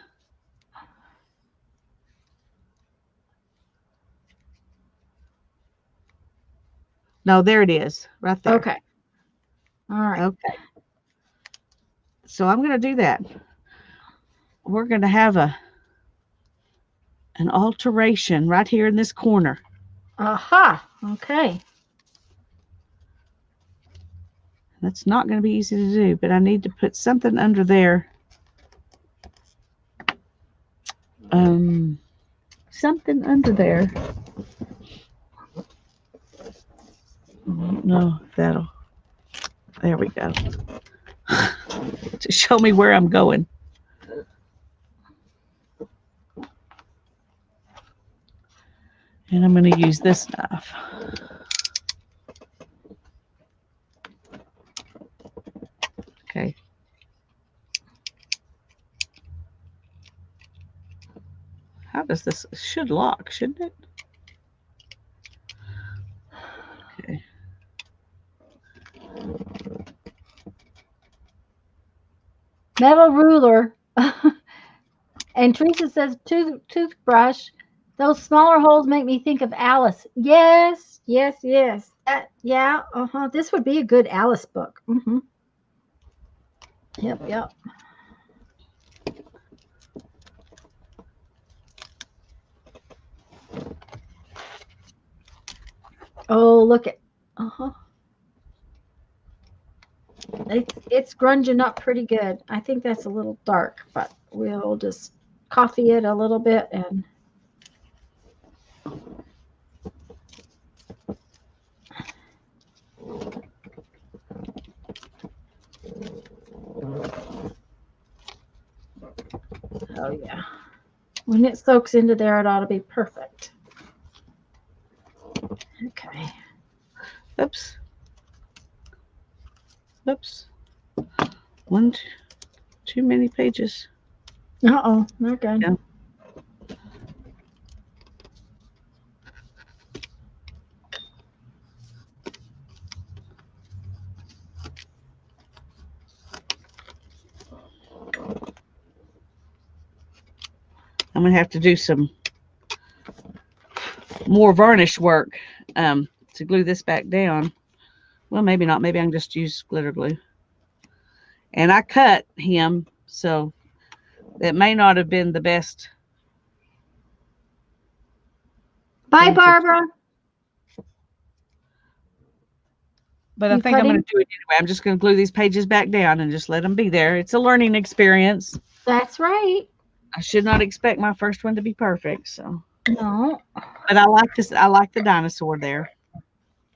No, there it is, right there. Okay. All right. Okay. So I'm going to do that. We're going to have an alteration right here in this corner. Aha. Okay. That's not going to be easy to do, but I need to put something under there. Something under there. No, that'll. There we go. To show me where I'm going. And I'm going to use this knife. Okay. How does this? It should lock, shouldn't it? Okay. Metal ruler. And Teresa says toothbrush. Those smaller holes make me think of Alice. Yes, yes, yes. Yeah, uh-huh. This would be a good Alice book. Mm-hmm. Yep, yep. Oh, look at. Uh-huh. It's grunging up pretty good. I think that's a little dark, but we'll just coffee it a little bit and oh yeah. When it soaks into there, it ought to be perfect. Okay. Oops. Oops. One, too many pages. Uh-oh, not good. Yeah. I'm going to have to do some more varnish work to glue this back down. Well, maybe not. Maybe I can just use glitter glue. And I cut him, so that may not have been the best. Bye, Barbara. But I think I'm going to do it anyway. I'm just going to glue these pages back down and just let them be there. It's a learning experience. That's right. I should not expect my first one to be perfect. So No. But I like this. I like the dinosaur there.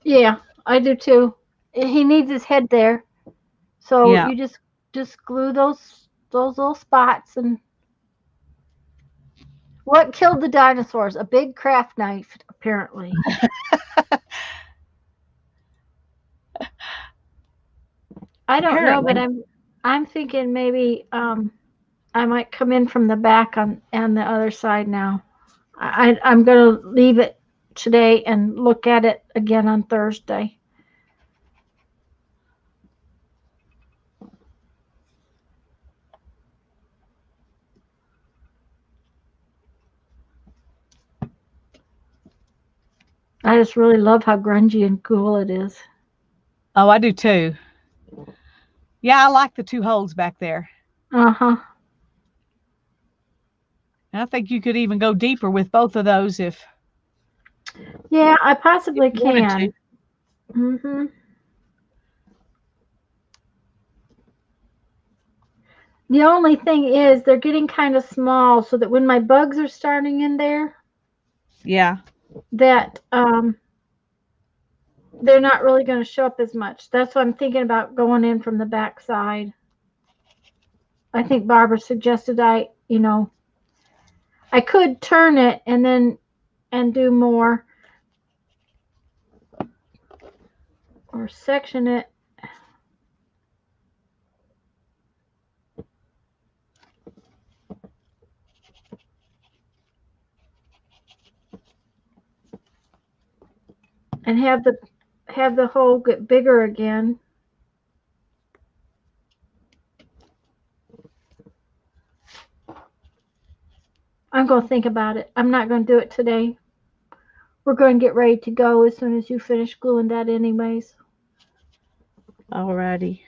Yeah, I do too. He needs his head there. So Yeah. you just glue those little spots. And what killed the dinosaurs? A big craft knife, apparently. I don't know, but Apparently. I'm thinking maybe I might come in from the back on the other side now. I'm gonna leave it today and look at it again on Thursday. I just really love how grungy and cool it is. Oh, I do too. Yeah, I like the two holes back there. Uh-huh. And I think you could even go deeper with both of those Yeah, I if possibly you wanted to. can. Mm-hmm. The only thing is they're getting kind of small so that when my bugs are starting in there, Yeah. that they're not really going to show up as much. That's what I'm thinking about going in from the back side. I think Barbara suggested I could turn it and do more or section it. And have the hole get bigger again. I'm going to think about it. I'm not going to do it today. We're going to get ready to go as soon as you finish gluing that anyways. Alrighty.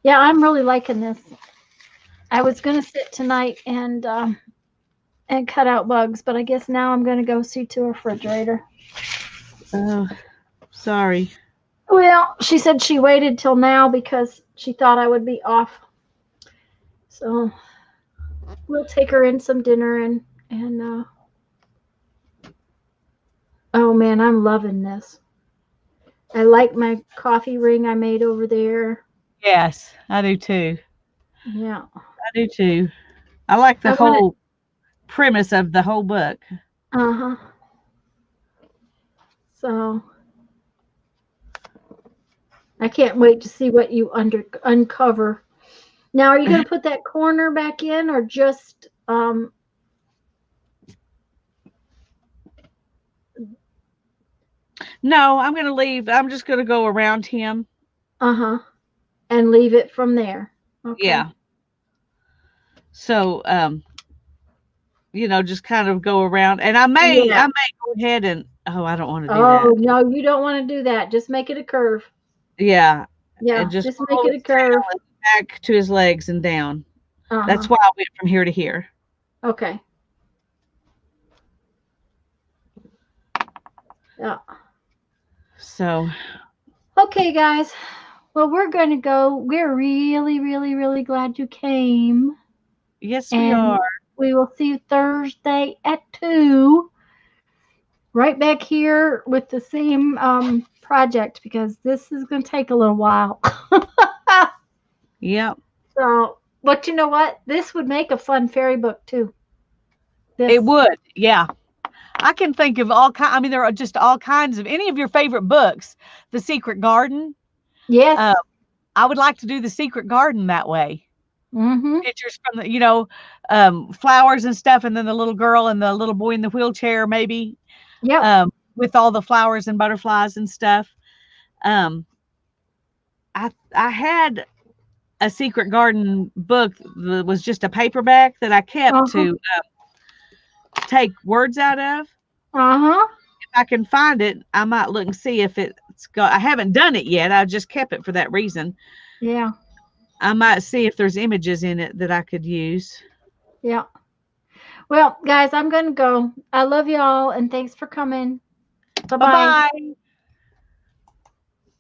Yeah, I'm really liking this. I was going to sit tonight and cut out bugs, but I guess now I'm going to go see to a refrigerator. Oh, sorry. Well, she said she waited till now because she thought I would be off. So we'll take her in some dinner and oh man, I'm loving this. I like my coffee ring I made over there. Yes, I do too. Yeah. I do too. I like the I want it. whole premise of the whole book. Uh-huh. So I can't wait to see what you uncover. Now, are you going to put that corner back in or just No, I'm going to leave. I'm just going to go around him. uh-huh and leave it from there? Okay. Yeah. So, just kind of go around, and I may Yeah. go ahead and I don't want to do Oh, that. no, you don't want to do that. Just make it a curve. Yeah, Yeah, and just just make roll it a his curve. tail back to his legs and down. That's Uh-huh. why I went from here to here. Okay. Yeah. So, Okay, guys. Well, we're going to go. We're really, really, really glad you came. yes, we And are. we will see you Thursday at 2. Right back here with the same project because this is going to take a little while. Yep. So, but you know what? This would make a fun fairy book too. This. It would. Yeah. I can think of all kind. I mean, there are just all kinds of any of your favorite books. The Secret Garden. Yes. I would like to do The Secret Garden that way. Mm-hmm. Pictures from flowers and stuff, and then the little girl and the little boy in the wheelchair, maybe. Yep. With all the flowers and butterflies and stuff. I had a Secret Garden book that was just a paperback that I kept Uh-huh. to take words out of. Uh-huh. If I can find it, I might look and see if it's got. I haven't done it yet. I just kept it for that reason. Yeah. I might see if there's images in it that I could use. Yeah. Well, guys, I'm going to go. I love y'all and thanks for coming. Bye-bye. Bye-bye.